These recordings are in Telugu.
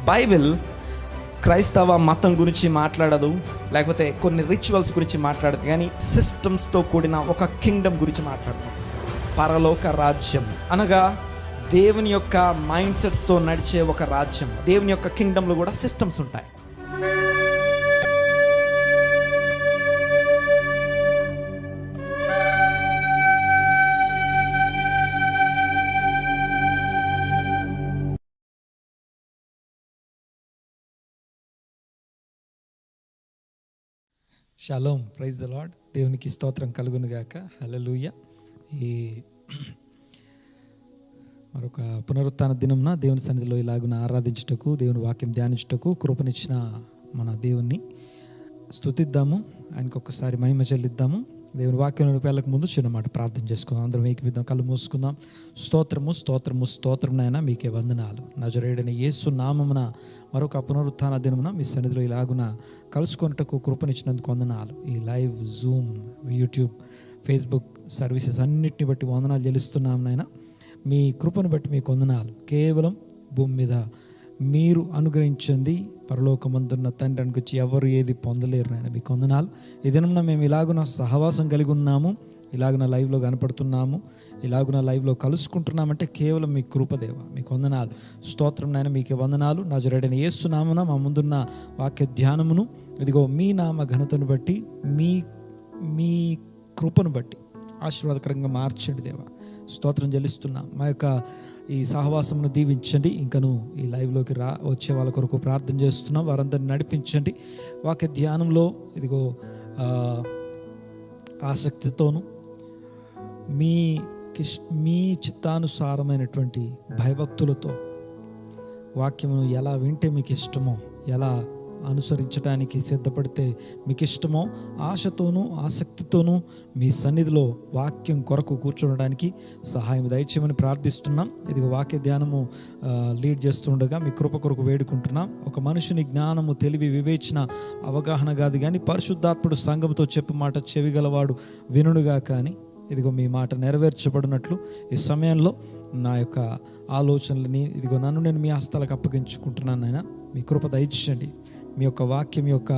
బైబిల్ క్రైస్తవ మతం గురించి మాట్లాడదు, లేకపోతే కొన్ని రిచువల్స్ గురించి మాట్లాడదు, కానీ సిస్టమ్స్తో కూడిన ఒక కింగ్డమ్ గురించి మాట్లాడదు. పరలోక రాజ్యం అనగా దేవుని యొక్క మైండ్ సెట్స్తో నడిచే ఒక రాజ్యం. దేవుని యొక్క కింగ్డమ్లో కూడా సిస్టమ్స్ ఉంటాయి. Shalom, praise the Lord. దేవునికి స్తోత్రం కలుగును గాక. హల్లెలూయా. ఈ మరొక పునరుత్థాన దినంన దేవుని సన్నిధిలో ఇలాగున ఆరాధించుటకు, దేవుని వాక్యం ధ్యానించుటకు కృపనిచ్చిన మన దేవుణ్ణి స్తుతిద్దాము, ఆయనకు ఒక్కసారి మహిమ చెల్లిద్దాము. దేవుని వాక్యం వెళ్ళక ముందు చిన్న మాట ప్రార్థన చేసుకుందాం. అందరం ఏకీవిద్దాం, కళ్ళు మూసుకుందాం. స్తోత్రము స్తోత్రము స్తోత్రం నాయన, మీకే వందనాలు. నజరేయుడైన యేసు నామమున మరొక పునరుత్థాన దినమున మీ సన్నిధిలో ఇలాగున కలుసుకొనుటకు కృపనిచ్చినందుకు వందనాలు. ఈ live, Zoom, YouTube, Facebook services అన్నిటిని బట్టి వందనాలు చెల్లిస్తున్నాం నాయన. మీ కృపను బట్టి మీకు వందనాలు. కేవలం భూమి మీద మీరు అనుగ్రహించింది పరలోకమందున్న తండ్రి అనుకొచ్చి ఎవరు ఏది పొందలేరు నాయన. మీకు వందనాలు. ఈ దినంలో మేము ఇలాగున సహవాసం కలిగి ఉన్నాము, ఇలాగున లైవ్లో కనపడుతున్నాము, ఇలాగున లైవ్లో కలుసుకుంటున్నామంటే కేవలం మీ కృపదేవ. మీకు వందనాలు, స్తోత్రం నాయన. మీకే వందనాలు. నజరేయుడైన యేసు నామమున మా ముందున్న వాక్య ధ్యానమును ఇదిగో మీ నామ ఘనతను బట్టి, మీ కృపను బట్టి ఆశీర్వాదకరంగా మార్చండి దేవా. స్తోత్రం చెల్లిస్తున్నాం. మా యొక్క ఈ సహవాసమును దీవించండి. ఇంకను ఈ లైవ్లోకి వచ్చే వాళ్ళ కొరకు ప్రార్థన చేస్తున్నాం. వారందరిని నడిపించండి. వాక్య ధ్యానంలో ఇదిగో ఆసక్తితోనూ మీ చిత్తానుసారమైనటువంటి భయభక్తులతో వాక్యమును ఎలా వింటే మీకు ఇష్టమో, ఎలా అనుసరించడానికి సిద్ధపడితే మీకు ఇష్టమో, ఆశతోనూ ఆసక్తితోనూ మీ సన్నిధిలో వాక్యం కొరకు కూర్చోడానికి సహాయం దయచేయమని ప్రార్థిస్తున్నాం. ఇది వాక్య ధ్యానము లీడ్ చేస్తుండగా మీ కృప కొరకు వేడుకుంటున్నాం. ఒక మనుషుని జ్ఞానము, తెలివి, వివేచన, అవగాహన కాదు కానీ పరిశుద్ధాత్ముడు సంఘముతో చెప్పు మాట చెవిగలవాడు వినుడుగా కానీ ఇదిగో మీ మాట నెరవేర్చబడినట్లు ఈ సమయంలో నా యొక్క ఆలోచనలని ఇదిగో నన్ను నేను మీ హస్తాలకు అప్పగించుకుంటున్నాను నాయన. మీ కృప దయచేయండి. మీ యొక్క వాక్యం యొక్క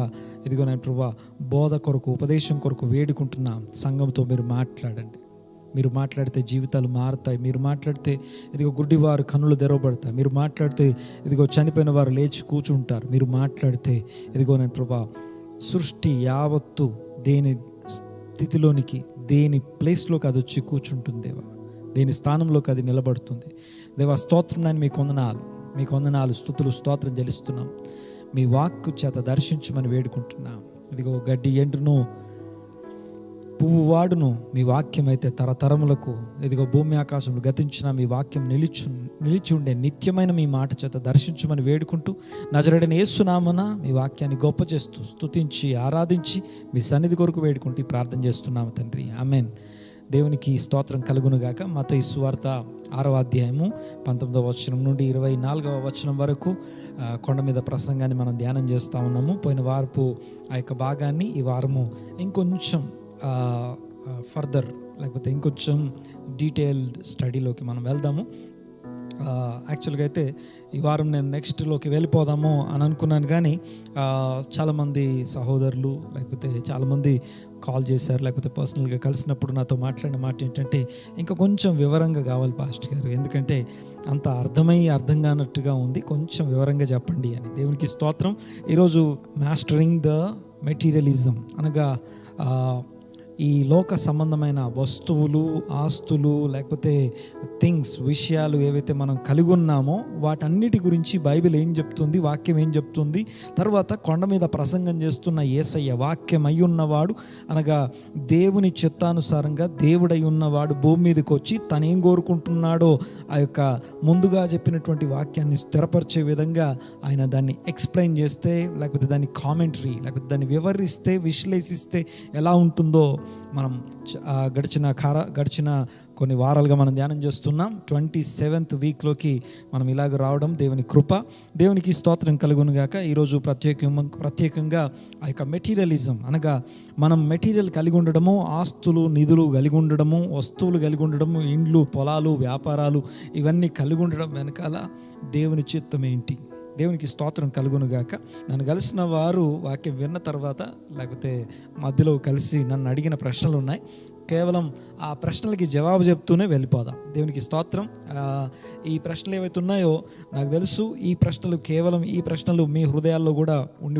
ఇదిగో నేను ప్రభువా బోధ కొరకు, ఉపదేశం కొరకు వేడుకుంటున్నాం. సంఘంతో మీరు మాట్లాడండి. మీరు మాట్లాడితే జీవితాలు మారుతాయి. మీరు మాట్లాడితే ఇదిగో గుడ్డివారు కన్నులు తెరవబడతాయి. మీరు మాట్లాడితే ఇదిగో చనిపోయిన వారు లేచి కూర్చుంటారు. మీరు మాట్లాడితే ఇదిగో నేను ప్రభువా సృష్టి యావత్తు దేని స్థితిలోనికి, దేని ప్లేస్లోకి అది వచ్చి కూర్చుంటుంది దేవా. దేని స్థానంలోకి అది నిలబడుతుంది దేవా. స్తోత్రం నాయన. మీకు వందనాలు, మీకు వందనాలు, స్తుతులు, స్తోత్రం చెల్లిస్తున్నాం. మీ వాక్కు చేత దర్శించమని వేడుకుంటున్నాం. ఇదిగో గడ్డి ఎండును, పువ్వు వాడును, మీ వాక్యం అయితే తరతరములకు ఇదిగో భూమి ఆకాశంలో గతించిన మీ వాక్యం నిలిచి ఉండే నిత్యమైన మీ మాట చేత దర్శించమని వేడుకుంటూ నజరేయుడైన యేసు నామమున మీ వాక్యాన్ని గొప్ప చేస్తూ స్తుతించి ఆరాధించి మీ సన్నిధి కొరకు వేడుకుంటూ ప్రార్థన చేస్తున్నాము తండ్రి. ఆమెన్. దేవునికి స్తోత్రం కలుగునుగాక. మత్తయి సువార్త 6వ అధ్యాయము 19వ వచనం నుండి 24వ వచనం వరకు కొండ మీద ప్రసంగాన్ని మనం ధ్యానం చేస్తూ ఉన్నాము. పోయిన వారపు ఆ యొక్క భాగాన్ని ఈ వారము ఇంకొంచెం ఫర్దర్, లేకపోతే ఇంకొంచెం డీటెయిల్డ్ స్టడీలోకి మనం వెళ్దాము. యాక్చువల్గా అయితే ఈ వారం నేను నెక్స్ట్లోకి వెళ్ళిపోదాము అని అనుకున్నాను, కానీ చాలామంది సహోదరులు లేకపోతే చాలామంది కాల్ చేశారు, లేకపోతే పర్సనల్గా కలిసినప్పుడు నాతో మాట్లాడిన మాట ఏంటంటే ఇంకా కొంచెం వివరంగా కావాలి పాస్టర్ గారు, ఎందుకంటే అంత అర్థం కానట్టుగా ఉంది, కొంచెం వివరంగా చెప్పండి అని. దేవునికి స్తోత్రం. ఈరోజు మాస్టరింగ్ ద మెటీరియలిజం అనగా ఈ లోక సంబంధమైన వస్తువులు, ఆస్తులు, లేకపోతే థింగ్స్, విషయాలు ఏవైతే మనం కలిగి ఉన్నామో వాటన్నిటి గురించి బైబిల్ ఏం చెప్తుంది, వాక్యం ఏం చెప్తుంది. తర్వాత కొండ మీద ప్రసంగం చేస్తున్న యేసయ్య వాక్యం అయి ఉన్నవాడు అనగా దేవుని చిత్తానుసారంగా దేవుడై ఉన్నవాడు భూమి మీదకి వచ్చి తను ఏం కోరుకుంటున్నాడో ఆ యొక్క ముందుగా చెప్పినటువంటి వాక్యాన్ని స్థిరపరిచే విధంగా ఆయన దాన్ని ఎక్స్ప్లెయిన్ చేస్తే, లేకపోతే దాన్ని కామెంటరీ, లేకపోతే దాన్ని వివరిస్తే, విశ్లేషిస్తే ఎలా ఉంటుందో మనం గడిచిన కొన్ని వారాలుగా మనం ధ్యానం చేస్తున్నాం. 27th వీక్లోకి మనం ఇలాగ రావడం దేవుని కృప. దేవునికి స్తోత్రం కలుగునుగాక. ఈరోజు ప్రత్యేకంగా ఆ యొక్క మెటీరియలిజం అనగా మనం మెటీరియల్ కలిగి ఉండడము, ఆస్తులు, నిధులు కలిగి ఉండడము, వస్తువులు కలిగి ఉండడము, ఇండ్లు, పొలాలు, వ్యాపారాలు ఇవన్నీ కలిగి ఉండడం వెనకాల దేవుని చిత్తం ఏంటి, దేవునికి స్తోత్రం కలుగును గాక. నన్ను కలిసిన వారు వాక్యం విన్న తర్వాత లేకపోతే మధ్యలో కలిసి నన్ను అడిగిన ప్రశ్నలు ఉన్నాయి. కేవలం ఆ ప్రశ్నలకి జవాబు చెప్తూనే వెళ్ళిపోదాం. దేవునికి స్తోత్రం. ఈ ప్రశ్నలు ఏవైతే ఉన్నాయో నాకు తెలుసు ఈ ప్రశ్నలు మీ హృదయాల్లో కూడా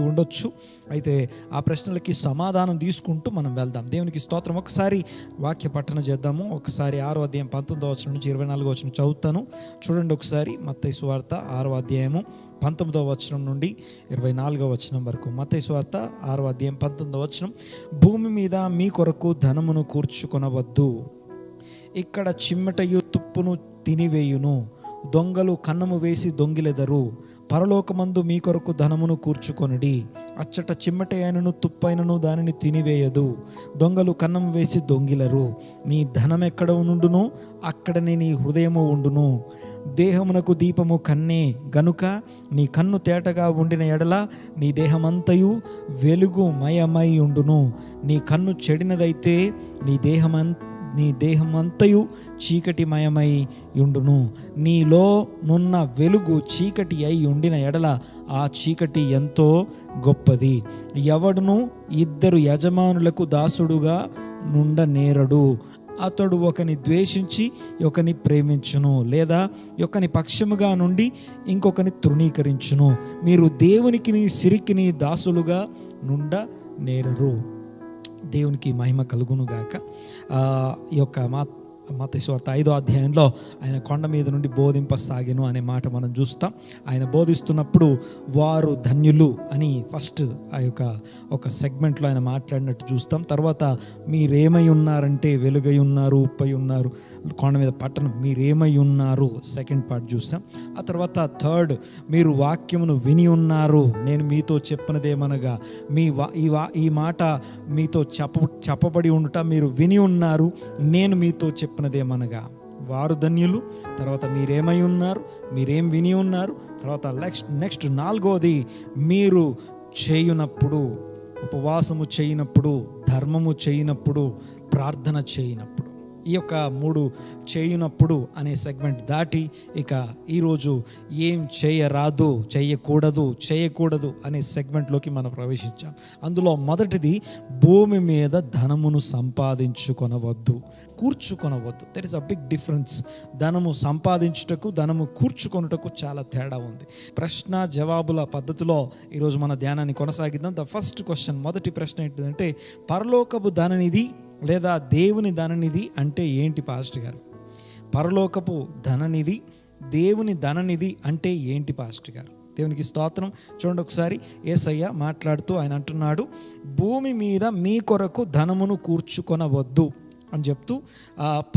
ఉండొచ్చు. అయితే ఆ ప్రశ్నలకి సమాధానం తీసుకుంటూ మనం వెళ్దాం. దేవునికి స్తోత్రం. ఒకసారి వాక్య పఠనం చేద్దాము. ఒకసారి 6వ అధ్యాయం 19వ వచనం నుంచి 24వ వచనం చదువుతాను. చూడండి ఒకసారి. మత్తయి సువార్త 6వ అధ్యాయము 19వ వచనం నుండి 24వ వచనం వరకు. మత్తయి సువార్త 6వ అధ్యాయం 19వ వచనం. భూమి మీద మీ కొరకు ధనమును కూర్చుకొనవద్దు, ఇక్కడ చిమ్మటయు తుప్పును తినివేయును, దొంగలు కన్నము వేసి దొంగిలెదరు. పరలోకమందు మీ కొరకు ధనమును కూర్చుకొనుడి, అచ్చట చిమ్మటైనను తుప్పైనను దానిని తినివేయదు, దొంగలు కన్నము వేసి దొంగిలరు. నీ ధనం ఎక్కడ ఉండును అక్కడనే నీ హృదయము ఉండును. దేహమునకు దీపము కన్నే గనుక నీ కన్ను తేటగా ఉండిన ఎడల నీ దేహమంతయు వెలుగుమయమై ఉండును. నీ కన్ను చెడినదైతే నీ దేహమంతయు చీకటిమయమై ఉండును. నీలో నున్న వెలుగు చీకటి అయి ఉండిన ఎడల ఆ చీకటి ఎంతో గొప్పది. ఎవడును 2 యజమానులకు దాసుడుగా నుండనేరడు. అతడు ఒకని ద్వేషించి ఒకని ప్రేమించును, లేదా ఒకని పక్షముగా నుండి ఇంకొకని తృణీకరించును. మీరు దేవునికి సిరికిని దాసులుగా నుండనేరరు. దేవునికి మహిమ కలుగునుగాక. ఈ యొక్క మత్తయి సువార్త 5వ అధ్యాయంలో ఆయన కొండ మీద నుండి బోధింపసాగెను అనే మాట మనం చూస్తాం. ఆయన బోధిస్తున్నప్పుడు వారు ధన్యులు అని ఫస్ట్ ఆ యొక్క ఒక సెగ్మెంట్లో ఆయన మాట్లాడినట్టు చూస్తాం. తర్వాత మీరేమై ఉన్నారంటే వెలుగై ఉన్నారు, ఉప్పై ఉన్నారు, కొండ మీద పట్టణం మీరేమై ఉన్నారు సెకండ్ పార్ట్ చూస్తాం. ఆ తర్వాత థర్డ్, మీరు వాక్యమును విని ఉన్నారు, నేను మీతో చెప్పినదేమనగా ఈ మాట మీతో చెప్పబడి ఉండుట మీరు విని ఉన్నారు, నేను మీతో చెప్పినదేమనగా. వారు ధన్యులు. తర్వాత మీరేమై ఉన్నారు, మీరేం విని ఉన్నారు. తర్వాత నెక్స్ట్ 4వది, మీరు చేయునప్పుడు, ఉపవాసము చేయనప్పుడు, ధర్మము చేయనప్పుడు, ప్రార్థన చేయనప్పుడు. ఈ యొక్క 3 చేయునప్పుడు అనే సెగ్మెంట్ దాటి ఇక ఈరోజు ఏం చేయరాదు, చేయకూడదు అనే సెగ్మెంట్లోకి మనం ప్రవేశించాం. అందులో మొదటిది, భూమి మీద ధనమును సంపాదించుకొనవద్దు, కూర్చుకొనవద్దు. There is a big difference. ధనము సంపాదించుటకు, ధనము కూర్చుకొనుటకు చాలా తేడా ఉంది. ప్రశ్న జవాబుల పద్ధతిలో ఈరోజు మన ధ్యానాన్ని కొనసాగిద్దాం. ద ఫస్ట్ క్వశ్చన్, మొదటి ప్రశ్న ఏంటిదంటే, పరలోకపు ధననిధి లేదా దేవుని ధననిధి అంటే ఏంటి పాస్టర్ గారు? పరలోకపు ధననిధి, దేవుని ధననిధి అంటే ఏంటి పాస్టర్ గారు? దేవునికి స్తోత్రం. చూడండి ఒకసారి. యేసయ్య మాట్లాడుతూ ఆయన అంటున్నాడు, భూమి మీద మీ కొరకు ధనమును కూర్చుకొనవద్దు అని చెప్తూ,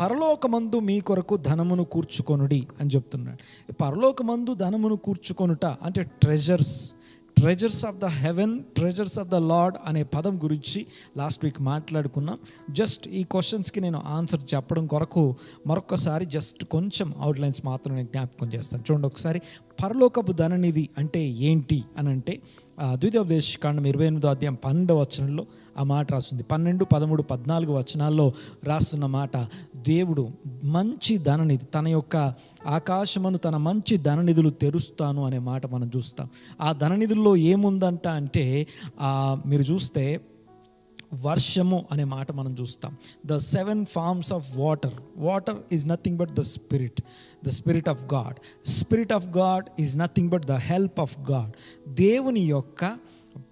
పరలోకమందు మీ కొరకు ధనమును కూర్చుకొనుడి అని చెప్తున్నాడు. పరలోకమందు ధనమును కూర్చుకొనుట అంటే treasures of the haven, treasures of the Lord అనే పదం గురించి లాస్ట్ వీక్ మాట్లాడుకున్నాం. జస్ట్ ఈ క్వశ్చన్స్కి నేను ఆన్సర్ చెప్పడం కొరకు మరొకసారి జస్ట్ కొంచెం అవుట్లైన్స్ మాత్రం నేను జ్ఞాపకం చేస్తాను. చూడండి ఒకసారి. పరలోకపు ధననిధి అంటే ఏంటి అని అంటే, ద్వితీయోపదేశకాండం 28వ అధ్యాయం 12వ వచనంలో ఆ మాట రాస్తుంది. 12, 13, 14 వచనాల్లో రాస్తున్న మాట, దేవుడు మంచి ధననిధి, తన యొక్క ఆకాశమును తన మంచి ధననిధులు తెరుస్తాను అనే మాట మనం చూస్తాం. ఆ ధననిధుల్లో ఏముందంట అంటే, మీరు చూస్తే వర్షము అనే మాట మనం చూస్తాం. The 7 forms of water is nothing but the spirit of God. Spirit of God is nothing but the help of God. దేవుని యొక్క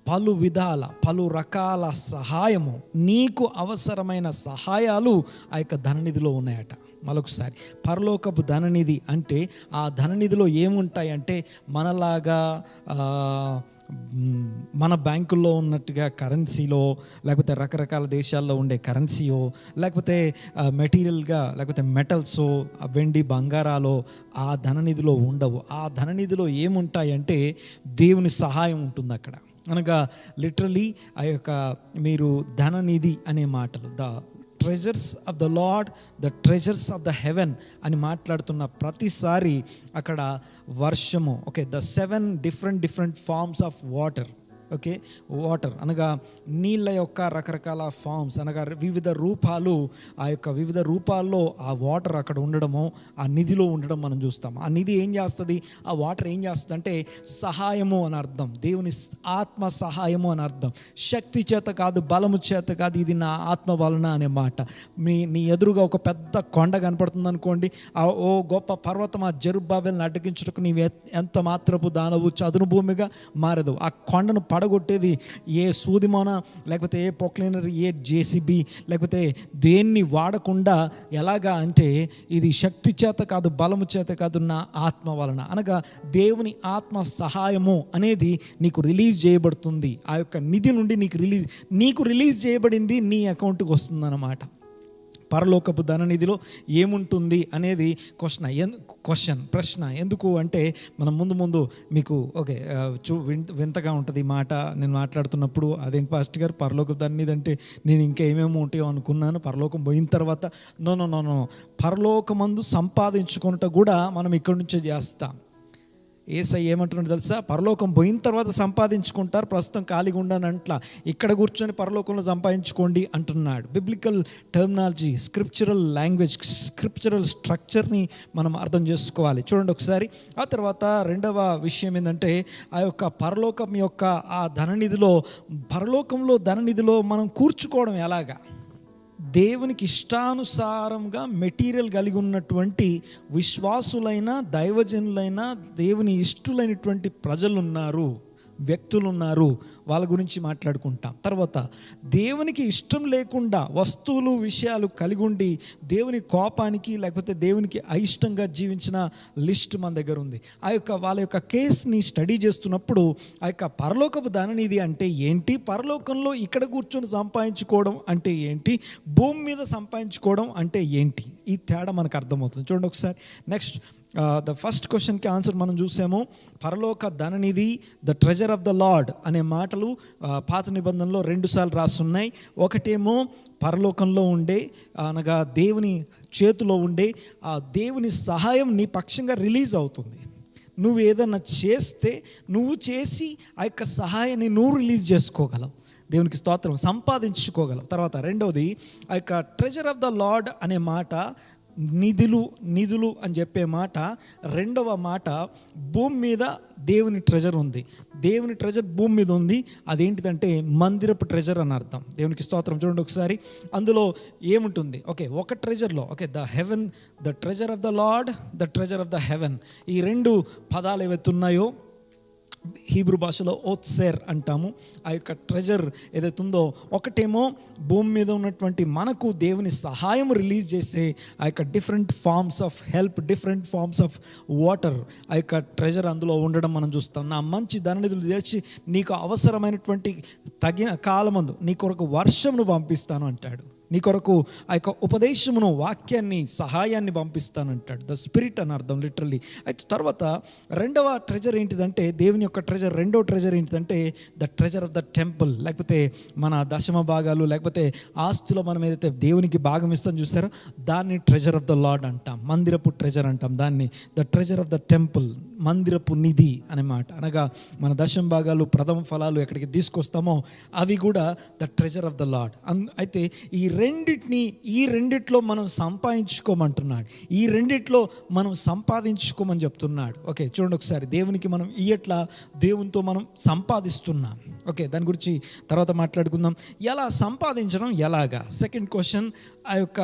పలు రకాల సహాయము, నీకు అవసరమైన సహాయాలు ఆ యొక్క ధననిధిలో ఉన్నాయట. మరొకసారి, పరలోకపు ధననిధి అంటే ఆ ధననిధిలో ఏముంటాయంటే, మనలాగా మన బ్యాంకుల్లో ఉన్నట్టుగా కరెన్సీలో, లేకపోతే రకరకాల దేశాల్లో ఉండే కరెన్సీయో, లేకపోతే మెటీరియల్గా, లేకపోతే మెటల్సో, వెండి బంగారాలో ఆ ధననిధిలో ఉండవు. ఆ ధననిధిలో ఏముంటాయంటే దేవుని సహాయం ఉంటుంది అక్కడ. అనగా లిటరలీ ఆ యొక్క మీరు ధననిధి అనే మాటలు, the treasures of the Lord, the treasures of the heaven అని మాట్లాడుతున్న ప్రతిసారి అక్కడ వర్షము, okay, the 7 different forms of water, okay, water అనగా నీళ్ళ యొక్క రకరకాల ఫామ్స్ అనగా వివిధ రూపాలు, ఆ యొక్క వివిధ రూపాల్లో ఆ వాటర్ అక్కడ ఉండడము, ఆ నిధిలో ఉండడం మనం చూస్తాం. ఆ నిధి ఏం చేస్తుంది, ఆ వాటర్ ఏం చేస్తుంది అంటే సహాయము అని అర్థం, దేవుని ఆత్మ సహాయము అని అర్థం. శక్తి చేత కాదు, బలము చేత కాదు, ఇది నా ఆత్మ వలన అనే మాట. నీ ఎదురుగా ఒక పెద్ద కొండ కనపడుతుంది అనుకోండి, ఓ గొప్ప పర్వతం ఆ జెరుబ్బాబెల్ని అడ్డగించుటకు నీవు ఎంత మాత్రపు దానవు చదును భూమిగా మారదు. ఆ కొండను పడగొట్టేది ఏ సూదిమోన, లేకపోతే ఏ పొక్లైనర్, ఏ జేసీబీ, లేకపోతే దేన్ని వాడకుండా ఎలాగా అంటే ఇది శక్తి చేత కాదు, బలము చేత కాదు, నా ఆత్మ వలన. అనగా దేవుని ఆత్మ సహాయము అనేది నీకు రిలీజ్ చేయబడుతుంది. ఆ యొక్క నిధి నుండి నీకు రిలీజ్ చేయబడింది నీ అకౌంట్కి వస్తుందన్నమాట. పరలోకపు ధననిధిలో ఏముంటుంది అనేది ప్రశ్న. ఎందుకు అంటే మనం ముందు మీకు ఓకే వింతగా ఉంటుంది ఈ మాట నేను మాట్లాడుతున్నప్పుడు. అదేంటి పాస్టర్ గారు పరలోకపు ధననిధి అంటే నేను ఇంకా ఏమేమి ఉంటాయో అనుకున్నాను, పరలోకం పోయిన తర్వాత నో పరలోకమందు సంపాదించుకున్నట కూడా మనం ఇక్కడి నుంచే చేస్తాం. యేసయ్య ఏమంటున్నాడు తెలుసా, పరలోకం పోయిన తర్వాత సంపాదించుకుంటారు, ప్రస్తుతం ఖాళీగా ఉండనంట్లా, ఇక్కడ కూర్చొని పరలోకంలో సంపాదించుకోండి అంటున్నాడు. Biblical terminology, scriptural language, scriptural స్ట్రక్చర్ని మనం అర్థం చేసుకోవాలి. చూడండి ఒకసారి. ఆ తర్వాత రెండవ విషయం ఏంటంటే ఆ యొక్క పరలోకం యొక్క ఆ పరలోకంలో ధననిధిలో మనం కూర్చుకోవడం ఎలాగా. దేవునికి ఇష్టానుసారంగా మెటీరియల్ కలిగి ఉన్నటువంటి విశ్వాసులైన, దైవజనులైన, దేవుని ఇష్టులైనటువంటి ప్రజలున్నారు, వ్యక్తులున్నారు. వాళ్ళ గురించి మాట్లాడుకుంటాం. తర్వాత దేవునికి ఇష్టం లేకుండా వస్తువులు, విషయాలు కలిగి ఉండి దేవుని కోపానికి లేకపోతే దేవునికి అయిష్టంగా జీవించిన లిస్ట్ మన దగ్గర ఉంది. వాళ్ళ యొక్క కేసుని స్టడీ చేస్తున్నప్పుడు ఆ యొక్క పరలోకపు ధననిధి అంటే ఏంటి, పరలోకంలో ఇక్కడ కూర్చొని సంపాదించుకోవడం అంటే ఏంటి, భూమి మీద సంపాదించుకోవడం అంటే ఏంటి, ఈ తేడా మనకు అర్థమవుతుంది. చూడండి ఒకసారి. నెక్స్ట్ ద ఫస్ట్ క్వశ్చన్కి ఆన్సర్ మనం చూసాము. పరలోక ధననిధి, the treasure of the Lord అనే మాటలు పాత నిబంధనలో 2 సార్లు రాస్తున్నాయి. ఒకటేమో పరలోకంలో ఉండే అనగా దేవుని చేతిలో ఉండే ఆ దేవుని సహాయం నీ పక్షంగా రిలీజ్ అవుతుంది. నువ్వు ఏదన్నా చేస్తే నువ్వు చేసి ఆ యొక్క సహాయాన్ని నువ్వు రిలీజ్ చేసుకోగలవు, దేవునికి స్తోత్రం, సంపాదించుకోగలవు. తర్వాత రెండవది ఆ యొక్క ట్రెజర్ ఆఫ్ ద లార్డ్ అనే మాట, నిధులు అని చెప్పే మాట. రెండవ మాట, భూమి మీద దేవుని ట్రెజర్ ఉంది, దేవుని ట్రెజర్ భూమి మీద ఉంది. అదేంటిదంటే మందిరపు ట్రెజర్ అని అర్థం. దేవునికి స్తోత్రం. చూడండి ఒకసారి. అందులో ఏముంటుంది, ఒక ట్రెజర్లో the treasure of the Lord, the treasure of the heaven, ఈ 2 పదాలు ఏవైతే ఉన్నాయో హీబ్రూ భాషలో ఓత్సేర్ అంటాము. ఆ యొక్క ట్రెజర్ ఏదైతే ఉందో, ఒకటేమో భూమి మీద ఉన్నటువంటి మనకు దేవుని సహాయం రిలీజ్ చేసే ఆ యొక్క different forms of help, different forms of water, ఆ యొక్క ట్రెజర్ అందులో ఉండడం మనం చూస్తాం. నా మంచి ధననిధులు తెచ్చి నీకు అవసరమైనటువంటి తగిన కాలమందు నీ కొరకు వర్షమును పంపిస్తాను అంటాడు. నీ కొరకు ఆ యొక్క ఉపదేశమును, వాక్యాన్ని, సహాయాన్ని పంపిస్తానంటాడు. ద స్పిరిట్ అని అర్థం లిటరల్లీ. అయితే తర్వాత రెండవ ట్రెజర్ ఏంటిదంటే, దేవుని యొక్క ట్రెజర్, రెండవ ట్రెజర్ ఏంటిదంటే the treasure of the temple, లేకపోతే మన దశమ భాగాలు, లేకపోతే ఆస్తులో మనం ఏదైతే దేవునికి భాగం ఇస్తాం చూస్తారో దాన్ని ట్రెజర్ ఆఫ్ ద లార్డ్ అంటాం, మందిరపు ట్రెజర్ అంటాం దాన్ని. The treasure of the temple, మందిరపు నిధి అనే మాట. అనగా మన దశమ భాగాలు, ప్రథమ ఫలాలు ఎక్కడికి తీసుకొస్తామో అవి కూడా the treasure of the lord. అయితే ఈ రెండిట్లో మనం సంపాదించుకోమంటున్నాడు, ఈ రెండిట్లో మనం సంపాదించుకోమని చెప్తున్నాడు. చూడండి ఒకసారి. దేవునికి మనం ఇయట్లా దేవునితో మనం సంపాదిస్తున్నాం. దాని గురించి తర్వాత మాట్లాడుకుందాం. ఎలా సంపాదించడం, ఎలాగా. సెకండ్ క్వశ్చన్, ఆ యొక్క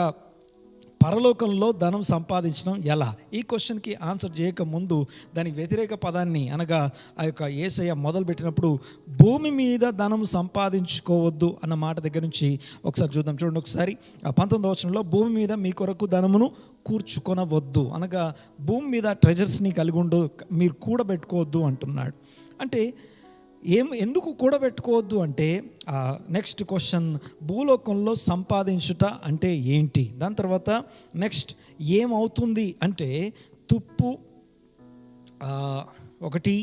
పరలోకంలో ధనం సంపాదించడం ఎలా. ఈ క్వశ్చన్కి ఆన్సర్ చేయకముందు దానికి వ్యతిరేక పదాన్ని అనగా ఆ యొక్క యేసయ్య మొదలుపెట్టినప్పుడు భూమి మీద ధనం సంపాదించుకోవద్దు అన్న మాట దగ్గర నుంచి ఒకసారి చూద్దాం. చూడండి ఒకసారి. 19వ వచనంలో భూమి మీద మీ కొరకు ధనమును కూర్చుకొనవద్దు, అనగా భూమి మీద ట్రెజర్స్ని కలిగి ఉండు, మీరు కూడబెట్టుకోవద్దు అంటున్నాడు. అంటే ఎందుకు కూడబెట్టుకోవద్దు అంటే, నెక్స్ట్ క్వశ్చన్, భూలోకంలో సంపాదించుట అంటే ఏంటి. దాని తర్వాత నెక్స్ట్ ఏమవుతుంది అంటే తుప్పు, ఒకటి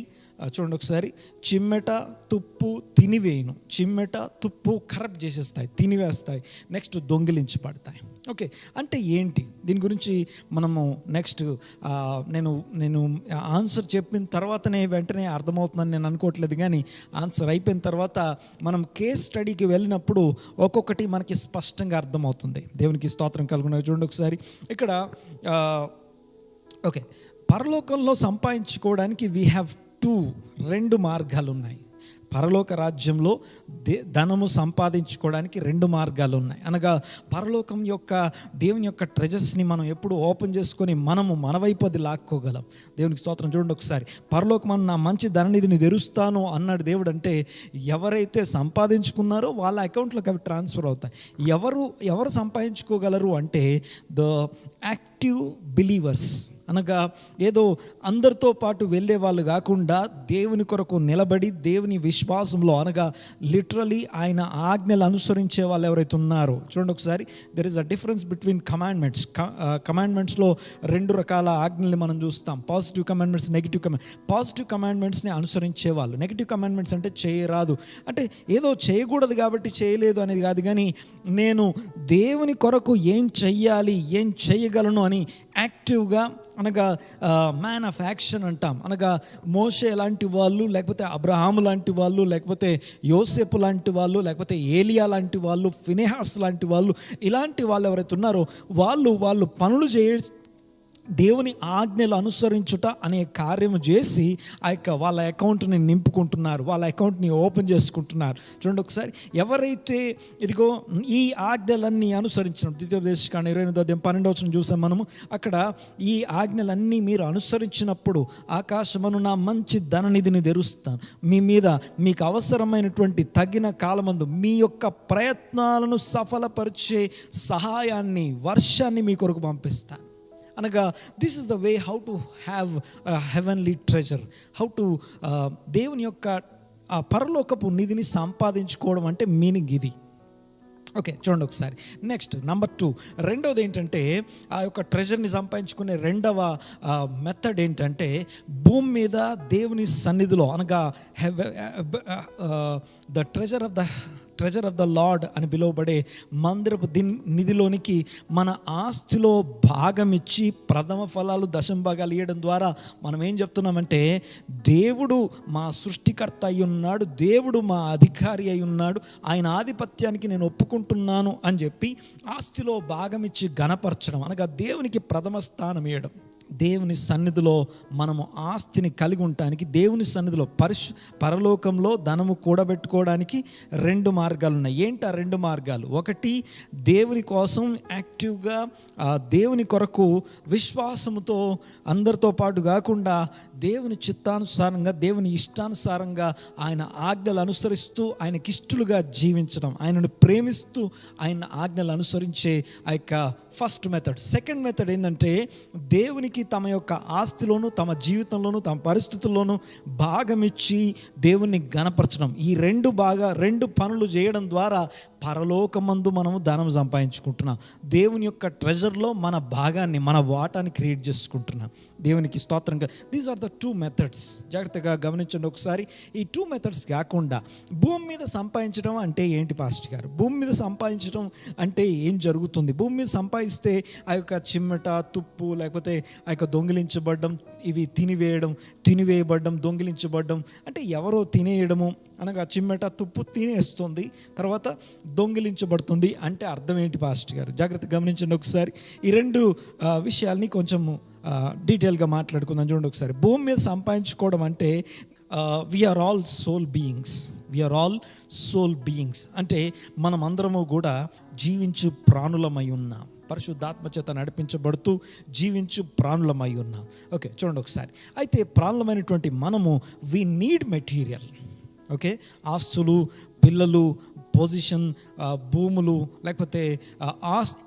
చూడండి ఒకసారి, చిమ్మెట తుప్పు తినివేయును. చిమ్మెట తుప్పు కరప్ట్ చేసేస్తాయి, తినివేస్తాయి. నెక్స్ట్ దొంగిలించి పడతాయి. ఓకే, అంటే ఏంటి దీని గురించి మనము నెక్స్ట్ నేను ఆన్సర్ చెప్పిన తర్వాతనే వెంటనే అర్థమవుతుందని నేను అనుకోవట్లేదు, కానీ ఆన్సర్ అయిపోయిన తర్వాత మనం కేస్ స్టడీకి వెళ్ళినప్పుడు ఒక్కొక్కటి మనకి స్పష్టంగా అర్థమవుతుంది. దేవునికి స్తోత్రం కలుగునగా. చూడండి ఒకసారి ఇక్కడ ఓకే, పరలోకంలో సంపాదించుకోవడానికి వీ హ్యావ్ రెండు మార్గాలు ఉన్నాయి. పరలోక రాజ్యంలో ధనము సంపాదించుకోవడానికి రెండు మార్గాలు ఉన్నాయి. అనగా పరలోకం యొక్క దేవుని యొక్క ట్రెజర్స్ని మనం ఎప్పుడు ఓపెన్ చేసుకొని మనము మన వైపు అది లాక్కోగలం. దేవునికి స్తోత్రం. చూడండి ఒకసారి, పరలోకం నా మంచి ధననిధిని తెరుస్తాను అన్నాడు దేవుడు. అంటే ఎవరైతే సంపాదించుకున్నారో వాళ్ళ అకౌంట్లోకి అవి ట్రాన్స్ఫర్ అవుతాయి. ఎవరు సంపాదించుకోగలరు అంటే ద యాక్టివ్ బిలీవర్స్, అనగా ఏదో అందరితో పాటు వెళ్ళే వాళ్ళు కాకుండా దేవుని కొరకు నిలబడి దేవుని విశ్వాసంలో, అనగా లిటరలీ ఆయన ఆజ్ఞలు అనుసరించే వాళ్ళు ఎవరైతే ఉన్నారో. చూడండి ఒకసారి, there is a difference between commandments. కమాండ్మెంట్స్లో రెండు రకాల ఆజ్ఞల్ని మనం చూస్తాం, positive commandments, negative command. Positive కమాండ్మెంట్స్ని అనుసరించే వాళ్ళు. నెగిటివ్ కమాండ్మెంట్స్ అంటే చేయరాదు, అంటే ఏదో చేయకూడదు కాబట్టి చేయలేదు అనేది కాదు, కానీ నేను దేవుని కొరకు ఏం చెయ్యాలి, ఏం చేయగలను అని యాక్టివ్గా, అనగా మ్యాన్ ఆఫ్ యాక్షన్ అంటాం. అనగా మోషే లాంటి వాళ్ళు, లేకపోతే అబ్రహాము లాంటి వాళ్ళు, లేకపోతే యోసేపు లాంటి వాళ్ళు, లేకపోతే ఏలియా లాంటి వాళ్ళు, ఫినెహాస్ లాంటి వాళ్ళు, ఇలాంటి వాళ్ళు ఎవరైతే ఉన్నారో వాళ్ళు పనులు దేవుని ఆజ్ఞలు అనుసరించుట అనే కార్యము చేసి వాళ్ళ అకౌంట్ని నింపుకుంటున్నారు, వాళ్ళ అకౌంట్ని ఓపెన్ చేసుకుంటున్నారు. చూడండి ఒకసారి, ఎవరైతే ఇదిగో ఈ ఆజ్ఞలన్నీ అనుసరించిన, ద్వితీయోపదేశకాండం 28:12 చూసాం మనము. అక్కడ ఈ ఆజ్ఞలన్నీ మీరు అనుసరించినప్పుడు ఆకాశమును నా మంచి ధననిధిని తెరుస్తాను, మీ మీద మీకు అవసరమైనటువంటి తగిన కాలమందు మీ యొక్క ప్రయత్నాలను సఫలపరిచే సహాయాన్ని, వర్షాన్ని మీ కొరకు పంపిస్తాను. అనగా this is the way how to have heavenly treasure, how to దేవుని యొక్క పరలోకపు నిధిని సంపాదించుకోవడం అంటే మీనింగ్ ఇది. ఓకే, చూడండి ఒకసారి. నెక్స్ట్ నెంబర్ 2, రెండవది ఏంటంటే ఆ యొక్క ట్రెజర్ని సంపాదించుకునే రెండవ మెథడ్ ఏంటంటే భూమి మీద దేవుని సన్నిధిలో, అనగా the treasure of the lord అని పిలువబడే మందిరపు నిధిలోనికి మన ఆస్తిలో భాగం ఇచ్చి ప్రథమ ఫలాలు, దశంభాగాలు ఇవ్వడం ద్వారా మనం ఏం చెప్తున్నామంటే దేవుడు మా సృష్టికర్త అయి ఉన్నాడు, దేవుడు మా అధికారి అయి ఉన్నాడు, ఆయన ఆధిపత్యానికి నేను ఒప్పుకుంటున్నాను అని చెప్పి ఆస్తిలో భాగం ఇచ్చి ఘనపరచడం, అనగా దేవునికి ప్రథమ స్థానం ఇవ్వడం. దేవుని సన్నిధిలో మనము ఆస్తిని కలిగి ఉండటానికి, దేవుని సన్నిధిలో పరలోకంలో ధనము కూడబెట్టుకోవడానికి రెండు మార్గాలు ఉన్నాయి. ఏంటి ఆ రెండు మార్గాలు? ఒకటి, దేవుని కోసం యాక్టివ్గా దేవుని కొరకు విశ్వాసముతో అందరితో పాటు కాకుండా దేవుని చిత్తానుసారంగా, దేవుని ఇష్టానుసారంగా ఆయన ఆజ్ఞలు అనుసరిస్తూ ఆయనకిష్టులుగా జీవించడం, ఆయనను ప్రేమిస్తూ ఆయన ఆజ్ఞలు అనుసరించే ఆ యొక్క ఫస్ట్ మెథడ్. సెకండ్ మెథడ్ ఏంటంటే దేవునికి తమ యొక్క ఆస్తిలోను, తమ జీవితంలోను, తమ పరిస్థితుల్లోనూ భాగమిచ్చి దేవుణ్ణి ఘనపరచడం. ఈ రెండు పనులు చేయడం ద్వారా పరలోకమందు మనము ధనం సంపాదించుకుంటున్నాం. దేవుని యొక్క ట్రెజర్లో మన భాగాన్ని, మన వాటాన్ని క్రియేట్ చేసుకుంటున్నాం. దేవునికి స్తోత్రంగా. These are the 2 methods. జాగ్రత్తగా గమనించండి ఒకసారి. ఈ 2 మెథడ్స్ కాకుండా భూమి మీద సంపాదించడం అంటే ఏంటి పాస్టర్ గారు? భూమి మీద సంపాదించడం అంటే ఏం జరుగుతుంది? భూమి మీద సంపాదిస్తే ఆ యొక్క చిమ్మట, తుప్పు, లేకపోతే ఆ యొక్క దొంగిలించబడ్డం, ఇవి తినివేయబడ్డం, దొంగిలించబడ్డం అంటే ఎవరో తినేయడము, అనగా చిమ్మట, తుప్పు తినేస్తుంది, తర్వాత దొంగిలించబడుతుంది అంటే అర్థం ఏంటి పాస్టర్ గారు? జాగ్రత్తగా గమనించండి ఒకసారి. ఈ రెండు విషయాల్ని కొంచెం డీటెయిల్గా మాట్లాడుకుందాం. చూడండి ఒకసారి. భూమి మీద సంపాదించుకోవడం అంటే వీఆర్ ఆల్ సోల్ బీయింగ్స్ అంటే మనం అందరము కూడా జీవించు ప్రాణులమై ఉన్నాం, పరిశుద్ధాత్మ చేత నడిపించబడుతూ జీవించు ప్రాణులమై ఉన్నాం. ఓకే, చూడండి ఒకసారి. అయితే ప్రాణులమైనటువంటి మనము వీ నీడ్ మెటీరియల్. ఓకే, ఆస్తులు, పిల్లలు, పొజిషన్, భూములు, లేకపోతే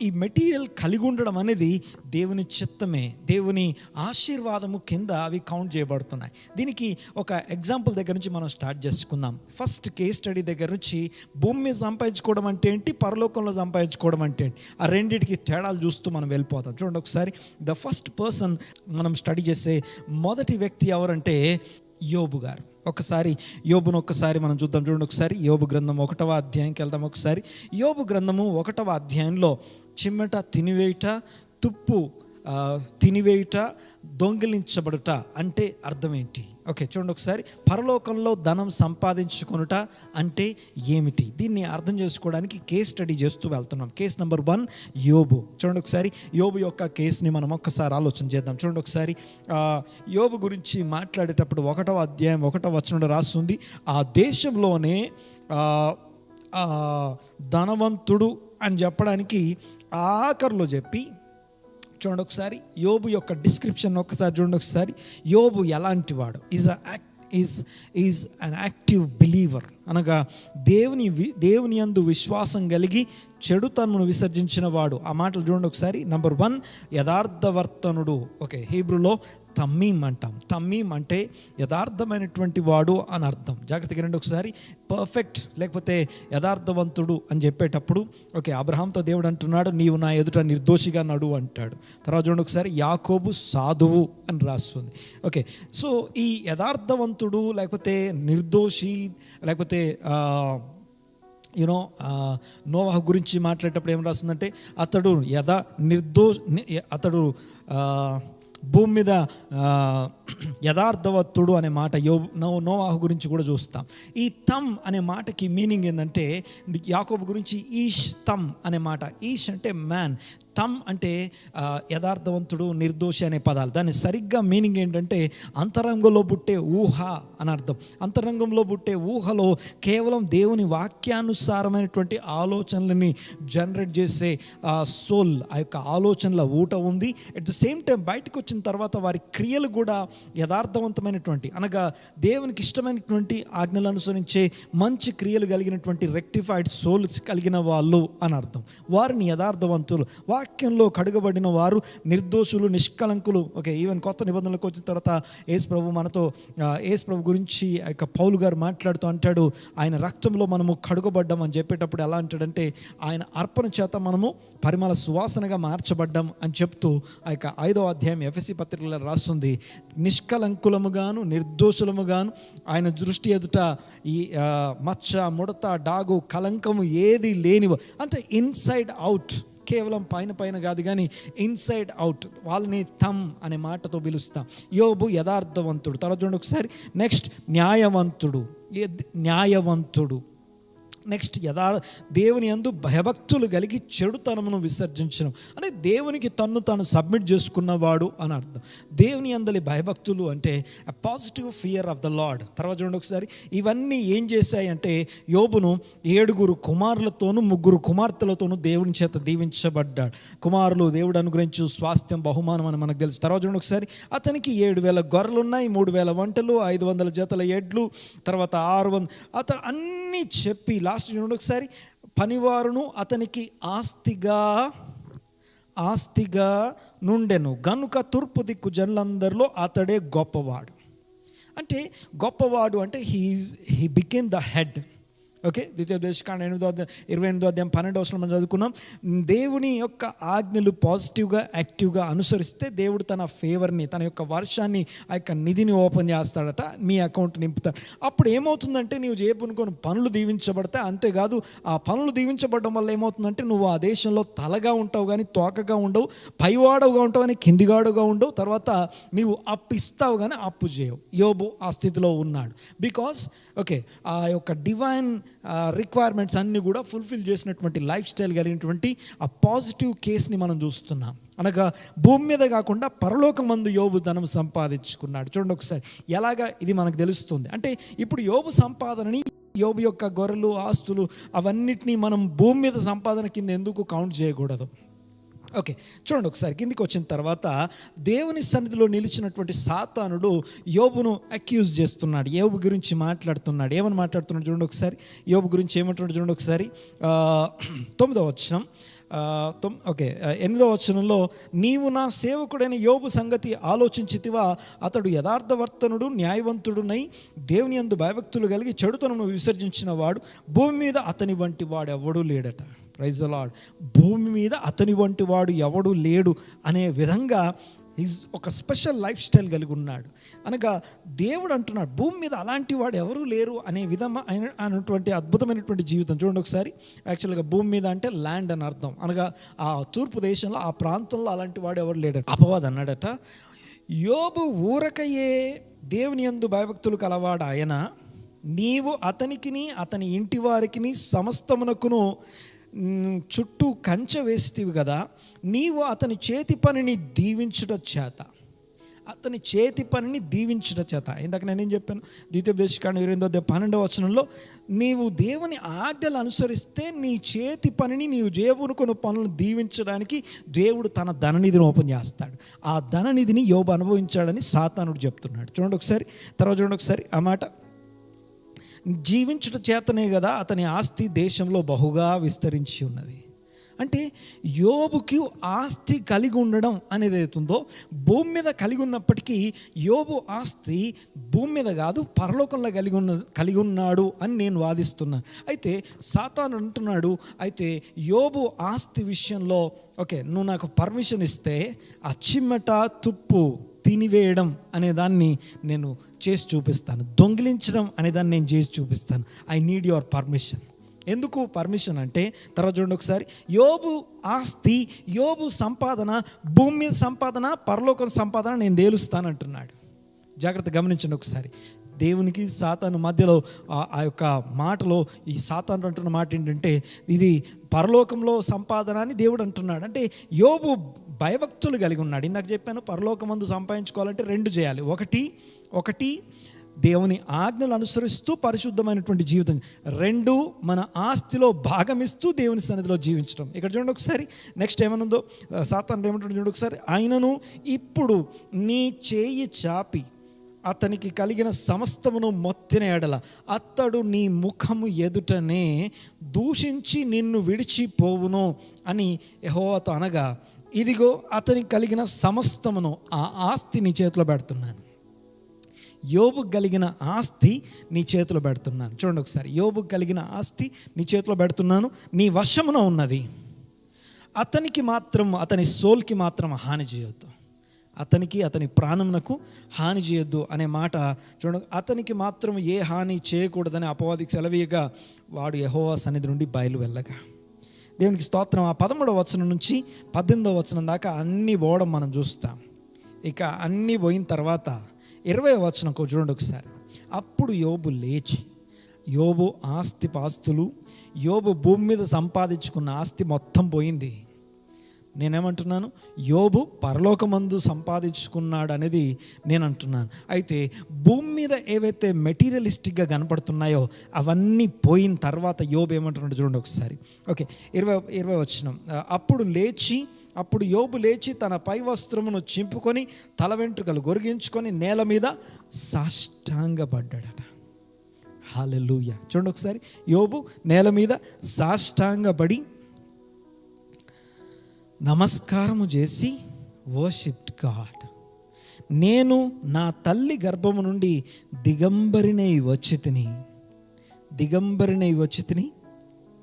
ఈ మెటీరియల్ కలిగి ఉండడం అనేది దేవుని చిత్తమే, దేవుని ఆశీర్వాదము కింద అవి కౌంట్ చేయబడుతున్నాయి. దీనికి ఒక ఎగ్జాంపుల్ దగ్గర నుంచి మనం స్టార్ట్ చేసుకుందాం. ఫస్ట్ కేస్ స్టడీ దగ్గర నుంచి భూమి మీద సంపాదించుకోవడం అంటే ఏంటి, పరలోకంలో సంపాదించుకోవడం అంటే ఏంటి, ఆ రెండింటికి తేడాలు చూస్తూ మనం వెళ్ళిపోతాం. చూడండి ఒకసారి. ద ఫస్ట్ పర్సన్ మనం స్టడీ చేసే మొదటి వ్యక్తి ఎవరంటే యోబు గారు. యోబును ఒక్కసారి మనం చూద్దాం. చూడండి ఒకసారి యోబు గ్రంథం 1వ అధ్యాయంకి వెళ్దాం. ఒకసారి యోబు గ్రంథము 1వ అధ్యాయంలో చిమ్మట తినివేయుట, తుప్పు తినివేయుట, దొంగిలించబడుట అంటే అర్థం ఏంటి? ఓకే, చూడండి ఒకసారి. పరలోకంలో ధనం సంపాదించుకొనుట అంటే ఏమిటి? దీన్ని అర్థం చేసుకోవడానికి కేస్ స్టడీ చేస్తూ వెళ్తున్నాం. కేస్ నెంబర్ 1 యోబు. చూడండి ఒకసారి యోబు యొక్క కేసుని మనం ఒక్కసారి ఆలోచన చేద్దాం. చూడండి ఒకసారి యోబు గురించి మాట్లాడేటప్పుడు 1వ అధ్యాయం 1వ వచనంలో రాస్తుంది, ఆ దేశంలోనే ధనవంతుడు అని చెప్పడానికి ఆఖరిలో చెప్పి, చూడండి ఒకసారి యోబు యొక్క డిస్క్రిప్షన్ ఒక్కసారి చూడండి ఒకసారి. యోబు ఎలాంటి వాడు? ఈజ్ అన్ యాక్టివ్ బిలీవర్, అనగా దేవుని యందు విశ్వాసం కలిగి చెడుతనమును విసర్జించిన వాడు. ఆ మాటలు చూడండి ఒకసారి. నంబర్ 1 యథార్థవర్తనుడు. ఓకే, హీబ్రూలో తమ్మీం అంటాం. తమ్మీం అంటే యథార్థమైనటువంటి వాడు అని అర్థం. జాగ్రత్తగా రండి ఒకసారి. పర్ఫెక్ట్ లేకపోతే యథార్థవంతుడు అని చెప్పేటప్పుడు ఓకే, అబ్రహాంతో దేవుడు అంటున్నాడు, నీవు నా ఎదుట నిర్దోషిగా నడు అంటాడు. తర్వాత చూడండి ఒకసారి, యాకోబు సాధువు అని రాస్తుంది. ఓకే, సో ఈ యథార్థవంతుడు లేకపోతే నిర్దోషి లేకపోతే నోవాహు గురించి మాట్లాడేటప్పుడు ఏం రాస్తుందంటే, అతడు భూమి మీద యథార్థవంతుడు అనే మాట నోవాహు గురించి కూడా చూస్తాం. ఈ తమ్ అనే మాటకి మీనింగ్ ఏంటంటే, యాకోబు గురించి ఈష్ తమ్ అనే మాట. ఈష్ అంటే మ్యాన్, తమ్ అంటే యథార్థవంతుడు, నిర్దోషి అనే పదాలు. దాని సరిగ్గా మీనింగ్ ఏంటంటే అంతరంగంలో పుట్టే ఊహ అని అర్థం. అంతరంగంలో పుట్టే ఊహలో కేవలం దేవుని వాక్యానుసారమైనటువంటి ఆలోచనలని జనరేట్ చేసే సోల్, ఆ యొక్క ఆలోచనల ఊట ఉంది. అట్ ద సేమ్ టైం బయటకు వచ్చిన తర్వాత వారి క్రియలు కూడా యథార్థవంతమైనటువంటి, అనగా దేవునికి ఇష్టమైనటువంటి ఆజ్ఞలు అనుసరించే మంచి క్రియలు కలిగినటువంటి రెక్టిఫైడ్ సోల్స్ కలిగిన వాళ్ళు అని అర్థం. వారిని యథార్థవంతులు, వాక్యంలో కడుగబడిన వారు, నిర్దోషులు, నిష్కలంకులు. ఓకే, ఈవెన్ కొత్త నిబంధనలకు వచ్చిన తర్వాత యేసు ప్రభు గురించి పౌలు గారు మాట్లాడుతూ అంటాడు, ఆయన రక్తంలో మనము కడుగబడ్డాం అని చెప్పేటప్పుడు ఎలా అంటాడంటే, ఆయన అర్పణ చేత మనము పరిమళ సువాసనగా మార్చబడ్డాం అని చెప్తూ ఆ యొక్క 5వ అధ్యాయం ఎఫెసీ పత్రికలో రాస్తుంది, నిష్కలంకులముగాను నిర్దోషులముగాను ఆయన దృష్టి ఎదుట ఈ మచ్చ, ముడత, డాగు, కలంకము ఏది లేనివో, అంటే ఇన్సైడ్ అవుట్, కేవలం పైన కాదు కానీ ఇన్సైడ్ అవుట్, వాళ్ళని తమ్ అనే మాటతో పిలుస్తాం. యోబు యథార్థవంతుడు. తర్వాత చూడండి ఒకసారి. నెక్స్ట్ న్యాయవంతుడు. నెక్స్ట్ దేవుని యందు భయభక్తులు కలిగి చెడుతనమును విసర్జించడం అంటే దేవునికి తన్ను తాను సబ్మిట్ చేసుకున్నవాడు అని అర్థం. దేవుని యందలి భయభక్తులు అంటే a positive fear of the lord. తర్వాత చూడండి ఒకసారి. ఇవన్నీ ఏం చేశాయంటే యోబును 7 కుమారులతోనూ 3 కుమార్తెలతోనూ దేవుని చేత దీవించబడ్డాడు. కుమారులు దేవుడు అనుగ్రహించు స్వాస్థ్యం, బహుమానం అని మనకు తెలుసు. తర్వాత చూడండి ఒకసారి. అతనికి 7,000 గొర్రెలు ఉన్నాయి, 3,000 ఒంటెలు, 500 జతల ఎడ్లు, తర్వాత 600. అతను అన్నీ చెప్పి లాస్ట్ చూడండి ఒకసారి. పనివారును అతనికి ఆస్తిగా నుండెను గనుక తూర్పు దిక్కు జనులందరిలో అతడే గొప్పవాడు. అంటే గొప్పవాడు అంటే he became the head. Okay, ద్వితీయోపదేశకాండ 28వ అధ్యాయం 12వ వచనం మనం చదువుకున్నాం. దేవుని యొక్క ఆజ్ఞలు పాజిటివ్గా యాక్టివ్గా అనుసరిస్తే దేవుడు తన ఫేవర్ని, తన యొక్క వర్షాన్ని, ఆ యొక్క నిధిని ఓపెన్ చేస్తాడట, మీ అకౌంట్ నింపుతాడు. అప్పుడు ఏమవుతుందంటే నీవు చేయనుకొని పనులు దీవించబడతాయి. అంతేకాదు ఆ పనులు దీవించబడడం వల్ల ఏమవుతుందంటే నువ్వు ఆ దేశంలో తలగా ఉంటావు కానీ తోకగా ఉండవు, పైవాడవుగా ఉంటావు కానీ కిందిగాడుగా ఉండవు. తర్వాత నీవు అప్పు ఇస్తావు కానీ అప్పు చేయవు. యోబు ఆ స్థితిలో ఉన్నాడు. బికాస్ ఓకే, ఆ యొక్క డివైన్ రిక్వైర్మెంట్స్ అన్నీ కూడా ఫుల్ఫిల్ చేసినటువంటి లైఫ్ స్టైల్ కలిగినటువంటి ఆ పాజిటివ్ కేస్ని మనం చూస్తున్నాం. అనగా భూమి మీద కాకుండా పరలోకమందు యోబు ధనం సంపాదించుకున్నాడు. చూడండి ఒకసారి ఎలాగా ఇది మనకు తెలుస్తుంది అంటే, ఇప్పుడు యోబు సంపాదనని, యోబు యొక్క గొర్రెలు, ఆస్తులు అవన్నిటినీ మనం భూమి మీద సంపాదన కింద ఎందుకు కౌంట్ చేయకూడదు? ఓకే, చూడండి ఒకసారి. కిందికి వచ్చిన తర్వాత దేవుని సన్నిధిలో నిలిచినటువంటి సాతానుడు యోబును అక్యూజ్ చేస్తున్నాడు, యోబు గురించి మాట్లాడుతున్నాడు. ఏమని మాట్లాడుతున్నాడు చూడండి ఒకసారి. యోబు గురించి ఏమంటున్నాడు చూడండి ఒకసారి. 9వ వచనం. ఓకే, 8వ వచనంలో, నీవు నా సేవకుడైన యోబు సంగతి ఆలోచించితివా, అతడు యథార్థవర్తనుడు, న్యాయవంతుడునై దేవుని యందు భయభక్తులు కలిగి చెడుతనమును విసర్జించిన వాడు, భూమి మీద అతని వంటి వాడు ఎవడూ లేడట. Praise the lord. భూమి మీద అతని వంటి వాడు ఎవడు లేడు అనే విధంగా ఒక స్పెషల్ లైఫ్ స్టైల్ కలిగి ఉన్నాడు. అనగా దేవుడు అంటున్నాడు భూమి మీద అలాంటి వాడు ఎవరూ లేరు అనే అనేటువంటి అద్భుతమైనటువంటి జీవితం. చూడండి ఒకసారి, యాక్చువల్గా భూమి మీద అంటే ల్యాండ్ అని అర్థం. అనగా ఆ తూర్పు దేశంలో ఆ ప్రాంతంలో అలాంటి వాడు ఎవరు లేడట. అపవాది అన్నాడట, యోబు ఊరకయే దేవుని యందు భయభక్తులు కలవాడు ఆయన, నీవు అతనికిని అతని ఇంటి వారికిని సమస్తమునకును చుట్టూ కంచె వేసితివి కదా, నీవు అతని చేతి పనిని దీవించుట చేత, అతని చేతి పనిని దీవించుట చేత. ఇందాక నేనేం చెప్పాను, ద్వితీయోపదేశకాండం 12వ వచనంలో, నీవు దేవుని ఆజ్ఞలు అనుసరిస్తే నీ చేతి పనిని, నీవు దేవునుకున్న పనులను దీవించడానికి దేవుడు తన ధననిధిని ఓపెన్ చేస్తాడు. ఆ ధననిధిని యోబు అనుభవించాడని సాతానుడు చెప్తున్నాడు. చూడండి ఒకసారి, తర్వాత చూడండి ఒకసారి ఆ మాట, జీవించుట చేతనే కదా అతని ఆస్తి దేశంలో బహుగా విస్తరించి ఉన్నది. అంటే యోబుకి ఆస్తి కలిగి ఉండడం అనేది అవుతుందో, భూమి మీద కలిగి ఉన్నప్పటికీ యోబు ఆస్తి భూమి మీద కాదు పరలోకంలో కలిగి ఉన్నాడు అని నేను వాదిస్తున్నాను. అయితే సాతాను అంటున్నాడు, అయితే యోబు ఆస్తి విషయంలో ఓకే, నువ్వు నాకు పర్మిషన్ ఇస్తే ఆ చిమ్మట తుప్పు తినివేయడం అనేదాన్ని నేను చేసి చూపిస్తాను, దొంగిలించడం అనేదాన్ని నేను చేసి చూపిస్తాను. I need your permission. ఎందుకు పర్మిషన్ అంటే, తర్వాత చూడండి ఒకసారి, యోబు ఆస్తి, యోబు సంపాదన, భూమి మీద సంపాదన, పరలోకం సంపాదన నేను తేలుస్తానంటున్నాడు. జాగ్రత్త గమనించండి ఒకసారి. దేవునికి సాతాను మధ్యలో ఆ యొక్క మాటలో ఈ సాతాను అంటున్న మాట ఏంటంటే, ఇది పరలోకంలో సంపాదన అని దేవుడు అంటున్నాడు. అంటే యోబు భయభక్తులు కలిగి ఉన్నాడు. ఇందాక చెప్పాను, పరలోకమందు సంపాదించుకోవాలంటే రెండు చేయాలి. ఒకటి దేవుని ఆజ్ఞలు అనుసరిస్తూ పరిశుద్ధమైనటువంటి జీవితం, రెండు మన ఆస్తిలో భాగమిస్తూ దేవుని సన్నిధిలో జీవించడం. ఇక్కడ చూడండి ఒకసారి, నెక్స్ట్ ఏమనుందో సాతాను ఏమంటుండో చూడండి ఒకసారి, ఆయనను ఇప్పుడు నీ చేయి చాపి అతనికి కలిగిన సమస్తమును మొత్తిన ఎడల అతడు నీ ముఖము ఎదుటనే దూషించి నిన్ను విడిచిపోవును అని యెహోవాతో అనగా, ఇదిగో అతనికి కలిగిన సమస్తమును, ఆ ఆస్తి నీ చేతిలో పెడుతున్నాను. యోబుకు కలిగిన ఆస్తి నీ చేతిలో పెడుతున్నాను. చూడండి ఒకసారి, యోబుకు కలిగిన ఆస్తి నీ చేతిలో పెడుతున్నాను, నీ వశమున ఉన్నది. అతనికి మాత్రం, అతని సోల్కి మాత్రం హాని చేయొద్దు, అతనికి అతని ప్రాణమునకు హాని చేయొద్దు అనే మాట చూడండి. అతనికి మాత్రం ఏ హాని చేయకూడదని అపవాదికి సెలవీయగా వాడు యెహోవా సన్నిధి నుండి బయలు వెళ్ళగా. దేవునికి స్తోత్రం. ఆ 13వ వచనం నుంచి 18వ వచనం దాకా అన్నీ పోవడం మనం చూస్తాం. ఇక అన్నీ పోయిన తర్వాత 20వ వచనం చూడండి ఒకసారి. అప్పుడు యోబు లేచి, యోబు ఆస్తి పాస్తులు, యోబు భూమి మీద సంపాదించుకున్న ఆస్తి మొత్తం పోయింది. నేనేమంటున్నాను, యోబు పరలోకమందు సంపాదించుకున్నాడు అనేది నేను అంటున్నాను. అయితే భూమి మీద ఏవైతే మెటీరియలిస్టిక్గా కనపడుతున్నాయో అవన్నీ పోయిన తర్వాత యోబు ఏమంటున్నాడు చూడండి ఒకసారి. ఓకే, 20వ వచనం. అప్పుడు యోబు లేచి తన పై వస్త్రమును చింపుకొని తల వెంట్రుకలు గొరిగించుకొని నేల మీద సాష్టాంగపడ్డాడట. హల్లెలూయా. చూడండి ఒకసారి, యోబు నేల మీద సాష్టాంగపడి నమస్కారము చేసి వర్షిప్డ్ గాడ్. నేను నా తల్లి గర్భము నుండి దిగంబరినై వచ్చి తిని.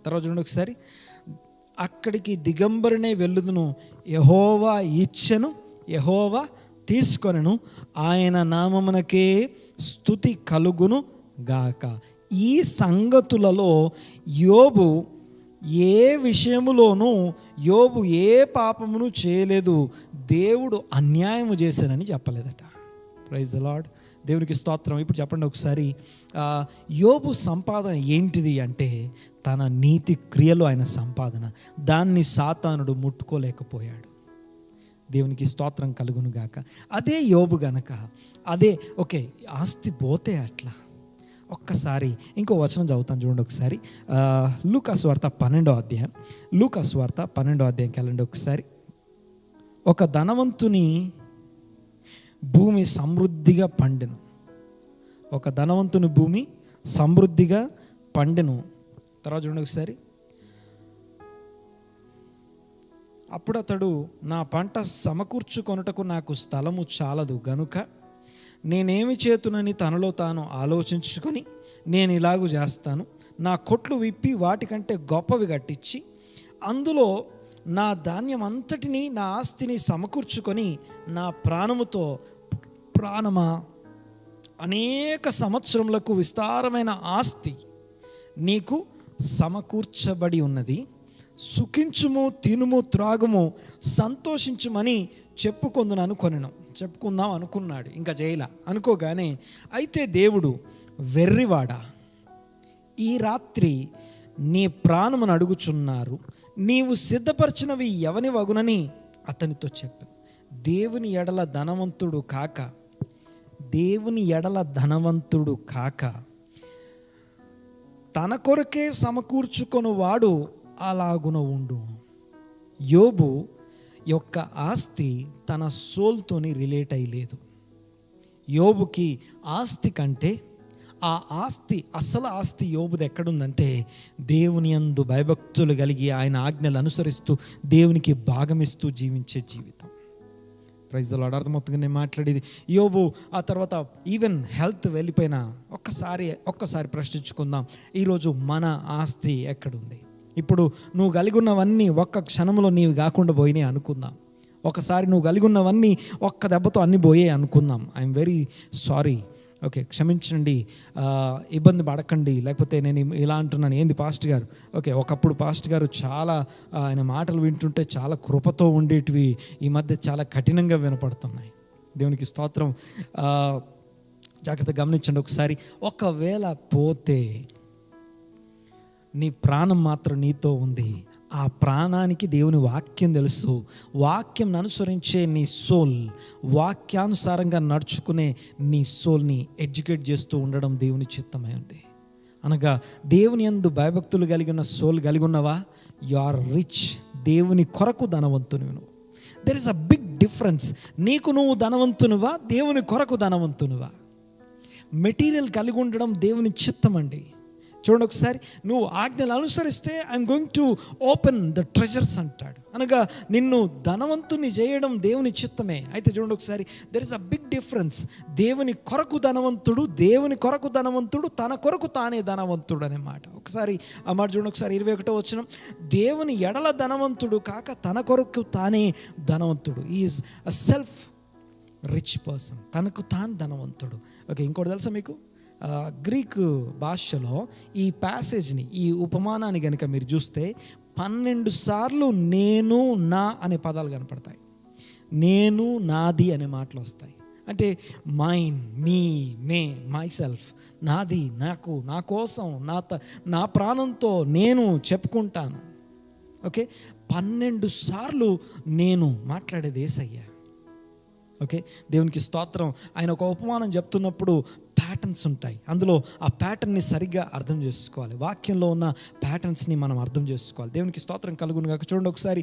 తర్వాత చూడండి ఒకసారి, అక్కడికి దిగంబరినై వెళ్ళుదును, యెహోవా ఇచ్చెను, యెహోవా తీసుకొనెను, ఆయన నామమునకే స్తుతి కలుగును గాక. ఈ సంగతులలో యోబు ఏ విషయములోనూ యోబు ఏ పాపమును చేయలేదు, దేవుడు అన్యాయము చేశానని చెప్పలేదట. Praise the Lord. దేవునికి స్తోత్రం. ఇప్పుడు చెప్పండి ఒకసారి, యోబు సంపాదన ఏంటిది అంటే తన నీతి క్రియలు ఆయన సంపాదన. దాన్ని సాతానుడు ముట్టుకోలేకపోయాడు. దేవునికి స్తోత్రం కలుగును గాక. అదే యోబు గనక, అదే ఓకే, ఆస్తి పోతే అట్లా. ఒక్కసారి ఇంకో వచనం చదువుతాను చూడండి ఒకసారి. లూకాసు వార్త 12వ అధ్యాయం, లూకాసు వార్త 12వ అధ్యాయంకి వెళ్ళండి ఒకసారి. ఒక ధనవంతుని భూమి సమృద్ధిగా పండెను. ఒక ధనవంతుని భూమి సమృద్ధిగా పండెను. తర్వాత చూడండి ఒకసారి. అప్పుడు అతడు, నా పంట సమకూర్చుకొనుటకు నాకు స్థలము చాలదు గనుక నేనేమి చేతునని తనలో తాను ఆలోచించుకొని, నేను ఇలాగూ చేస్తాను, నా కొట్లు విప్పి వాటికంటే గొప్పవి కట్టించి అందులో నా ధాన్యం అంతటిని, నా ఆస్తిని సమకూర్చుకొని నా ప్రాణమా అనేక సంవత్సరములకు విస్తారమైన ఆస్తి నీకు సమకూర్చబడి ఉన్నది, సుఖించుము, తినుము, త్రాగుము, సంతోషించుమని చెప్పుకుందాం అనుకున్నాడు. ఇంకా చేయలా. అనుకోగానే, అయితే దేవుడు, వెర్రివాడా, ఈ రాత్రి నీ ప్రాణమును అడుగుచున్నారు, నీవు సిద్ధపరిచినవి ఎవని వగునని అతనితో చెప్పాను. దేవుని ఎడల ధనవంతుడు కాక తన కొరకే సమకూర్చుకొనువాడు అలాగున ఉండు. యోబు యొక్క ఆస్తి తన సోల్తోని రిలేట్ అయ్యలేదు. యోబుకి ఆస్తి కంటే ఆ ఆస్తి, అసలు ఆస్తి యోబుది ఎక్కడుందంటే దేవుని యందు భయభక్తులు కలిగి ఆయన ఆజ్ఞలు అనుసరిస్తూ దేవునికి భాగమిస్తూ జీవించే జీవితం. Praise the Lord. అర్థమవుతుంది నేను మాట్లాడేది. యోబు ఆ తర్వాత ఈవెన్ హెల్త్ వెళ్ళిపోయినా ఒక్కసారి ప్రశ్నించుకుందాం, ఈరోజు మన ఆస్తి ఎక్కడుంది? ఇప్పుడు నువ్వు కలిగి ఉన్నవన్నీ ఒక్క క్షణంలో నీవు కాకుండా పోయినాయి అనుకుందాం. ఒకసారి నువ్వు కలిగి ఉన్నవన్నీ ఒక్క దెబ్బతో అన్నీ పోయాయి అనుకుందాం. ఐఎమ్ వెరీ సారీ, ఓకే, క్షమించండి, ఇబ్బంది పడకండి. లేకపోతే నేను ఇలా అంటున్నాను, ఏంది పాస్టర్ గారు? ఓకే, ఒకప్పుడు పాస్టర్ గారు చాలా ఆయన మాటలు వింటుంటే చాలా కృపతో ఉండేటివి, ఈ మధ్య చాలా కఠినంగా వినపడుతున్నాయి. దేవునికి స్తోత్రం. జాగ్రత్తగా గమనించండి ఒకసారి. ఒకవేళ పోతే నీ ప్రాణం మాత్రం నీతో ఉంది. ఆ ప్రాణానికి దేవుని వాక్యం తెలుసు. వాక్యం అనుసరించే నీ సోల్, వాక్యానుసారంగా నడుచుకునే నీ సోల్ని ఎడ్యుకేట్ చేస్తూ ఉండడం దేవుని చిత్తమై ఉంది. అనగా దేవుని యందు భయభక్తులు కలిగి ఉన్న సోల్ కలిగి ఉన్నవా, యు ఆర్ రిచ్. దేవుని కొరకు ధనవంతునివి నువ్వు. There is a big difference. నీకు నువ్వు ధనవంతునివా, దేవుని కొరకు ధనవంతునివా? మెటీరియల్ కలిగి ఉండడం దేవుని చిత్తం అండి. చూడండి ఒకసారి, నువ్వు ఆజ్ఞలు అనుసరిస్తే I'm going to open the treasures అంటాడు. అనగా నిన్ను ధనవంతుని చేయడం దేవుని చిత్తమే. అయితే చూడండి ఒకసారి, there is a big difference. దేవుని కొరకు ధనవంతుడు, తన కొరకు తానే ధనవంతుడు అనే మాట. ఒకసారి ఆ మాట చూడండి ఒకసారి. 21వ వచనం, దేవుని ఎడల ధనవంతుడు కాక తన కొరకు తానే ధనవంతుడు. Is a self rich person. తనకు తాను ధనవంతుడు. ఓకే, ఇంకోటి తెలుసా మీకు? గ్రీక్ భాషలో ఈ ప్యాసేజ్ని, ఈ ఉపమానాన్ని కనుక మీరు చూస్తే 12 సార్లు నేను, నా అనే పదాలు కనపడతాయి. నేను, నాది అనే మాటలు వస్తాయి. అంటే mine, me, may, myself, నాది, నాకు, నా కోసం, నా ప్రాణంతో నేను చెప్పుకుంటాను. ఓకే, 12 సార్లు నేను మాట్లాడేది యేసయ్య. ఓకే, దేవునికి స్తోత్రం. ఆయన ఒక ఉపమానం చెప్తున్నప్పుడు ప్యాటర్న్స్ ఉంటాయి. అందులో ఆ ప్యాటర్న్ని సరిగ్గా అర్థం చేసుకోవాలి. వాక్యంలో ఉన్న ప్యాటర్న్స్ని మనం అర్థం చేసుకోవాలి. దేవునికి స్తోత్రం కలుగును గాక. చూడండి ఒకసారి.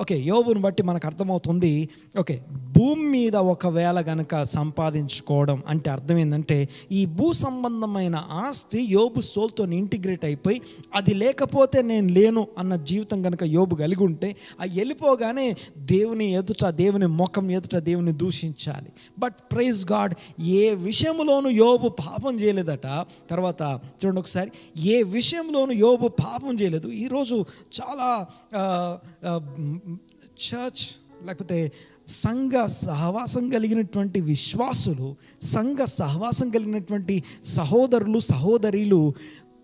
ఓకే, యోబుని బట్టి మనకు అర్థమవుతుంది. ఓకే, భూమి మీద ఒకవేళ గనక సంపాదించుకోవడం అంటే అర్థం ఏంటంటే, ఈ భూ సంబంధమైన ఆస్తి యోబు సోల్తో ఇంటిగ్రేట్ అయిపోయి, అది లేకపోతే నేను లేను అన్న జీవితం కనుక యోబు కలిగి ఉంటే, అది వెళ్ళిపోగానే దేవుని ఎదుట, దేవుని ముఖం ఎదుట దేవుని దూషించాలి. బట్ ప్రైజ్ గాడ్, ఏ విషయంలోనూ యోబు పాపం చేయలేదట. తర్వాత చూడండి ఒకసారి, ఏ విషయంలోనూ యోబు పాపం చేయలేదు. ఈరోజు చాలా చర్చ్ లేకపోతే సంఘ సహవాసం కలిగినటువంటి విశ్వాసులు, సంఘ సహవాసం కలిగినటువంటి సహోదరులు, సహోదరీలు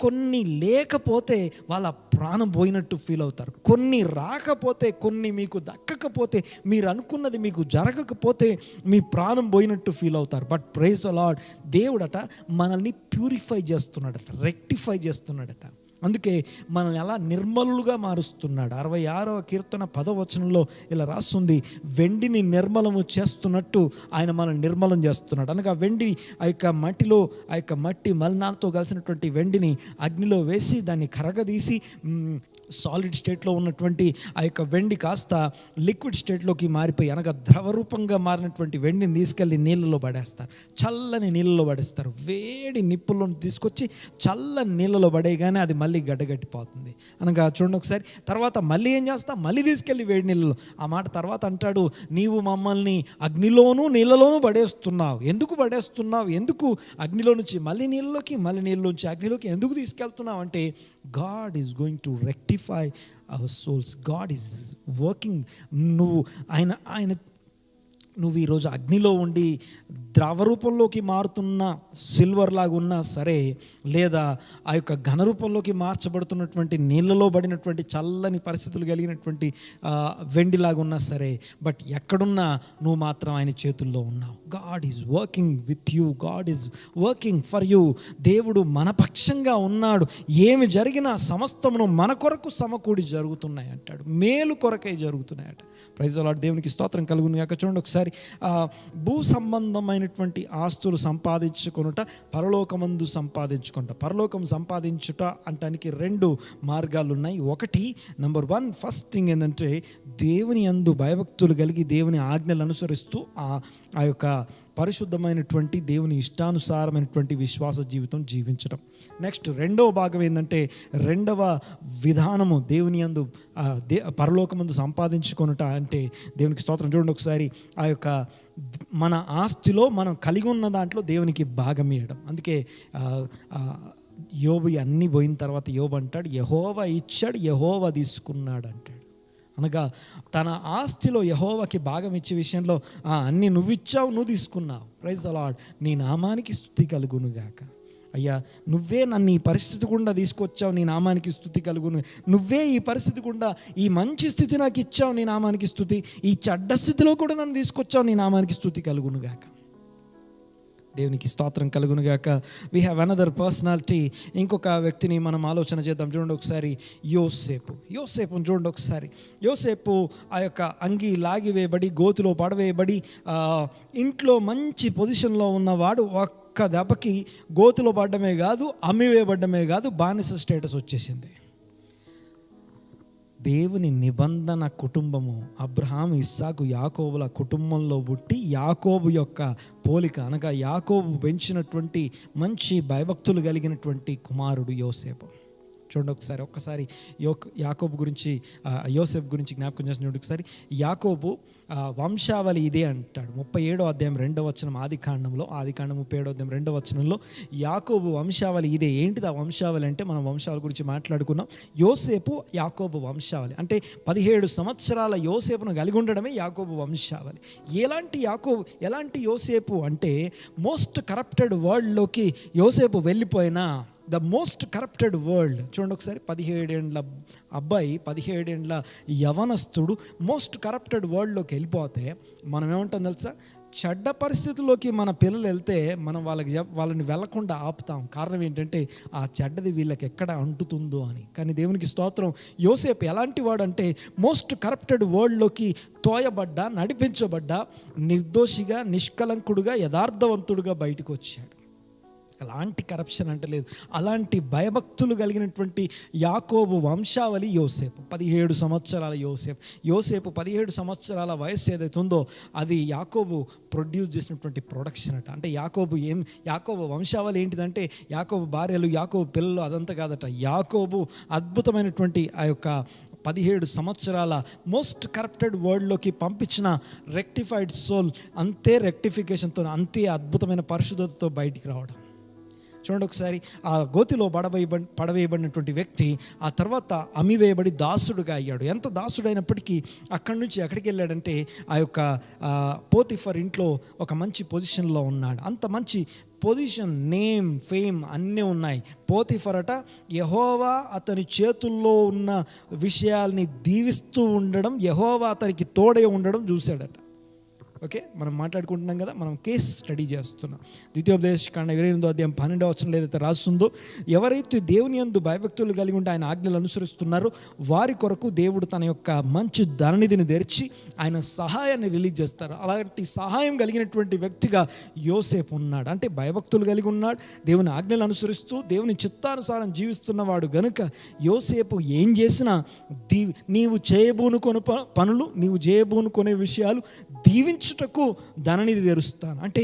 కొన్ని లేకపోతే వాళ్ళ ప్రాణం పోయినట్టు ఫీల్ అవుతారు. కొన్ని రాకపోతే, కొన్ని మీకు దక్కకపోతే, మీరు అనుకున్నది మీకు జరగకపోతే మీ ప్రాణం పోయినట్టు ఫీల్ అవుతారు. బట్ ప్రైజ్ ది లార్డ్, దేవుడట మనల్ని ప్యూరిఫై చేస్తున్నాడట, రెక్టిఫై చేస్తున్నాడట. అందుకే మనల్ని ఎలా నిర్మలుగా మారుస్తున్నాడు. 66వ కీర్తన 10వ వచనంలో ఇలా రాస్తుంది, వెండిని నిర్మలము చేస్తున్నట్టు ఆయన మనల్ని నిర్మలం చేస్తున్నాడు. అనగా వెండి ఆ యొక్క మట్టిలో, ఆ యొక్క మట్టి మలినాలతో కలిసినటువంటి వెండిని అగ్నిలో వేసి దాన్ని కరగదీసి సాలిడ్ స్టేట్లో ఉన్నటువంటి ఆ యొక్క వెండి కాస్త లిక్విడ్ స్టేట్లోకి మారిపోయి, అనగా ద్రవరూపంగా మారినటువంటి వెండిని తీసుకెళ్ళి నీళ్ళలో పడేస్తారు. చల్లని నీళ్ళలో పడేస్తారు. వేడి నిప్పుల్లో తీసుకొచ్చి చల్లని నీళ్ళలో పడేయగానే అది మళ్ళీ గడ్డగట్టిపోతుంది. అనగా చూడండి ఒకసారి. తర్వాత మళ్ళీ ఏం చేస్తా, మళ్ళీ తీసుకెళ్ళి వేడి నీళ్ళలో. ఆ మాట తర్వాత అంటాడు, నీవు మమ్మల్ని అగ్నిలోనూ నీళ్ళలోనూ పడేస్తున్నావు. ఎందుకు పడేస్తున్నావు? ఎందుకు అగ్నిలో నుంచి మళ్ళీ నీళ్ళలోకి, మళ్ళీ నీళ్ళలోంచి అగ్నిలోకి ఎందుకు తీసుకెళ్తున్నావు అంటే, God is going to rectify our souls. God is working. నువ్వు ఈరోజు అగ్నిలో ఉండి ద్రవ రూపంలోకి మారుతున్న సిల్వర్ లాగా ఉన్నా సరే, లేదా ఆ యొక్క ఘన రూపంలోకి మార్చబడుతున్నటువంటి నీళ్ళలో పడినటువంటి చల్లని పరిస్థితులు కలిగినటువంటి వెండిలాగా ఉన్నా సరే, బట్ ఎక్కడున్నా నువ్వు మాత్రం ఆయన చేతుల్లో ఉన్నావు. God is working with you. God is working for you. దేవుడు మన పక్షంగా ఉన్నాడు. ఏమి జరిగినా సమస్తమును మన కొరకు సమకూడి జరుగుతున్నాయి అంటాడు. మేలు కొరకై జరుగుతున్నాయట. Praise the Lord. దేవునికి స్తోత్రం కలుగును గాక. చూడండి ఒకసారి, భూ సంబంధమైనటువంటి ఆస్తులు సంపాదించుకొనుట, పరలోకమందు సంపాదించుకుంట. పరలోకం సంపాదించుట అంటానికి 2 మార్గాలు ఉన్నాయి. ఒకటి, నెంబర్ 1, ఫస్ట్ థింగ్ ఏంటంటే దేవుని యందు భయభక్తులు కలిగి దేవుని ఆజ్ఞలు అనుసరిస్తూ ఆ యొక్క పరిశుద్ధమైనటువంటి దేవుని ఇష్టానుసారమైనటువంటి విశ్వాస జీవితం జీవించడం. నెక్స్ట్ రెండవ భాగం ఏంటంటే, రెండవ విధానము దేవుని యందు పరలోకమందు సంపాదించుకొనుట అంటే దేవునికి స్తోత్రం. చూడండి ఒకసారి, ఆ యొక్క మన ఆస్తిలో మనం కలిగి ఉన్న దాంట్లో దేవునికి భాగం ఇవ్వడం. అందుకే యోబు అన్నీ పోయిన తర్వాత యోబు అంటాడు, యెహోవా ఇచ్చాడు, యెహోవా తీసుకున్నాడు అంటాడు. అనగా తన ఆస్తిలో యెహోవాకి భాగం ఇచ్చే విషయంలో అన్నీ నువ్వు ఇచ్చావు, నువ్వు తీసుకున్నావు. Praise the Lord. నీ నామానికి స్తుతి కలుగునుగాక. అయ్యా, నువ్వే నన్ను ఈ పరిస్థితి గుండా తీసుకొచ్చావు, నీ నామానికి స్తుతి కలుగును. నువ్వే ఈ పరిస్థితి గుండా ఈ మంచి స్థితి నాకు ఇచ్చావు, నీ నామానికి స్తుతి. ఈ చెడ్డ స్థితిలో కూడా నన్ను తీసుకొచ్చావు, నీ నామానికి స్తుతి కలుగునుగాక. దేవునికి స్తోత్రం కలుగునుగాక. We have another personality. ఇంకొక వ్యక్తిని మనం ఆలోచన చేద్దాం. చూడండి ఒకసారి, యోసేపుని చూడండి ఒకసారి. యోసేపు ఆ యొక్క అంగి లాగివేయబడి, గోతిలో పడవేయబడి, ఇంట్లో మంచి పొజిషన్లో ఉన్నవాడు ఒక్క దెబ్బకి గోతిలో పడ్డమే కాదు, అమ్మివేయబడ్డమే కాదు, బానిస స్టేటస్ వచ్చేసింది. దేవుని నిబంధన కుటుంబము అబ్రహాము, ఇస్సాకు, యాకోబుల కుటుంబంలో పుట్టి యాకోబు యొక్క పోలిక అనగా యాకోబు పెంచినటువంటి మంచి భయభక్తులు కలిగినటువంటి కుమారుడు యోసేపు. చూడండి ఒక్కసారి యాకోబు గురించి, యోసేపు గురించి జ్ఞాపకం చేసిన ఒకసారి. యాకోబు వంశావళి ఇదే అంటాడు. 37వ అధ్యాయం 2వ వచనం, ఆదికాండం 37వ అధ్యాయం 2వ వచనంలో యాకోబు వంశావళి ఇదే. ఏంటిది ఆ వంశావళి అంటే, మనం వంశాల గురించి మాట్లాడుకున్నాం. యోసేపు యాకోబు వంశావళి అంటే 17 సంవత్సరాల యోసేపును కలిగి ఉండడమే యాకోబు వంశావళి. ఎలాంటి యోసేపు అంటే, మోస్ట్ కరప్టెడ్ వరల్డ్లోకి యోసేపు వెళ్ళిపోయినా, ద మోస్ట్ కరప్టెడ్ వరల్డ్. చూడండి ఒకసారి, 17 ఏండ్ల అబ్బాయి, 17 ఏండ్ల యవనస్తుడు మోస్ట్ కరప్టెడ్ వరల్డ్లోకి వెళ్ళిపోతే మనం ఏమంటాం తెలుసా? చెడ్డ పరిస్థితుల్లోకి మన పిల్లలు వెళ్తే మనం వాళ్ళని వెళ్లకుండా ఆపుతాం. కారణం ఏంటంటే ఆ చెడ్డది వీళ్ళకి ఎక్కడ అంటుతుందో అని. కానీ దేవునికి స్తోత్రం, యోసేపు ఎలాంటి వాడంటే మోస్ట్ కరప్టెడ్ వరల్డ్లోకి తోయబడ్డా, నడిపించబడ్డా, నిర్దోషిగా, నిష్కలంకుడుగా, యథార్థవంతుడుగా బయటకు వచ్చాడు. ఎలాంటి కరప్షన్ అంటే లేదు. అలాంటి భయభక్తులు కలిగినటువంటి యాకోబు వంశావళి యోసేపు. 17 సంవత్సరాల యోసేపు 17 సంవత్సరాల వయస్సు ఏదైతే ఉందో అది యాకోబు ప్రొడ్యూస్ చేసినటువంటి ప్రొడక్షన్ అట. అంటే యాకోబు వంశావళి ఏంటిదంటే, యాకోబు భార్యలు, యాకోబు పిల్లలు, అదంతా కాదట. యాకోబు అద్భుతమైనటువంటి ఆ యొక్క 17 సంవత్సరాల మోస్ట్ కరప్టెడ్ వరల్డ్లోకి పంపించిన రెక్టిఫైడ్ సోల్, అంతే రెక్టిఫికేషన్తో, అంతే అద్భుతమైన పరిశుద్ధతతో బయటికి రావడం. చూడండి ఒకసారి, ఆ గోతిలో పడవేయబడినటువంటి వ్యక్తి ఆ తర్వాత అమ్మివేయబడి దాసుడుగా అయ్యాడు. ఎంత దాసుడైనప్పటికీ అక్కడి నుంచి ఎక్కడికి వెళ్ళాడంటే ఆ యొక్క పోతిఫర్ ఇంట్లో ఒక మంచి పొజిషన్లో ఉన్నాడు. అంత మంచి పొజిషన్, నేమ్, ఫేమ్ అన్నీ ఉన్నాయి. పోతిఫర్ అట యెహోవా అతని చేతుల్లో ఉన్న విషయాల్ని దీవిస్తూ ఉండడం, యెహోవా అతనికి తోడే ఉండడం చూశాడట. ఓకే, మనం మాట్లాడుకుంటున్నాం కదా, మనం కేస్ స్టడీ చేస్తున్నాం. ద్వితీయోపదేశకాండ 28వ అధ్యాయం 12వ వచనంలో ఏదైతే రాస్తుందో, ఎవరైతే దేవుని యందు భయభక్తులు కలిగి ఉంటే ఆయన ఆజ్ఞలు అనుసరిస్తున్నారో వారి కొరకు దేవుడు తన యొక్క మంచి ధననిధిని తెరిచి ఆయన సహాయాన్ని రిలీజ్ చేస్తారు. అలాంటి సహాయం కలిగినటువంటి వ్యక్తిగా యోసేపు ఉన్నాడు. అంటే భయభక్తులు కలిగి ఉన్నాడు, దేవుని ఆజ్ఞలు అనుసరిస్తూ దేవుని చిత్తానుసారం జీవిస్తున్నవాడు గనుక యోసేపు ఏం చేసినా నీవు చేయబూనుకొనే పనులు, నీవు చేయబూనుకొనే విషయాలు దీవించుటకు ధననిధి తెరుస్తాను. అంటే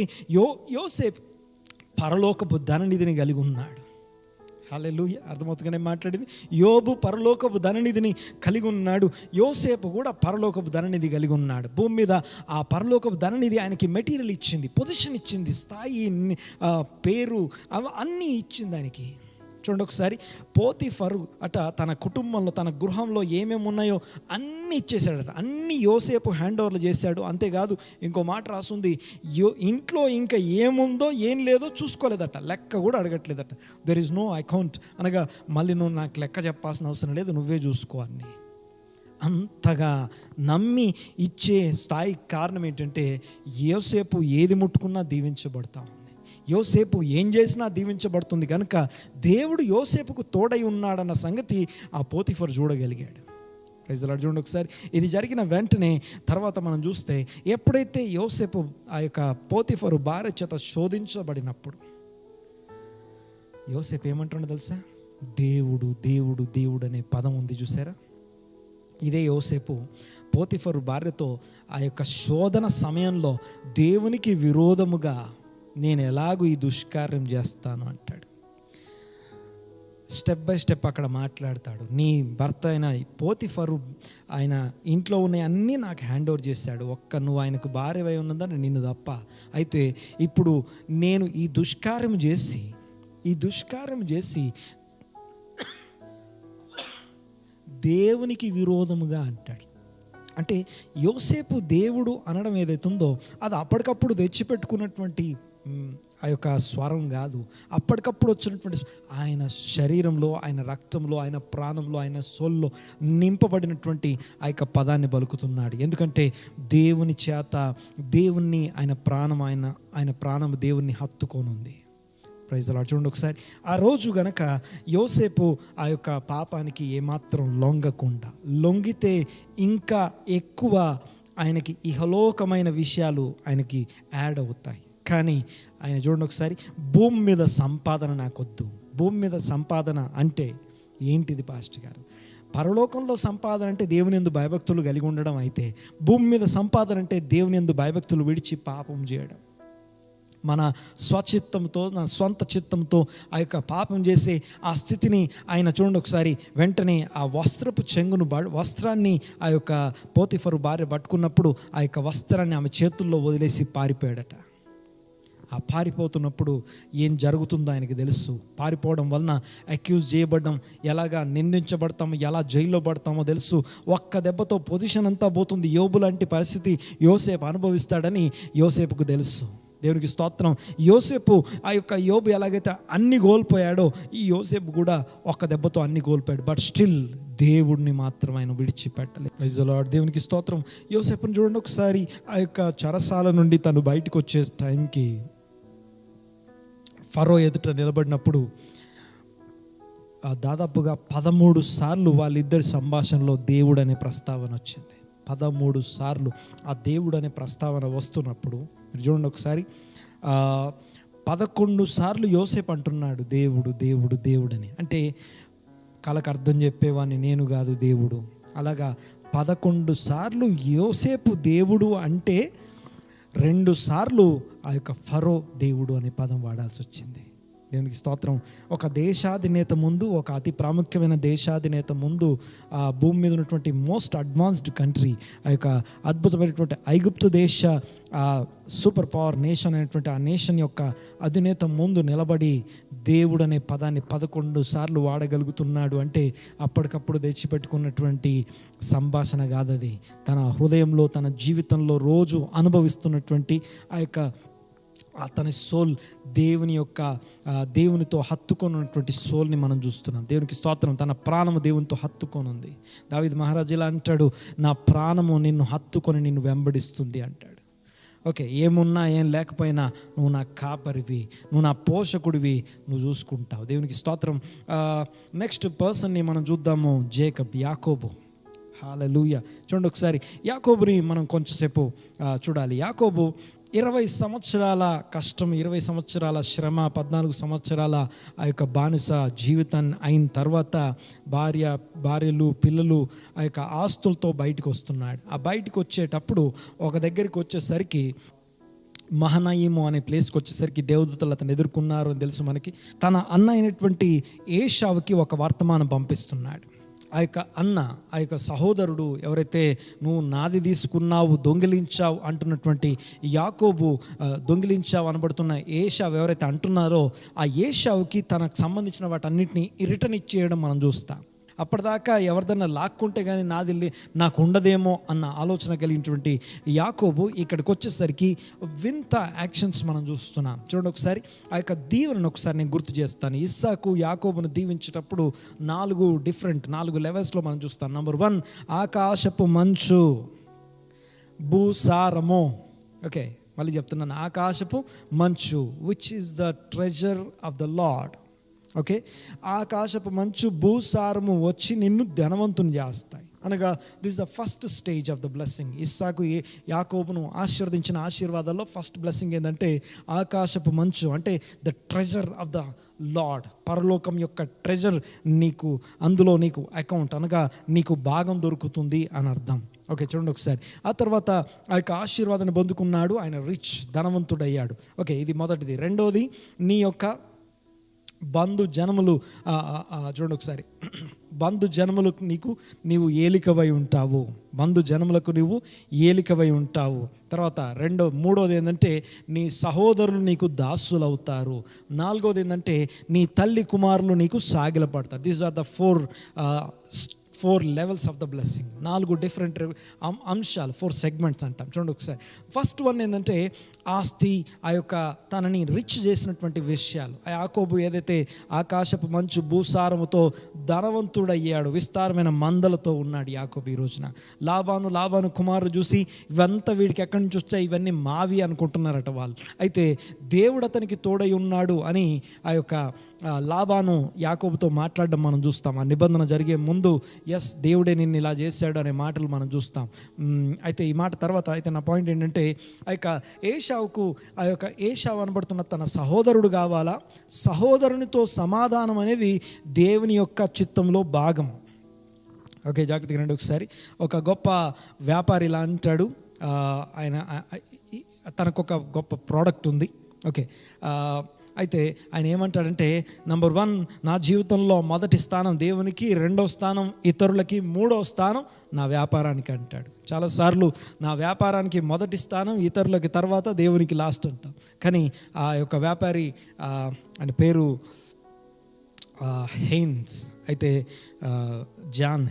యోసేపు పరలోకపు ధననిధిని కలిగి ఉన్నాడు. హల్లెలూయా. అర్థమవుతుందనే మాట్లాడింది. యోబు పరలోకపు ధననిధిని కలిగి ఉన్నాడు, యోసేపు కూడా పరలోకపు ధననిధి కలిగి ఉన్నాడు. భూమి మీద ఆ పరలోకపు ధననిధి ఆయనకి మెటీరియల్ ఇచ్చింది, పొజిషన్ ఇచ్చింది, స్థాయి, పేరు, అన్నీ ఇచ్చింది ఆయనకి. చూడండి ఒకసారి, పోతీఫరు అట తన కుటుంబంలో తన గృహంలో ఏమేమి ఉన్నాయో అన్నీ ఇచ్చేసాడట, అన్నీ యోసేపు హ్యాండ్ ఓవర్లు చేశాడు. అంతేకాదు ఇంకో మాట రాసుంది, ఇంట్లో ఇంకా ఏముందో ఏం లేదో చూసుకోలేదట, లెక్క కూడా అడగట్లేదట. దెర్ ఈజ్ నో అకౌంట్, అనగా మళ్ళీ నువ్వు నాకు లెక్క చెప్పాల్సిన అవసరం లేదు, నువ్వే చూసుకో అన్నీ. అంతగా నమ్మి ఇచ్చే స్థాయికి కారణం ఏంటంటే యోసేపు ఏది ముట్టుకున్నా దీవించబడతా ఉంది, యోసేపు ఏం చేసినా దీవించబడుతుంది కనుక దేవుడు యోసేపుకు తోడై ఉన్నాడన్న సంగతి ఆ పోతీఫరు చూడగలిగాడు. Praise the Lord. చూడండి ఒకసారి, ఇది జరిగిన వెంటనే తర్వాత మనం చూస్తే ఎప్పుడైతే యోసేపు ఆ యొక్క పోతీఫరు భార్య చేత శోధించబడినప్పుడు యోసేపు ఏమంటుండో తెలుసా? దేవుడు దేవుడు దేవుడు అనే పదం ఉంది చూసారా? ఇదే యోసేపు పోతీఫరు భార్యతో ఆ యొక్క శోధన సమయంలో దేవునికి విరోధముగా నేను ఎలాగూ ఈ దుష్కార్యం చేస్తాను అంటాడు. స్టెప్ బై స్టెప్ అక్కడ మాట్లాడతాడు. నీ భర్త అయిన పోతీఫరు ఆయన ఇంట్లో ఉన్న అన్నీ నాకు హ్యాండ్ ఓవర్ చేశాడు, ఒక్క నువ్వు ఆయనకు భార్యవై ఉన్నదని నిన్ను తప్ప. అయితే ఇప్పుడు నేను ఈ దుష్కార్యం చేసి దేవునికి విరోధముగా అంటాడు. అంటే యోసేపు దేవుడు అనడం ఏదైతుందో అది అప్పటికప్పుడు తెచ్చిపెట్టుకున్నటువంటి ఆ యొక్క స్వరం కాదు, అప్పటికప్పుడు వచ్చినటువంటి ఆయన శరీరంలో, ఆయన రక్తంలో, ఆయన ప్రాణంలో, ఆయన సోల్లో నింపబడినటువంటి ఆ యొక్క పదాన్ని పలుకుతున్నాడు. ఎందుకంటే దేవుని చేత దేవుణ్ణి ఆయన ప్రాణం దేవుణ్ణి హత్తుకోనుంది. Praise the Lord. చూడండి ఒకసారి, ఆ రోజు గనక యోసేపు ఆ యొక్క పాపానికి ఏమాత్రం లొంగితే ఇంకా ఎక్కువ ఆయనకి ఇహలోకమైన విషయాలు ఆయనకి యాడ్ అవుతాయి. కానీ ఆయన చూడండి ఒకసారి, భూమి మీద సంపాదన నాకొద్దు. భూమి మీద సంపాదన అంటే ఏంటిది పాస్టర్ గారు? పరలోకంలో సంపాదన అంటే దేవుని యందు భయభక్తులు కలిగి ఉండడం అయితే, భూమి మీద సంపాదన అంటే దేవుని యందు భయభక్తులు విడిచి పాపం చేయడం. మన స్వచిత్తంతో, మన సొంత చిత్తంతో ఆ యొక్క పాపం చేసే ఆ స్థితిని ఆయన చూడండి ఒకసారి, వెంటనే ఆ వస్త్రాన్ని ఆ యొక్క పోతీఫరు భార్య పట్టుకున్నప్పుడు ఆ యొక్క వస్త్రాన్ని ఆమె చేతుల్లో వదిలేసి పారిపోయాడట. ఆ పారిపోతున్నప్పుడు ఏం జరుగుతుందో ఆయనకి తెలుసు. పారిపోవడం వలన అక్యూజ్ చేయబడడం, ఎలాగా నిందించబడతామో, ఎలా జైల్లో పడతామో తెలుసు. ఒక్క దెబ్బతో పొజిషన్ అంతా పోతుంది. యోబు లాంటి పరిస్థితి యోసేపు అనుభవిస్తాడని యోసేపుకు తెలుసు. దేవునికి స్తోత్రం. యోసేపు ఆ యొక్క యోబు ఎలాగైతే అన్ని కోల్పోయాడో, ఈ యోసేపు కూడా ఒక్క దెబ్బతో అన్ని కోల్పోయాడు. బట్ స్టిల్ దేవుడిని మాత్రం ఆయన విడిచిపెట్టలేదు. Praise the Lord. దేవునికి స్తోత్రం. యోసేపుని చూడండి ఒకసారి, ఆ యొక్క చెరసాల నుండి తను బయటకు వచ్చే టైంకి ఫరో ఎదుట నిలబడినప్పుడు దాదాపుగా 13 సార్లు వాళ్ళిద్దరి సంభాషణలో దేవుడు అనే ప్రస్తావన వచ్చింది. 13 సార్లు ఆ దేవుడు అనే ప్రస్తావన వస్తున్నప్పుడు మీరు చూడండి ఒకసారి, 11 సార్లు యోసేపు అంటున్నాడు దేవుడు దేవుడు దేవుడు అని. అంటే కళకు అర్థం చెప్పేవాడిని నేను కాదు దేవుడు. అలాగా 11 సార్లు యోసేపు దేవుడు అంటే 2 సార్లు ఆ యొక్క ఫరో దేవుడు అనే పదం వాడాల్సి వచ్చింది. దేవునికి స్తోత్రం. ఒక దేశాధినేత ముందు, ఒక అతి ప్రాముఖ్యమైన దేశాధినేత ముందు, ఆ భూమి మీద ఉన్నటువంటి మోస్ట్ అడ్వాన్స్డ్ కంట్రీ, ఆ యొక్క అద్భుతమైనటువంటి ఐగుప్తు దేశ సూపర్ పవర్ నేషన్ అనేటువంటి ఆ నేషన్ యొక్క అధినేత ముందు నిలబడి దేవుడు అనే పదాన్ని 11 సార్లు వాడగలుగుతున్నాడు అంటే అప్పటికప్పుడు తెచ్చిపెట్టుకున్నటువంటి సంభాషణ కాదది. తన హృదయంలో, తన జీవితంలో రోజు అనుభవిస్తున్నటువంటి ఆ యొక్క అతని సోల్, దేవునితో హత్తుకొనున్నటువంటి సోల్ని మనం చూస్తున్నాం. దేవునికి స్తోత్రం. తన ప్రాణము దేవునితో హత్తుకొనుంది. దావీదు మహారాజు ఇలా అంటాడు, నా ప్రాణము నిన్ను హత్తుకొని నిన్ను వెంబడిస్తుంది అంటాడు. ఓకే, ఏమున్నా ఏం లేకపోయినా నువ్వు నా కాపరివి, నువ్వు నా పోషకుడివి, నువ్వు చూసుకుంటావు. దేవునికి స్తోత్రం. నెక్స్ట్ పర్సన్ని మనం చూద్దాము, యాకోబు. హల్లెలూయా. చూడండి ఒకసారి, యాకోబుని మనం కొంచెంసేపు చూడాలి. యాకోబు 20 సంవత్సరాల కష్టం, 20 సంవత్సరాల శ్రమ, 14 సంవత్సరాల ఆ యొక్క బానిస జీవితాన్ని అయిన తర్వాత భార్యలు పిల్లలు ఆ యొక్క ఆస్తులతో బయటకు వస్తున్నాడు. ఆ బయటకు వచ్చేటప్పుడు ఒక దగ్గరికి వచ్చేసరికి, మహనయీము అనే ప్లేస్కి వచ్చేసరికి దేవదూతలు అతను ఎదుర్కొన్నారు అని తెలుసు మనకి. తన అన్న అయినటువంటి ఏషావుకి ఒక వర్తమానం పంపిస్తున్నాడు. ఆ యొక్క అన్న, ఆ యొక్క సహోదరుడు ఎవరైతే నువ్వు నాది తీసుకున్నావు, దొంగిలించావు అంటున్నటువంటి యాకోబు, దొంగిలించావు అనబడుతున్న ఏశావు ఎవరైతే అంటున్నారో ఆ ఏశావుకి తనకు సంబంధించిన వాటన్నిటిని రిటర్న్ ఇచ్చేయడం మనం చూస్తాం. అప్పటిదాకా ఎవరిదన్నా లాక్కుంటే కానీ నాది నాకు ఉండదేమో అన్న ఆలోచన కలిగినటువంటి యాకోబు ఇక్కడికి వచ్చేసరికి వింత యాక్షన్స్ మనం చూస్తున్నాం. చూడండి ఒకసారి ఆ యొక్క దీవెనను ఒకసారి నేను గుర్తు చేస్తాను. ఇస్సాకు యాకోబును దీవించేటప్పుడు 4 లెవెల్స్లో మనం చూస్తాం. నంబర్ 1, ఆకాశపు మంచు, భూసారము. ఓకే, మళ్ళీ చెప్తున్నాను, ఆకాశపు మంచు, which is the treasure of the Lord. Okay, ఆకాశపు మంచు, భూసారము వచ్చి నిన్ను ధనవంతుని చేస్తాయి అనగా this the first stage of the blessing. ఇస్సాకు యాకోబును ఆశీర్వదించిన ఆశీర్వాదాల్లో ఫస్ట్ బ్లెస్సింగ్ ఏంటంటే ఆకాశపు మంచు, అంటే the treasure of the Lord, పరలోకం యొక్క ట్రెజర్ నీకు, అందులో నీకు అకౌంట్ అనగా నీకు భాగం దొరుకుతుంది అని అర్థం. ఓకే, చూడండి ఒకసారి. ఆ తర్వాత ఆ యొక్క ఆశీర్వాదాన్ని పొందుకున్నాడు, ఆయన రిచ్, ధనవంతుడయ్యాడు. ఓకే, ఇది మొదటిది. రెండోది, నీ యొక్క బంధు జనములు, చూడండి ఒకసారి, బంధు జనములకు నీవు ఏలికవై ఉంటావు, బంధు జనములకు నీవు ఏలికవై ఉంటావు. తర్వాత మూడోది ఏంటంటే నీ సహోదరులు నీకు దాసులు అవుతారు. నాలుగోది ఏంటంటే నీ తల్లి కుమారులు నీకు సాగిలపడతారు. These are the 4 levels of the blessing. 4 different అంశాలు, 4 సెగ్మెంట్స్ అంటాం. చూడండి ఒకసారి. ఫస్ట్ వన్ ఏంటంటే ఆస్తి, ఆ యొక్క తనని రిచ్ చేసినటువంటి విషయాలు. ఆ యాకోబు ఏదైతే ఆకాశపు మంచు భూసారముతో ధనవంతుడయ్యాడు, విస్తారమైన మందలతో ఉన్నాడు యాకోబు ఈ రోజున. లాబాను కుమారుడు చూసి ఇవంతా వీడికి ఎక్కడి నుంచి వచ్చాయి, ఇవన్నీ మావి అనుకుంటున్నారట వాళ్ళు. అయితే దేవుడు అతనికి తోడై ఉన్నాడు అని ఆ యొక్క లాబాను యాకోబుతో మాట్లాడడం మనం చూస్తాం. ఆ నిబంధన జరిగే ముందు దేవుడే నిన్ను ఇలా చేశాడు అనే మాటలు మనం చూస్తాం. అయితే ఈ మాట తర్వాత, అయితే నా పాయింట్ ఏంటంటే ఆ యొక్క ఏశావు అనబడుతున్న తన సహోదరుడు కావాలా, సహోదరునితో సమాధానం అనేది దేవుని యొక్క చిత్తంలో భాగం. ఓకే, జాగ్రత్తగా రండి ఒకసారి. ఒక గొప్ప వ్యాపారి ఇలా అంటాడు, ఆయన తనకొక గొప్ప ప్రోడక్ట్ ఉంది. ఓకే, అయితే ఆయన ఏమంటాడంటే, నంబర్ 1, నా జీవితంలో మొదటి స్థానం దేవునికి, 2వ స్థానం ఇతరులకి, 3వ స్థానం నా వ్యాపారానికి అంటాడు. చాలాసార్లు నా వ్యాపారానికి మొదటి స్థానం, ఇతరులకి తర్వాత, దేవునికి లాస్ట్ అంటాం. కానీ ఆ యొక్క వ్యాపారి ఆయన పేరు హెయిన్స్. అయితే జాన్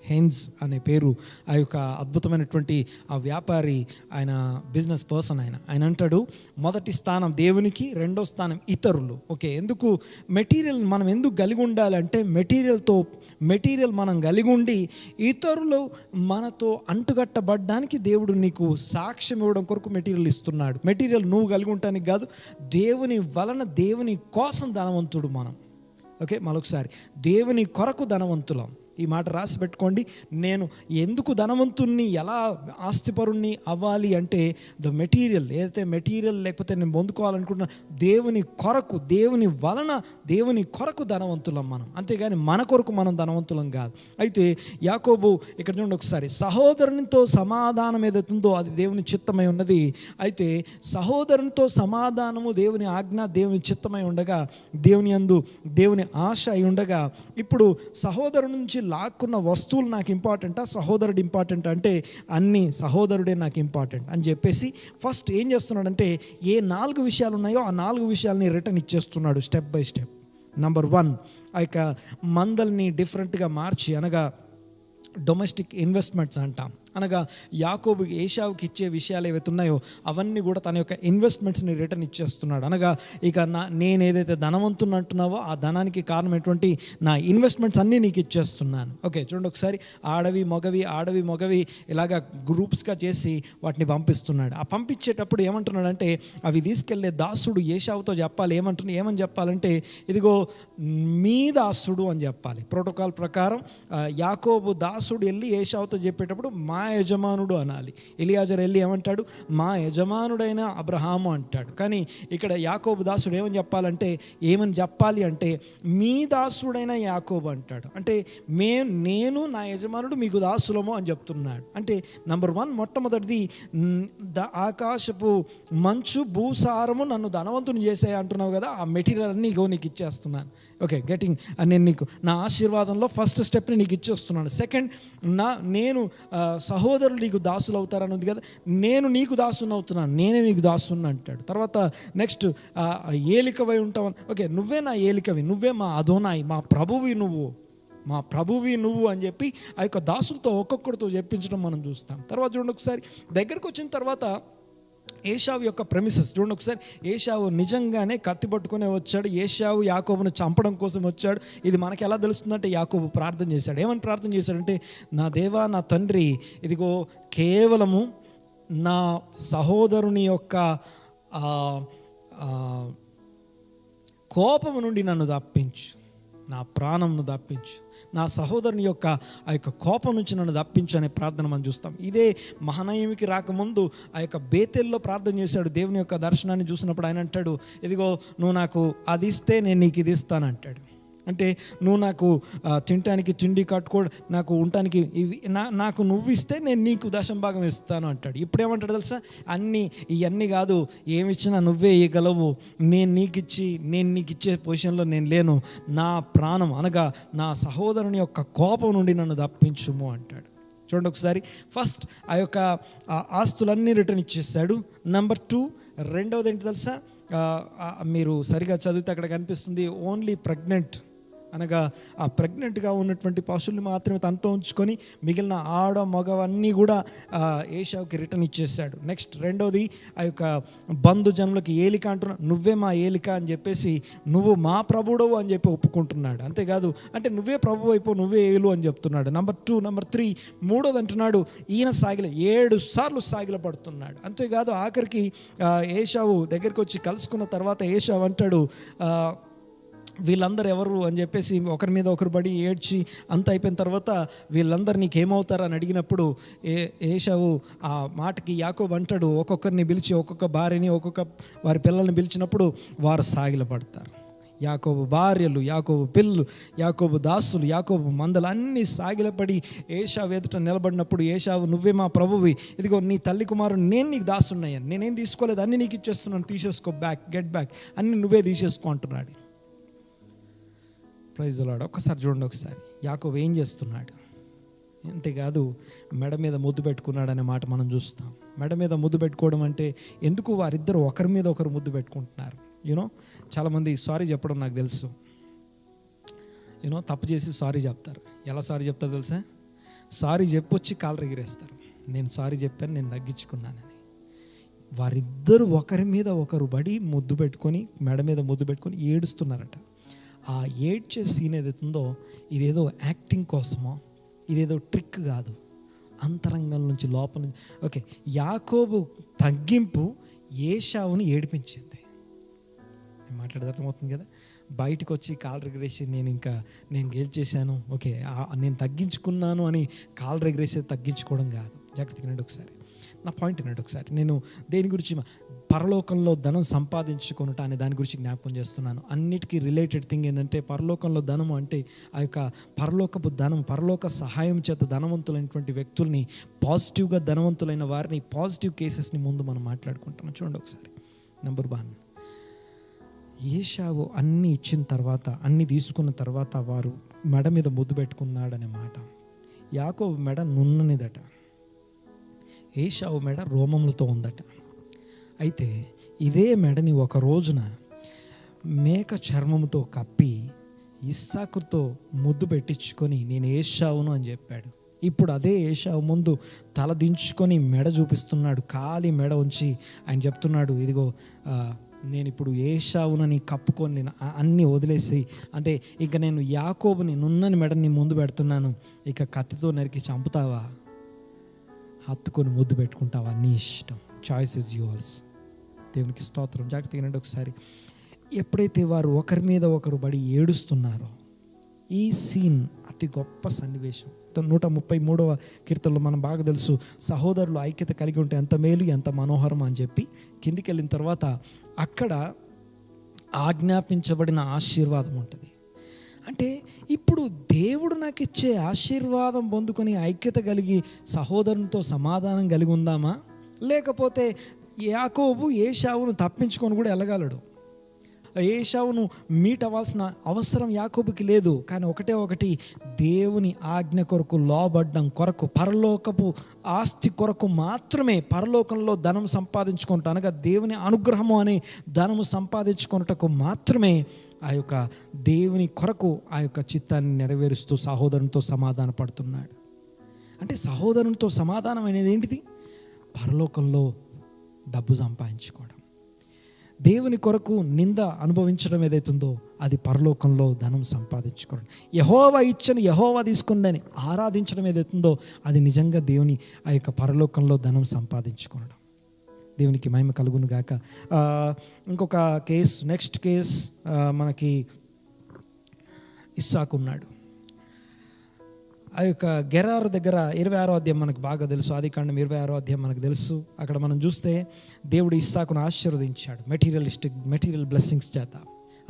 హెయిన్స్ అనే పేరు ఆ యొక్క అద్భుతమైనటువంటి ఆ వ్యాపారి, ఆయన బిజినెస్ పర్సన్. ఆయన అంటాడు, మొదటి స్థానం దేవునికి, 2వ స్థానం ఇతరులు. ఓకే, ఎందుకు మెటీరియల్ మనం ఎందుకు కలిగి ఉండాలంటే, మెటీరియల్ మనం కలిగి ఉండి ఇతరులు మనతో అంటుగట్టబడ్డానికి దేవుడు నీకు సాక్ష్యం ఇవ్వడం కొరకు మెటీరియల్ ఇస్తున్నాడు. మెటీరియల్ నువ్వు కలిగి ఉండటానికి కాదు, దేవుని వలన, దేవుని కోసం ధనవంతుడు మనం. ఓకే, మరొకసారి, దేవుని కొరకు ధనవంతులం. ఈ మాట రాసి పెట్టుకోండి. నేను ఎందుకు ధనవంతుణ్ణి, ఎలా ఆస్తిపరుణ్ణి అవ్వాలి అంటే, ద మెటీరియల్, ఏదైతే మెటీరియల్ లేకపోతే నేను పొందుకోవాలనుకుంటున్నా, దేవుని కొరకు, దేవుని వలన, దేవుని కొరకు ధనవంతులం మనం, అంతేగాని మన కొరకు మనం ధనవంతులం కాదు. అయితే యాకోబు ఇక్కడ చూడండి ఒకసారి, సహోదరునితో సమాధానం ఏదైతుందో అది దేవుని చిత్తమై ఉన్నది. అయితే సహోదరునితో సమాధానము దేవుని ఆజ్ఞ, దేవుని చిత్తమై ఉండగా, దేవుని యందు దేవుని ఆశ అయి ఉండగా, ఇప్పుడు సహోదరుని నుంచి లాక్కున్న వస్తువులు నాకు ఇంపార్టెంటా, సహోదరుడు ఇంపార్టెంట్ అంటే, అన్ని సహోదరుడే నాకు ఇంపార్టెంట్ అని చెప్పేసి ఫస్ట్ ఏం చేస్తున్నాడంటే, ఏ 4 విషయాలు ఉన్నాయో ఆ 4 విషయాలని రిటర్న్ ఇచ్చేస్తున్నాడు స్టెప్ బై స్టెప్. నంబర్ 1, ఆ యొక్క మందల్ని డిఫరెంట్గా మార్చి, అనగా డొమెస్టిక్ ఇన్వెస్ట్మెంట్స్ అంటాం. అనగా యాకోబు ఏశావుకి ఇచ్చే విషయాలు ఏవైతే ఉన్నాయో అవన్నీ కూడా తన యొక్క ఇన్వెస్ట్మెంట్స్ని రిటర్న్ ఇచ్చేస్తున్నాడు. అనగా ఇక నేను ఏదైతే ధనవంతుని అంటున్నావో ఆ ధనానికి కారణమైనటువంటి నా ఇన్వెస్ట్మెంట్స్ అన్నీ నీకు ఇచ్చేస్తున్నాను. ఓకే, చూడండి ఒకసారి. ఆడవి మొగవి ఇలాగా గ్రూప్స్గా చేసి వాటిని పంపిస్తున్నాడు. ఆ పంపించేటప్పుడు ఏమంటున్నాడంటే, అవి తీసుకెళ్లే దాసుడు ఏశావుతో చెప్పాలి. ఏమని చెప్పాలంటే, ఇదిగో మీ దాసుడు అని చెప్పాలి. ప్రోటోకాల్ ప్రకారం యాకోబు దాసుడు వెళ్ళి ఏశావుతో చెప్పేటప్పుడు మా యజమానుడు అనాలి. ఎలియాజరు వెళ్ళి ఏమంటాడు, మా యజమానుడైన అబ్రహాము అంటాడు. కానీ ఇక్కడ యాకోబు దాసుడు ఏమని చెప్పాలి అంటే మీ దాసుడైన యాకోబు అంటాడు. అంటే నేను నా యజమానుడు మీకు దాసులము అని చెప్తున్నాడు. అంటే నంబర్ 1, మొట్టమొదటిది ఆకాశపు మంచు భూసారము నన్ను ధనవంతుని చేసే అంటున్నావు కదా, ఆ మెటీరియల్ అన్నీ నీకు ఇచ్చేస్తున్నాను. ఓకే, నేను నీకు నా ఆశీర్వాదంలో ఫస్ట్ స్టెప్ని నీకు ఇచ్చేస్తున్నాను. సెకండ్, నేను సహోదరులు నీకు దాసులు అవుతారని ఉంది కదా, నేను నీకు దాసుని అవుతున్నాను, నేనే నీకు దాసుని అంటాడు. తర్వాత నెక్స్ట్ ఏలికవై ఉంటావు. ఓకే, నువ్వే నా ఏలికవి, నువ్వే మా అదోనాయి, మా ప్రభువి నువ్వు అని చెప్పి ఆ యొక్క దాసులతో ఒక్కొక్కడితో చెప్పించడం మనం చూస్తాం. తర్వాత చూడండి ఒకసారి దగ్గరకు వచ్చిన తర్వాత ఏశావు యొక్క ప్రెమిసెస్ చూడండి ఒకసారి. ఏశావు నిజంగానే కత్తి పట్టుకునే వచ్చాడు. ఏశావు యాకోబును చంపడం కోసం వచ్చాడు. ఇది మనకి ఎలా తెలుస్తుందంటే యాకోబు ప్రార్థన చేశాడు. ఏమని ప్రార్థన చేశాడంటే, నా దేవా, నా తండ్రి, ఇదిగో కేవలము నా సహోదరుని యొక్క కోపము నుండి నన్ను తప్పించు, నా ప్రాణంను తప్పించు, నా సహోదరుని యొక్క ఆ యొక్క కోపం నుంచి నన్ను తప్పించు అనే ప్రార్థన మనం చూస్తాం. ఇదే మహనయమికి రాకముందు ఆ యొక్క బేతేల్లో ప్రార్థన చేశాడు. దేవుని యొక్క దర్శనాన్ని చూసినప్పుడు ఆయన అంటాడు, ఇదిగో నువ్వు నాకు అది ఇస్తే నేను నీకు ఇది ఇస్తాను అంటాడు. అంటే నువ్వు నాకు తినటానికి తిండి కట్టుకో, నాకు ఉండటానికి నాకు నువ్వు ఇస్తే నేను నీకు దశంభాగం ఇస్తాను అంటాడు. ఇప్పుడేమంటాడు తెలుసా, ఇవన్నీ కాదు, ఏమి ఇచ్చినా నువ్వే ఇవ్వగలవు, నేను నీకు ఇచ్చే పొజిషన్లో నేను లేను, నా ప్రాణం అనగా నా సహోదరుని యొక్క కోపం నుండి నన్ను తప్పించుము అంటాడు. చూడండి ఒకసారి. ఫస్ట్ ఆ యొక్క ఆస్తులన్నీ రిటర్న్ ఇచ్చేసాడు. నెంబర్ 2, రెండవది ఏంటి తెలుసా, మీరు సరిగా చదివితే అక్కడ కనిపిస్తుంది, ఓన్లీ ప్రెగ్నెంట్ అనగా ఆ ప్రెగ్నెంట్గా ఉన్నటువంటి పశువుల్ని మాత్రమే తనతో ఉంచుకొని మిగిలిన ఆడ మగవన్నీ కూడా ఏశావుకి రిటర్న్ ఇచ్చేసాడు. నెక్స్ట్ రెండోది, ఆ యొక్క బంధుజనులకి ఏలిక అంటున్నాడు, నువ్వే మా ఏలిక అని చెప్పేసి, నువ్వు మా ప్రభుడవు అని చెప్పి ఒప్పుకుంటున్నాడు. అంతేకాదు అంటే నువ్వే ప్రభు అయిపో, నువ్వే ఏలు అని చెప్తున్నాడు. నెంబర్ 2, నెంబర్ 3, మూడోది అంటున్నాడు, ఈయన 7 సార్లు సాగిల పడుతున్నాడు. అంతేకాదు ఆఖరికి ఏశావు దగ్గరికి వచ్చి కలుసుకున్న తర్వాత ఏశావు అంటాడు, వీళ్ళందరూ ఎవరు అని చెప్పేసి ఒకరి మీద ఒకరు పడి ఏడ్చి అంత అయిపోయిన తర్వాత వీళ్ళందరూ నీకేమవుతారు అని అడిగినప్పుడు ఏశావు ఆ మాటకి యాకోబు అంటాడు, ఒక్కొక్కరిని పిలిచి ఒక్కొక్క భార్యని వారి పిల్లల్ని పిలిచినప్పుడు వారు సాగిలపడతారు. యాకోబు భార్యలు, యాకోబు పిల్లలు, యాకోబు దాసులు, యాకోబు మందలు అన్నీ సాగిలపడి ఏశావు ఎదుట నిలబడినప్పుడు ఏశావు, నువ్వే మా ప్రభువి, ఇదిగో నీ తల్లి కుమారుడు నేను నీకు దాసున్నాయని, నేనేం తీసుకోలేదు, అన్నీ నీకు ఇచ్చేస్తున్నాను, తీసేసుకో, గెట్ బ్యాక్, అన్నీ నువ్వే తీసేసుకో అంటున్నాడు. Praise the Lord. ఒక్కసారి చూడండి ఒకసారి యాకోబు ఏం చేస్తున్నాడు. అంతేకాదు మెడ మీద ముద్దు పెట్టుకున్నాడు అనే మాట మనం చూస్తాం. మెడ మీద ముద్దు పెట్టుకోవడం అంటే ఎందుకు వారిద్దరు ఒకరి మీద ఒకరు ముద్దు పెట్టుకుంటున్నారు. చాలామంది సారీ చెప్పడం నాకు తెలుసు, తప్పు చేసి సారీ చెప్తారు. ఎలా సారీ చెప్తారు తెలుసా, సారీ చెప్పొచ్చి కాళ్ళు ఎగిరేస్తారు, నేను సారీ చెప్పాను, నేను తగ్గించుకున్నానని. వారిద్దరు ఒకరి మీద ఒకరు పడి ముద్దు పెట్టుకొని మెడ మీద ముద్దు పెట్టుకొని ఏడుస్తున్నారట. ఆ ఏడ్చే సీన్ ఏదైతుందో ఇదేదో యాక్టింగ్ కోసమో, ఇదేదో ట్రిక్ కాదు, అంతరంగం నుంచి లోపల నుంచి. ఓకే, యాకోబు తగ్గింపు ఏశావుని ఏడిపించింది. మాట్లాడేది అర్థమవుతుంది కదా. బయటకు వచ్చి కాలు రెగరేసి నేను గెలిచేశాను, ఓకే నేను తగ్గించుకున్నాను అని కాలు రెగరేసేది తగ్గించుకోవడం కాదు. జాగ్రత్తగా వినండి ఒకసారి, నా పాయింట్ వినండి ఒకసారి. నేను దేని గురించి, పరలోకంలో ధనం సంపాదించుకొనుట అనే దాని గురించి జ్ఞాపకం చేస్తున్నాను. అన్నిటికీ రిలేటెడ్ థింగ్ ఏంటంటే, పరలోకంలో ధనము అంటే ఆ యొక్క పరలోకపు ధనం, పరలోక సహాయం చేత ధనవంతులైనటువంటి వ్యక్తుల్ని, పాజిటివ్గా ధనవంతులైన వారిని, పాజిటివ్ కేసెస్ని ముందు మనం మాట్లాడుకుంటున్నాం. చూడండి ఒకసారి. నెంబర్ 1, ఏశావు అన్నీ ఇచ్చిన తర్వాత, అన్నీ తీసుకున్న తర్వాత వారు మెడ మీద ముద్దు పెట్టుకున్నాడనే మాట. యాకోబు మెడ నున్ననిదట, ఏశావు మెడ రోమములతో ఉందట. అయితే ఇదే మెడని ఒక రోజున మేక చర్మముతో కప్పి ఇస్సాకుతో ముద్దు పెట్టించుకొని నేను ఏశావును అని చెప్పాడు. ఇప్పుడు అదే ఏశావు ముందు తల దించుకొని మెడ చూపిస్తున్నాడు, ఖాళీ మెడ ఉంచి ఆయన చెప్తున్నాడు, ఇదిగో నేను ఇప్పుడు ఏశావునని కప్పుకొని నేను అన్నీ వదిలేసి, అంటే ఇక నేను యాకోబుని నున్నని మెడని ముందు పెడుతున్నాను, ఇక కత్తితో నరికి చంపుతావా, హత్తుకొని ముద్దు పెట్టుకుంటావా, నీ ఇష్టం, చాయిస్ ఇస్ యువర్స్. దేవునికి స్తోత్రం. జాగ్రత్తగా వినండి ఒకసారి. ఎప్పుడైతే వారు ఒకరి మీద ఒకరు పడి ఏడుస్తున్నారో, ఈ సీన్ అతి గొప్ప సన్నివేశం. కీర్తన 133వ కీర్తనలో మనం బాగా తెలుసు, సహోదరులు ఐక్యత కలిగి ఉంటే ఎంత మేలు ఎంత మనోహరం అని చెప్పి కిందికి వెళ్ళిన తర్వాత అక్కడ ఆజ్ఞాపించబడిన ఆశీర్వాదం ఉంటుంది. అంటే ఇప్పుడు దేవుడు నాకు ఇచ్చే ఆశీర్వాదం పొందుకొని ఐక్యత కలిగి సహోదరునితో సమాధానం కలిగి ఉందామా, లేకపోతే యాకోబు ఏశావును తప్పించుకొని కూడా వెళ్ళగలడు. ఏశావును మీట్ అవ్వాల్సిన అవసరం యాకోబుకి లేదు. కానీ ఒకటి దేవుని ఆజ్ఞ కొరకు లోబడ్డం కొరకు, పరలోకపు ఆస్తి కొరకు మాత్రమే, పరలోకంలో ధనం సంపాదించుకుంటా అనగా దేవుని అనుగ్రహము అనే ధనము సంపాదించుకున్నటకు మాత్రమే ఆ యొక్క దేవుని కొరకు ఆ యొక్క చిత్తాన్ని నెరవేరుస్తూ సహోదరునితో సమాధాన పడుతున్నాడు. అంటే సహోదరునితో సమాధానం అనేది ఏంటిది? పరలోకంలో డబ్బు సంపాదించుకోవడం, దేవుని కొరకు నింద అనుభవించడం ఏదైతుందో అది పరలోకంలో ధనం సంపాదించుకోవడం, యెహోవా ఇచ్చని యెహోవా తీసుకుందని ఆరాధించడం ఏదైతుందో అది నిజంగా దేవుని ఆ యొక్క పరలోకంలో ధనం సంపాదించుకోవడం. దేవునికి మహిమ కలుగును గాక. ఇంకొక కేస్, నెక్స్ట్ కేస్ మనకి ఇస్సాకు ఉన్నాడు. ఆ యొక్క గెరారు దగ్గర 26వ అధ్యాయం మనకు బాగా తెలుసు, ఆదికాండం 26వ అధ్యాయం మనకు తెలుసు. అక్కడ మనం చూస్తే దేవుడు ఇస్సాకును ఆశీర్వదించాడు మెటీరియల్ బ్లెస్సింగ్స్ చేత.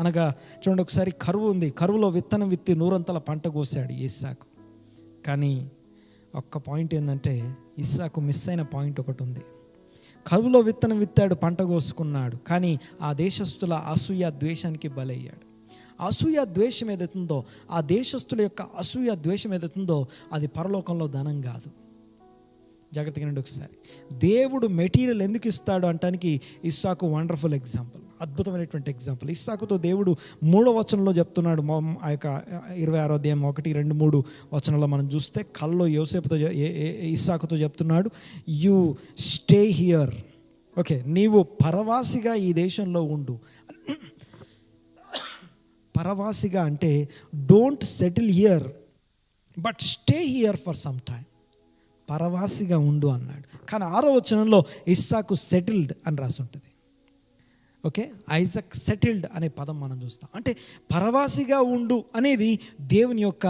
అనగా చూడండి, ఒకసారి కరువు ఉంది, కరువులో విత్తనం విత్తి 100 పంట కోసాడు ఇస్సాకు. కానీ ఒక్క పాయింట్ ఏంటంటే ఇస్సాకు మిస్ అయిన పాయింట్ ఒకటి ఉంది. కరువులో విత్తనం విత్తాడు, పంట కోసుకున్నాడు, కానీ ఆ దేశస్తుల అసూయ ద్వేషానికి బలయ్యాడు. అసూయ ద్వేషం ఏదైతుందో, ఆ దేశస్తుల యొక్క అసూయ ద్వేషం ఏదైతుందో అది పరలోకంలో ధనం కాదు. జాగ్రత్తగా రండి ఒకసారి. దేవుడు మెటీరియల్ ఎందుకు ఇస్తాడు అంటానికి ఇస్సాకు వండర్ఫుల్ ఎగ్జాంపుల్, అద్భుతమైనటువంటి ఎగ్జాంపుల్. ఇస్సాకుతో దేవుడు 3వ వచనంలో చెప్తున్నాడు. ఆ యొక్క 26వ అధ్యాయం 1, 2, 3 వచనంలో మనం చూస్తే కల్లో యోసేపుతో ఇస్సాకుతో చెప్తున్నాడు, యు స్టే హియర్. ఓకే, నీవు పరవాసిగా ఈ దేశంలో ఉండు. పరవాసిగా అంటే don't settle here but stay here for some time. పరవాసిగా ఉండు అన్నాడు. కానీ 6వ వచనంలో ఇస్సాకు సెటిల్డ్ అని రాసి ఉంటుంది. ఓకే, ఐజాక్ సెటిల్డ్ అనే పదం మనం చూస్తాం. అంటే పరవాసిగా ఉండు అనేది దేవుని యొక్క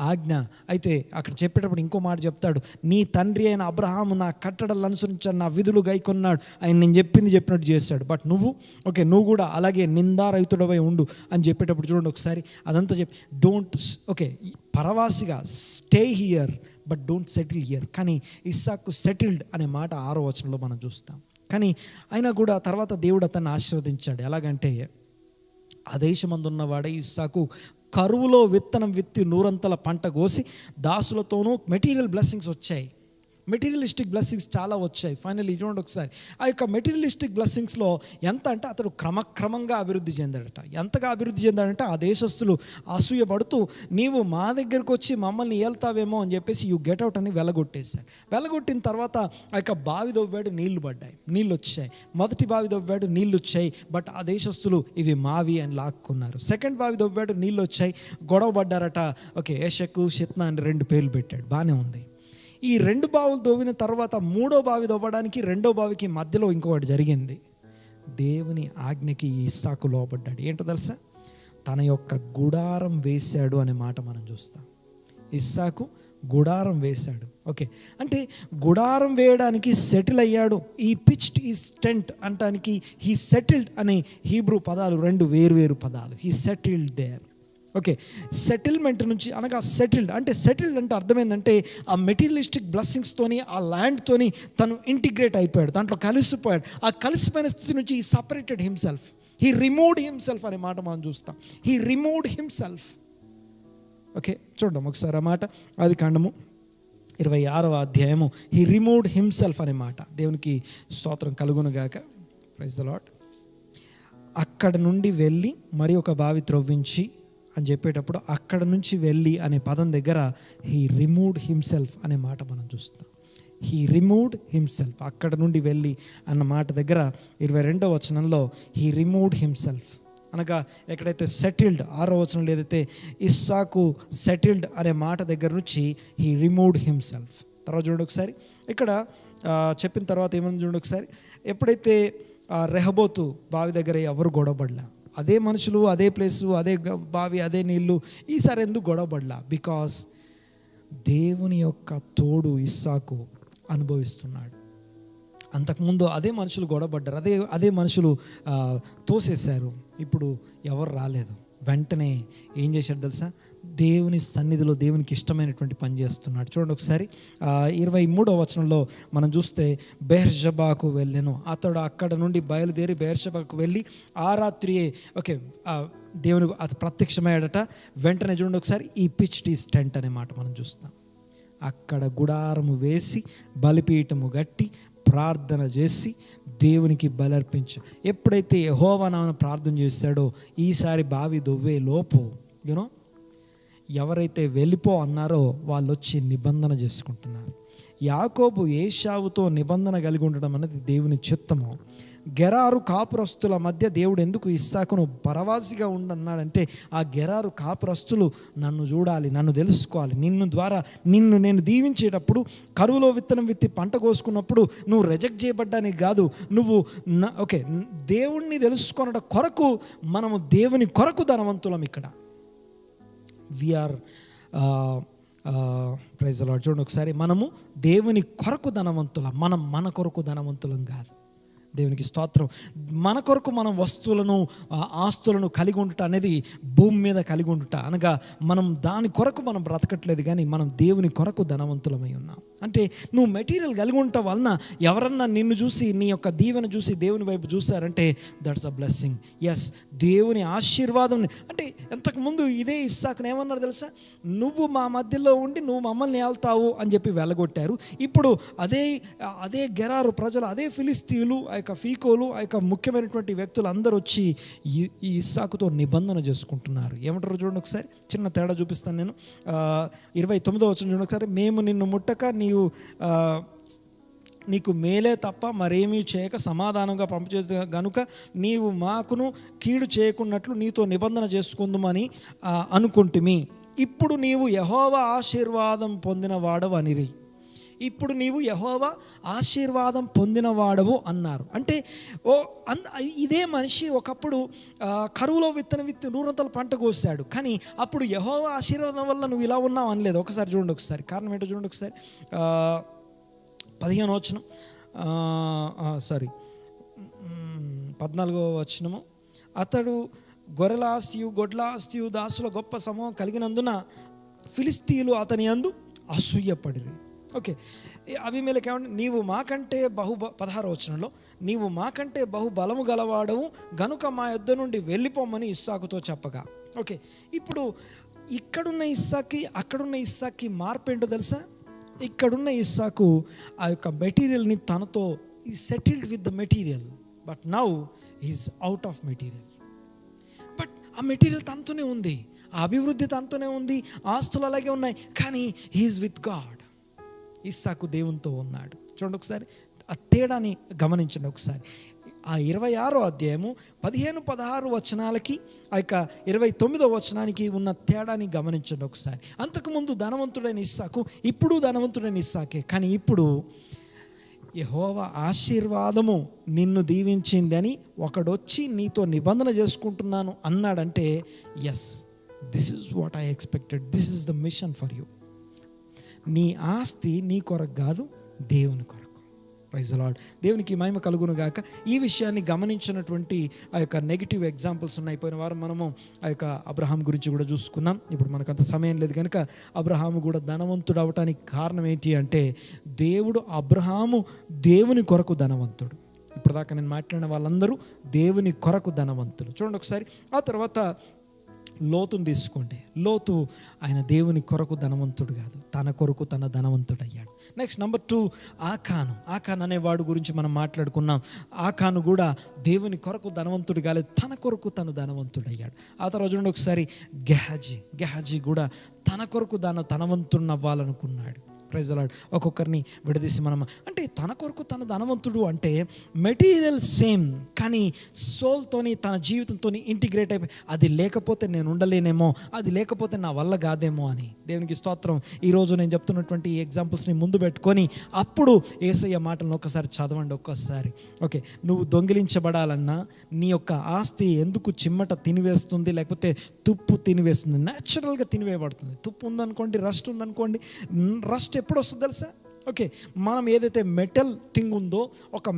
ఆజ్ఞ. అయితే అక్కడ చెప్పేటప్పుడు ఇంకో మాట చెప్తాడు, నీ తండ్రి అయిన అబ్రహాము నా కట్టడలు అనుసరించాడు, నా విధులు గైకొన్నాడు, ఆయన నేను చెప్పింది చెప్పినట్టు చేస్తాడు. బట్ నువ్వు కూడా అలాగే నిందారహితుడవై ఉండు అని చెప్పేటప్పుడు చూడండి ఒకసారి అదంతా చెప్పి పరవాసిగా stay here but don't settle here. కానీ ఇస్సాకు సెటిల్డ్ అనే మాట 6వ వచనంలో మనం చూస్తాం. కానీ అయినా కూడా తర్వాత దేవుడు అతన్ని ఆశీర్వదించాడు. ఎలాగంటే ఆ దేశమందున్నవాడే ఇస్సాకు కరువులో విత్తనం విత్తి 100 పంట కోసి దాసులతోనూ మెటీరియల్ బ్లెస్సింగ్స్ వచ్చాయి. మెటీరియలిస్టిక్ బ్లెస్సింగ్స్ చాలా వచ్చాయి. ఫైనల్లీ చూడండి ఒకసారి, ఆ యొక్క మెటీరియలిస్టిక్ బ్లెస్సింగ్స్లో ఎంత అంటే అతడు క్రమక్రమంగా అభివృద్ధి చెందాడట. ఎంతగా అభివృద్ధి చెందాడంటే ఆ దేశస్తులు అసూయ పడుతూ నీవు మా దగ్గరకు వచ్చి మమ్మల్ని ఏళ్తావేమో అని చెప్పేసి యూ గెట్ అవుట్ అని వెలగొట్టేశారు. వెలగొట్టిన తర్వాత ఆ యొక్క బావి దవ్వాడు, నీళ్ళు వచ్చాయి. మొదటి బావి దవ్వాడు, నీళ్ళు వచ్చాయి. బట్ ఆ దేశస్తులు ఇవి మావి అని లాక్కున్నారు. సెకండ్ బావి దవ్వాడు, నీళ్ళు వచ్చాయి, గొడవ పడ్డారట. ఓకే, ఏషకు షిత్నా అని 2 పేర్లు పెట్టాడు, బాగానే ఉంది. ఈ 2 బావులు దవ్విన తర్వాత 3వ బావి దవ్వడానికి 2వ బావికి మధ్యలో ఇంకొకటి జరిగింది. దేవుని ఆజ్ఞకి ఇస్సాకు లోబడ్డాడు. ఏంటో తెలుసా? తన యొక్క గుడారం వేశాడు అనే మాట మనం చూస్తాం. ఇస్సాకు గుడారం వేశాడు. ఓకే, అంటే గుడారం వేయడానికి సెటిల్ అయ్యాడు. ఈ పిచ్డ్ ఈజ్ టెంట్ అంటానికి హీ సెటిల్డ్ అనే హీబ్రూ పదాలు 2 వేరు పదాలు. He settled there. Okay, settlement నుంచి అనగా సెటిల్డ్ అంటే అర్థమైందంటే ఆ మెటీరియలిస్టిక్ బ్లెస్సింగ్స్తోని ఆ ల్యాండ్తోని తను ఇంటిగ్రేట్ అయిపోయాడు, దాంట్లో కలిసిపోయాడు. ఆ కలిసిపోయిన స్థితి నుంచి ఈ separated himself, he removed himself అనే మాట మనం చూస్తాం. He removed himself. ఓకే, చూద్దాం ఒకసారి ఆ మాట. ఆదికాండము 26వ అధ్యాయము హీ రిమూవ్డ్ హిమ్సెల్ఫ్ అనే మాట. దేవునికి స్తోత్రం కలుగును గాక. Praise the Lord. అక్కడ నుండి వెళ్ళి మరి ఒక బావి త్రవ్వించి అని చెప్పేటప్పుడు అక్కడ నుంచి వెళ్ళి అనే పదం దగ్గర హీ రిమూవ్డ్ హిమ్సెల్ఫ్ అనే మాట మనం చూస్తాం. హీ రిమూవ్డ్ హిమ్సెల్ఫ్, అక్కడ నుండి వెళ్ళి అన్న మాట దగ్గర 22వ వచనంలో హీ రిమూవ్డ్ హిమ్సెల్ఫ్ అనగా ఎక్కడైతే సెటిల్డ్ 6వ వచనంలో ఏదైతే ఇస్సాకు సెటిల్డ్ అనే మాట దగ్గర నుంచి హీ రిమూవ్డ్ హిమ్సెల్ఫ్. తర్వాత చూడండి ఒకసారి ఇక్కడ చెప్పిన తర్వాత ఏమని చూడండి ఒకసారి. ఎప్పుడైతే రెహబోతు బావి దగ్గర ఎవరు గొడవపడలా, అదే మనుషులు, అదే ప్లేసు, అదే బావి, అదే నీళ్ళు, ఈసారి ఎందుకు గొడవపడలా? బికాస్ దేవుని యొక్క తోడు ఇస్సాకు అనుభవిస్తున్నాడు. అంతకుముందు అదే మనుషులు గొడవపడ్డారు, అదే మనుషులు తోసేశారు. ఇప్పుడు ఎవరు రాలేదు. వెంటనే ఏం చేశాడు తెలుసా? దేవుని సన్నిధిలో దేవునికి ఇష్టమైనటువంటి పని చేస్తున్నాడు. చూడండి ఒకసారి 23వ వచనంలో మనం చూస్తే, బెర్షెబాకు వెళ్ళెను. అతడు అక్కడ నుండి బయలుదేరి బెర్షెబాకు వెళ్ళి ఆ రాత్రియే దేవుని ప్రత్యక్షమయ్యాడట. వెంటనే చూడండి ఒకసారి, ఈ పిచ్డ్ హిస్ టెంట్ అనే మాట మనం చూస్తాం. అక్కడ గుడారము వేసి బలిపీఠము గట్టి ప్రార్థన చేసి దేవునికి బలర్పించ. ఎప్పుడైతే యెహోవా నామమున ప్రార్థన చేశాడో, ఈసారి బావి దొవ్వే లోపు ఎవరైతే వెళ్ళిపో అన్నారో వాళ్ళు వచ్చి నిబంధన చేసుకుంటున్నారు. యాకోబు ఏశావుతో నిబంధన కలిగి ఉండడం అనేది దేవుని చిత్తము. గెరారు కాపురస్తుల మధ్య దేవుడు ఎందుకు ఇస్సాకును పరవాసిగా ఉండన్నాడంటే, ఆ గెరారు కాపురస్తులు నన్ను చూడాలి, నన్ను తెలుసుకోవాలి, నిన్ను నేను దీవించేటప్పుడు, కరువులో విత్తనం విత్తి పంట కోసుకున్నప్పుడు నువ్వు రిజెక్ట్ చేయబడ్డానికి కాదు, నువ్వు దేవుణ్ణి తెలుసుకొనడం కొరకు మనము దేవుని కొరకు ధనవంతులం. ఇక్కడ వీఆర్ ప్రైజ్ ది లార్డ్. చూడండి ఒకసారి, మనము దేవుని కొరకు ధనవంతులం, మన కొరకు ధనవంతులం కాదు. దేవునికి స్తోత్రం. మన కొరకు మనం వస్తువులను ఆస్తులను కలిగి ఉండుట అనేది భూమి మీద కలిగి ఉండుట అనగా మనం దాని కొరకు మనం బ్రతకట్లేదు, కానీ మనం దేవుని కొరకు ధనవంతులమై ఉన్నాం. అంటే నువ్వు మెటీరియల్ కలిగి ఉండటం వలన ఎవరన్నా నిన్ను చూసి, నీ యొక్క దీవెన చూసి దేవుని వైపు చూస్తారంటే దట్స్ అ బ్లెస్సింగ్. ఎస్, దేవుని ఆశీర్వాదం. అంటే ఇంతకుముందు ఇదే ఇస్సాకును ఏమన్నారు తెలుసా? నువ్వు మా మధ్యలో ఉండి నువ్వు మమ్మల్ని ఏళ్తావు అని చెప్పి వెళ్ళగొట్టారు. ఇప్పుడు అదే గెరారు ప్రజలు, అదే ఫిలిస్తీయులు, ఆ యొక్క ఫీకోలు, ఆ యొక్క ముఖ్యమైనటువంటి వ్యక్తులు అందరూ వచ్చి ఈ ఇస్సాకుతో నిబంధన చేసుకుంటున్నారు. ఏమంటారు చూడండి ఒకసారి, చిన్న తేడా చూపిస్తాను నేను. 29వ వచనం చూడండి ఒకసారి. మేము నిన్ను ముట్టక నీకు మేలే తప్ప మరేమీ చేయక సమాధానంగా పంపచేసి గనుక నీవు మాకును కీడు చేయకున్నట్లు నీతో నిబంధన చేసుకుందామని అనుకుంటుమి. ఇప్పుడు నీవు యెహోవా ఆశీర్వాదం పొందినవాడవు అనిరి. ఇప్పుడు నీవు యెహోవా ఆశీర్వాదం పొందినవాడవు అన్నారు. అంటే ఇదే మనిషి ఒకప్పుడు కరువులో విత్తనం విత్తి 100 పంట కోసాడు, కానీ అప్పుడు యెహోవా ఆశీర్వాదం వల్ల నువ్వు ఇలా ఉన్నావు అనలేదు. ఒకసారి చూడండి ఒకసారి, కారణం ఏంటో చూడండి ఒకసారి. 15వ వచనం, 14వ వచనము. అతడు గొర్రెల ఆస్తియు గొడ్ల ఆస్తియు దాసుల గొప్ప సమూహం కలిగినందున ఫిలిస్తీయులు అతని యందు అసూయపడిరి. అబీమెలెకు ఏమంటే, నీవు మాకంటే 16వ వచనంలో, నీవు మాకంటే బహు బలము గలవాడవు గనుక మా యొద్ద నుండి వెళ్ళిపోమని ఇస్సాకుతో చెప్పగా. ఇప్పుడు ఇక్కడున్న ఇస్సాకి అక్కడున్న ఇస్సాకి మార్పు ఏంటో తెలుసా? ఇక్కడున్న ఇస్సాకు ఆ యొక్క మెటీరియల్ని తనతో settled with the material, but now is out of material. But ఆ మెటీరియల్ తనతోనే ఉంది, ఆ అభివృద్ధి తనతోనే ఉంది, ఆస్తులు అలాగే ఉన్నాయి, కానీ హీఈస్ విత్ గాడ్. ఇస్సాకు దేవునితో ఉన్నాడు. చూడండి ఒకసారి, ఆ తేడాని గమనించండి ఒకసారి. ఆ 26వ అధ్యాయము 15-16 వచనాలకి ఆ యొక్క 29వ వచనానికి ఉన్న తేడాని గమనించండి ఒకసారి. అంతకుముందు ధనవంతుడైన ఇస్సాకు, ఇప్పుడు ధనవంతుడైన ఇస్సాకే, కానీ ఇప్పుడు యెహోవా ఆశీర్వాదము నిన్ను దీవించిందని ఒకడొచ్చి నీతో నిబంధన చేసుకుంటున్నాను అన్నాడంటే, yes, this is what I expected, this is the mission for you. నీ ఆస్తి నీ కొరకు కాదు, దేవుని కొరకు. Praise the Lord. దేవునికి మహిమ కలుగును గాక. ఈ విషయాన్ని గమనించినటువంటి ఆ యొక్క నెగిటివ్ ఎగ్జాంపుల్స్ ఉన్నాయి. పోయిన వారం మనము ఆ యొక్క అబ్రహాం గురించి కూడా చూసుకున్నాం. ఇప్పుడు మనకంత సమయం లేదు కనుక అబ్రహాము కూడా ధనవంతుడు అవటానికి కారణం ఏంటి అంటే, అబ్రహాము దేవుని కొరకు ధనవంతుడు. ఇప్పుడు దాకా నేను మాట్లాడిన వాళ్ళందరూ దేవుని కొరకు ధనవంతులు. చూడండి ఒకసారి. ఆ తర్వాత లోతుని తీసుకోండి. లోతు ఆయన దేవుని కొరకు ధనవంతుడు కాదు, తన కొరకు తన ధనవంతుడు అయ్యాడు. నెక్స్ట్ నెంబర్ 2, ఆకాన్ అనేవాడు గురించి మనం మాట్లాడుకున్నాం. ఆకాను కూడా దేవుని కొరకు ధనవంతుడు కాలేదు, తన కొరకు తను ధనవంతుడు అయ్యాడు. ఆ తర్వాత చూడండి ఒకసారి గెహాజీ కూడా తన కొరకు ధనవంతుడిని అవ్వాలనుకున్నాడు. Praise the Lord. ఒక్కొక్కరిని విడదీసి మనం అంటే తన కొరకు తన ధనవంతుడు అంటే మెటీరియల్ సేమ్, కానీ సోల్తోని తన జీవితంతో ఇంటిగ్రేట్ అయిపోయి అది లేకపోతే నేను ఉండలేనేమో, అది లేకపోతే నా వల్ల కాదేమో అని. దేవునికి స్తోత్రం. ఈరోజు నేను చెప్తున్నటువంటి ఈ ఎగ్జాంపుల్స్ని ముందు పెట్టుకొని అప్పుడు యేసయ్య మాటలను ఒక్కసారి చదవండి. ఒక్కసారి ఓకే, నువ్వు దొంగిలించబడాలన్నా నీ యొక్క ఆస్తి ఎందుకు చిమ్మట తినివేస్తుంది, లేకపోతే తుప్పు తినివేస్తుంది, న్యాచురల్గా తినివేయబడుతుంది. తుప్పు ఉందనుకోండి, రస్ట్ ఉందనుకోండి, రస్ట్ ఎప్పుడు వస్తుంది తెలుసా? ఓకే, మనం ఏదైతే మెటల్ థింగ్ ఉందో, ఒక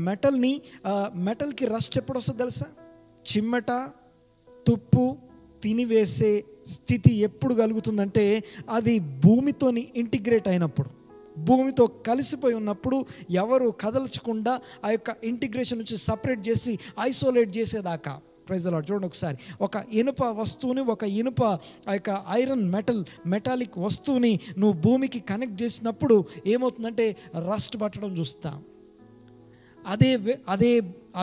మెటల్కి రస్ట్ ఎప్పుడు వస్తుంది తెలుసా? చిమ్మట, తుప్పు తినివేసే స్థితి ఎప్పుడు కలుగుతుందంటే అది భూమితోని ఇంటిగ్రేట్ అయినప్పుడు, భూమితో కలిసిపోయి ఉన్నప్పుడు, ఎవరు కదల్చకుండా ఆ యొక్క ఇంటిగ్రేషన్ నుంచి సపరేట్ చేసి ఐసోలేట్ చేసేదాకా. Praise the Lord. చూడండి ఒకసారి, ఒక ఇనుప వస్తువుని, ఒక ఇనుప ఆ యొక్క ఐరన్ మెటాలిక్ వస్తువుని నువ్వు భూమికి కనెక్ట్ చేసినప్పుడు ఏమవుతుందంటే రస్ట్ పట్టడం చూస్తాం.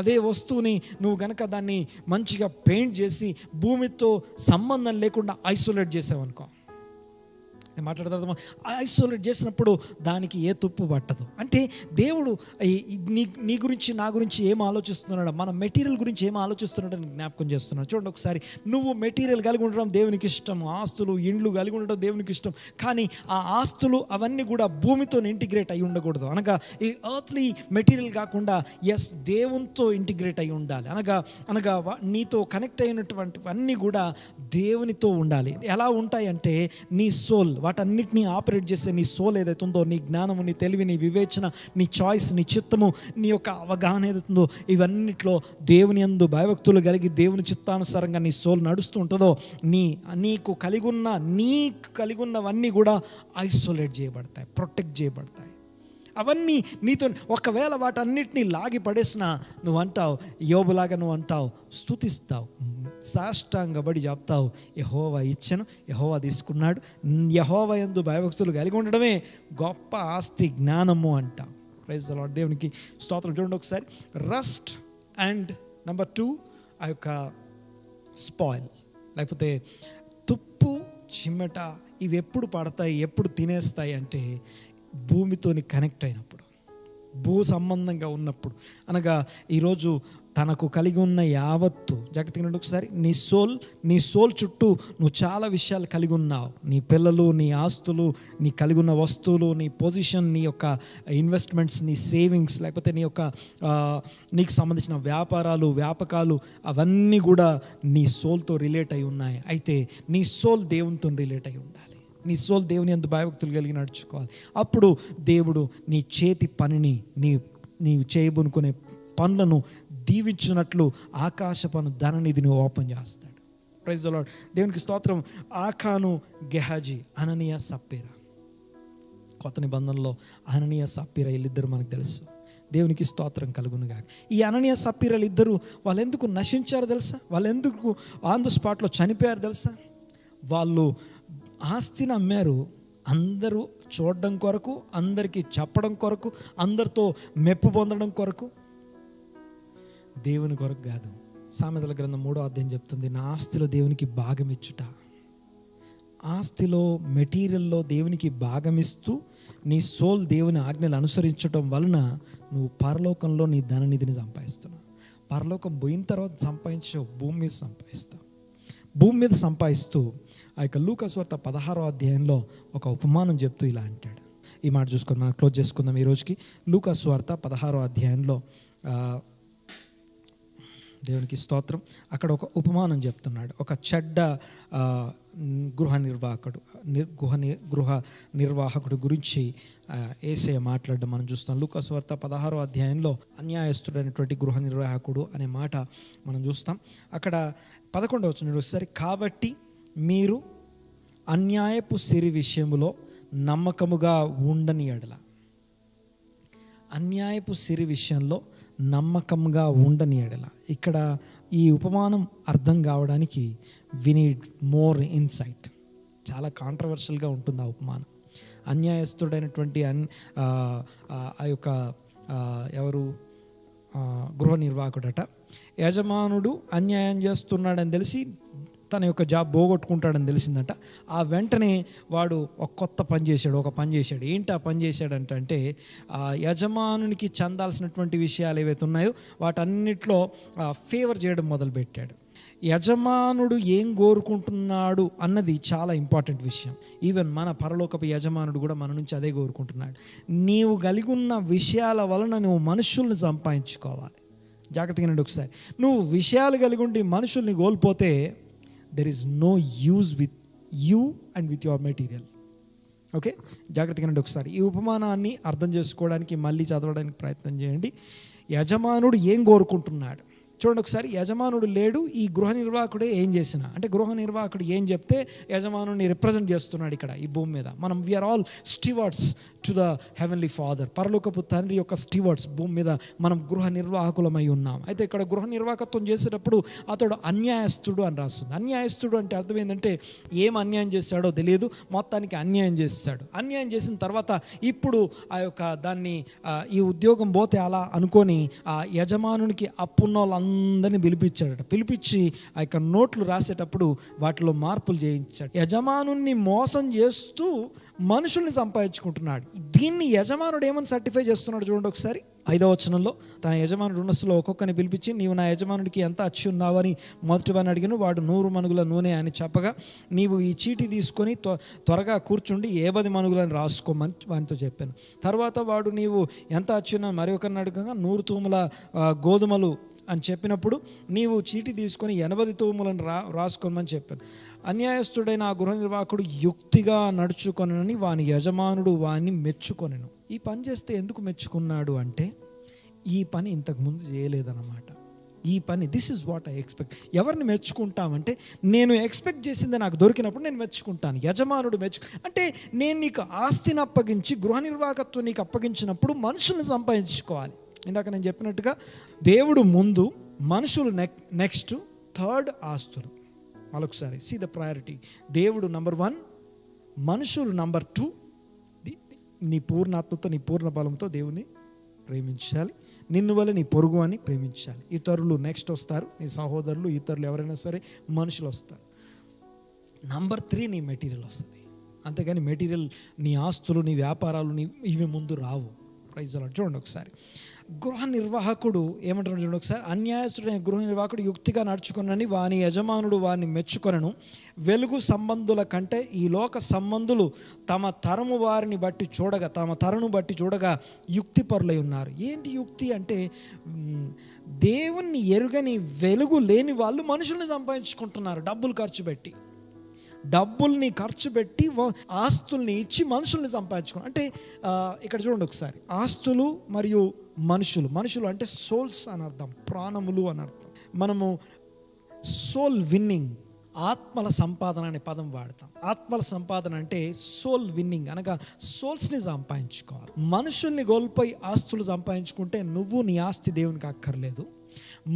అదే వస్తువుని నువ్వు గనక దాన్ని మంచిగా పెయింట్ చేసి భూమితో సంబంధం లేకుండా ఐసోలేట్ చేసావనుకో, మాట్లాడతాము, ఐసోలేట్ చేసినప్పుడు దానికి ఏ తుప్పు పట్టదు. అంటే దేవుడు నీ గురించి నా గురించి ఏం ఆలోచిస్తున్నాడు, మన మెటీరియల్ గురించి ఏం ఆలోచిస్తున్నాడు అని జ్ఞాపకం చేస్తున్నాడు. చూడండి ఒకసారి, నువ్వు మెటీరియల్ కలిగి ఉండడం దేవునికి ఇష్టం, ఆస్తులు ఇండ్లు కలిగి ఉండడం దేవునికి ఇష్టం, కానీ ఆ ఆస్తులు అవన్నీ కూడా భూమితో ఇంటిగ్రేట్ అయి ఉండకూడదు. అనగా ఈ ఎర్త్లీ మెటీరియల్ కాకుండా దేవునితో ఇంటిగ్రేట్ అయి ఉండాలి. అనగా నీతో కనెక్ట్ అయినటువంటివన్నీ కూడా దేవునితో ఉండాలి. ఎలా ఉంటాయంటే నీ సోల్, వాటన్నిటినీ ఆపరేట్ చేసే నీ సోల్ ఏదైతే ఉందో, నీ జ్ఞానము, నీ తెలివి, నీ వివేచన, నీ చాయిస్, నీ చిత్తము, నీ యొక్క అవగాహన ఏదైతుందో, ఇవన్నిట్లో దేవుని యందు భయభక్తులు కలిగి దేవుని చిత్తానుసారంగా నీ సోల్ నడుస్తూ ఉంటుందో, నీకు కలిగి ఉన్నవన్నీ కూడా ఐసోలేట్ చేయబడతాయి, ప్రొటెక్ట్ చేయబడతాయి. అవన్నీ నీతో, ఒకవేళ వాటన్నిటినీ లాగి పడేసినా నువ్వు అంటావు, యోబులాగా నువ్వు అంటావు, స్తుతిస్తావు, సాష్టాంగపడి చెప్తావు, యెహోవా ఇచ్చెను, యెహోవా తీసుకున్నాడు, యెహోవా యందు భయభక్తులు కలిగి ఉండడమే గొప్ప ఆస్తి, జ్ఞానము అంటావు. Praise the Lord. దేవునికి స్తోత్రం. చూడండి ఒకసారి, రస్ట్ అండ్ నెంబర్ 2 ఆ యొక్క స్పాయిల్, లేకపోతే తుప్పు, చిమ్మట, ఇవి ఎప్పుడు పడతాయి, ఎప్పుడు తినేస్తాయి అంటే భూమితోని కనెక్ట్ అయినప్పుడు, భూ సంబంధంగా ఉన్నప్పుడు. అనగా ఈరోజు తనకు కలిగి ఉన్న యావత్తు జాగ్రత్తగా ఒకసారి, నీ సోల్ చుట్టూ నువ్వు చాలా విషయాలు కలిగి ఉన్నావు. నీ పిల్లలు, నీ ఆస్తులు, నీ కలిగి ఉన్న వస్తువులు, నీ పొజిషన్, నీ యొక్క ఇన్వెస్ట్మెంట్స్, నీ సేవింగ్స్, లేకపోతే నీకు సంబంధించిన వ్యాపకాలు అవన్నీ కూడా నీ సోల్తో రిలేట్ అయి ఉన్నాయి. అయితే నీ సోల్ దేవునితో రిలేట్ అయి ఉండాలి. నీ సోల్ దేవుని యందు భయభక్తులు కలిగి నడుచుకోవాలి. అప్పుడు దేవుడు నీ చేతి పనిని, నీవు చేయబోనుకునే పనులను దీవించినట్లు ఆకాశపను ధననిధిని ఓపెన్ చేస్తాడు. Praise the Lord. దేవునికి స్తోత్రం. ఆకాను, గెహాజీ, అననీయ, సప్పీరా. కొత్త నిబంధనలో అననీయ, సప్పీరా వీళ్ళిద్దరు మనకు తెలుసు. దేవునికి స్తోత్రం కలుగునుగా. ఈ అననీయ, సప్పీరాలు ఇద్దరు వాళ్ళు ఎందుకు నశించారు తెలుసా? వాళ్ళు ఎందుకు ఆన్ ద స్పాట్లో చనిపోయారు తెలుసా? వాళ్ళు ఆస్తిని అమ్మారు, అందరూ చూడడం కొరకు, అందరికీ చెప్పడం కొరకు, అందరితో మెప్పు పొందడం కొరకు, దేవుని కొరకు కాదు. సామెతల గ్రంథం 3వ అధ్యాయం చెప్తుంది, నా ఆస్తిలో దేవునికి భాగమిచ్చుట. ఆస్తిలో, మెటీరియల్లో దేవునికి భాగమిస్తూ నీ సోల్ దేవుని ఆజ్ఞలు అనుసరించడం వలన నువ్వు పరలోకంలో నీ ధననిధిని సంపాదిస్తున్నావు. పరలోకం పోయిన తర్వాత సంపాదించావు, భూమి మీద సంపాదిస్తావు. భూమి మీద సంపాదిస్తూ ఆ యొక్క లూకా సువార్త 16వ అధ్యాయంలో ఒక ఉపమానం చెప్తూ ఇలా అంటాడు. ఈ మాట చూసుకొని మనం క్లోజ్ చేసుకుందాం ఈ రోజుకి. లూకా సువార్త 16వ అధ్యాయంలో దేవునికి స్తోత్రం, అక్కడ ఒక ఉపమానం చెప్తున్నాడు. ఒక చెడ్డ గృహ నిర్వాహకుడు గురించి యేసయ్య మాట్లాడడం మనం చూస్తాం. లూకా సువార్త 16వ అధ్యాయంలో అన్యాయస్తుడైనటువంటి గృహ నిర్వాహకుడు అనే మాట మనం చూస్తాం. అక్కడ 11వ వచనం ఒకసారి, కాబట్టి మీరు అన్యాయపు సిరి విషయములో నమ్మకముగా ఉండని ఎడల, అన్యాయపు సిరి విషయంలో నమ్మకంగా ఉండని ఎడల. ఇక్కడ ఈ ఉపమానం అర్థం కావడానికి వి నీడ్ మోర్ ఇన్సైట్. చాలా కాంట్రవర్షియల్గా ఉంటుంది ఆ ఉపమానం. అన్యాయస్తుడైనటువంటి ఆ యొక్క ఎవరు గృహ నిర్వాహకుడట, యజమానుడు అన్యాయం చేస్తున్నాడని తెలిసి తన యొక్క జాబ్ పోగొట్టుకుంటాడని తెలిసిందట. ఆ వెంటనే వాడు ఒక కొత్త పని చేశాడు. ఏంటి ఆ పని చేశాడంటే యజమానునికి చెందాల్సినటువంటి విషయాలు ఏవైతే ఉన్నాయో వాటన్నిటిలో ఫేవర్ చేయడం మొదలుపెట్టాడు. యజమానుడు ఏం కోరుకుంటున్నాడు అన్నది చాలా ఇంపార్టెంట్ విషయం. ఈవెన్ మన పరలోకపు యజమానుడు కూడా మన నుంచి అదే కోరుకుంటున్నాడు. నీవు కలిగి ఉన్న విషయాల వలన నువ్వు మనుషుల్ని సంపాదించుకోవాలి. జాగ్రత్తగా నండి ఒకసారి. నువ్వు విషయాలు కలిగి ఉండి మనుషుల్ని కోల్పోతే there is no use with you and with your material. Okay, జాగ్రత్తగా నండి ఒకసారి. ఈ ఉపమానాన్ని అర్థం చేసుకోవడానికి మళ్ళీ చదవడానికి ప్రయత్నం చేయండి. యజమానుడు ఏం కోరుకుంటున్నాడు చూడండి ఒకసారి. యజమానుడు లేడు, ఈ గృహ నిర్వాహకుడే ఏం చేసినా, అంటే గృహ నిర్వాహకుడు ఏం చెప్తే యజమానుడిని రిప్రజెంట్ చేస్తున్నాడు ఇక్కడ ఈ భూమి మీద. మనం we are all stewards to the heavenly father, పరలోకపు తండ్రి యొక్క స్టీవర్డ్స్. భూమి మీద మనం గృహ నిర్వాహకులమై ఉన్నాం. అయితే ఇక్కడ గృహ నిర్వాహకత్వం చేసేటప్పుడు అతడు అన్యాయస్తుడు అని రాస్తుంది. అన్యాయస్తుడు అంటే అర్థం ఏంటంటే ఏం అన్యాయం చేస్తాడో తెలియదు, మొత్తానికి అన్యాయం చేస్తాడు. అన్యాయం చేసిన తర్వాత ఇప్పుడు ఆ యొక్క దాన్ని ఈ ఉద్యోగం పోతే అలా అనుకొని ఆ యజమానునికి అప్పున్న వాళ్ళందరినీ పిలిపించి ఆ యొక్క నోట్లు రాసేటప్పుడు వాటిలో మార్పులు చేయించాడు. యజమానుని మోసం చేస్తూ మనుషుల్ని సంపాదించుకుంటున్నాడు. దీన్ని యజమానుడు ఏమని సర్టిఫై చేస్తున్నాడు చూడండి ఒకసారి. 5వ వచనంలో తన యజమానుడు ఉన్నస్తులో ఒక్కొక్కరిని పిలిపించి, నీవు నా యజమానుడికి ఎంత అచ్చి ఉన్నావని మొదటివాడిని అడిగాను. వాడు 100 మనుగుల నూనె అని చెప్పగా, నీవు ఈ చీటి తీసుకొని త్వరగా కూర్చుండి 50 మనుగులని రాసుకోమని వానితో చెప్పాను. తర్వాత వాడు నీవు ఎంత అచ్చి ఉన్నా మరి ఒకరిని అడగగా 100 తూముల గోధుమలు అని చెప్పినప్పుడు, నీవు చీటి తీసుకొని 80 తూములను రాసుకోమని చెప్పాను. అన్యాయస్తుడైన ఆ గృహ నిర్వాహకుడు యుక్తిగా నడుచుకొనని వాని యజమానుడు వాని మెచ్చుకొనెను. ఈ పని చేస్తే ఎందుకు మెచ్చుకున్నాడు అంటే, ఈ పని ఇంతకుముందు చేయలేదన్నమాట. ఈ పని this is what I expect. ఎవరిని మెచ్చుకుంటామంటే, నేను ఎక్స్పెక్ట్ చేసింది నాకు దొరికినప్పుడు నేను మెచ్చుకుంటాను. యజమానుడు అంటే నేను నీకు ఆస్తిని అప్పగించి గృహ నిర్వాహకత్వం నీకు అప్పగించినప్పుడు మనుషుల్ని సంపాదించుకోవాలి. ఇందాక నేను చెప్పినట్టుగా దేవుడు ముందు, మనుషులు నెక్స్ట్, థర్డ్ ఆస్తులు. మరొకసారి సీ ద ప్రయారిటీ. దేవుడు నంబర్ 1, మనుషులు నంబర్ 2. నీ పూర్ణాత్మతో నీ పూర్ణ బలంతో దేవుని ప్రేమించాలి. నిన్ను వల్ల నీ పొరుగు అని ప్రేమించాలి. ఇతరులు నెక్స్ట్ వస్తారు, నీ సహోదరులు, ఇతరులు ఎవరైనా సరే మనుషులు వస్తారు. నంబర్ 3 నీ మెటీరియల్ వస్తుంది. అంతేగాని మెటీరియల్ నీ ఆస్తులు, నీ వ్యాపారాలు, ఇవి ముందు రావు. Praise allot. చూడండి ఒకసారి. గృహ నిర్వాహకుడు ఏమంటున్నాడు చూడండి ఒకసారి. అన్యాయస్తుడైన గృహ నిర్వాహకుడు యుక్తిగా నడుచుకొనని వాని యజమానుడు వాని మెచ్చుకొనను. వెలుగు సంబంధుల కంటే ఈ లోక సంబంధులు తమ తరము వారిని బట్టి చూడగా యుక్తిపరులై ఉన్నారు. ఏంటి యుక్తి అంటే, దేవుణ్ణి ఎరుగని వెలుగు లేని వాళ్ళు మనుషుల్ని సంపాదించుకుంటున్నారు డబ్బుల్ని ఖర్చు పెట్టి ఆస్తుల్ని ఇచ్చి మనుషుల్ని సంపాదించుకోండి. అంటే ఇక్కడ చూడండి ఒకసారి. ఆస్తులు మరియు మనుషులు అంటే సోల్స్ అని అర్థం, ప్రాణములు అని అర్థం. మనము సోల్ విన్నింగ్, ఆత్మల సంపాదన అనే పదం వాడతాం. ఆత్మల సంపాదన అంటే సోల్ విన్నింగ్ అనగా సోల్స్ని సంపాదించుకోవాలి. మనుషుల్ని కోల్పోయి ఆస్తులు సంపాదించుకుంటే నువ్వు నీ ఆస్తి దేవునికి అక్కర్లేదు.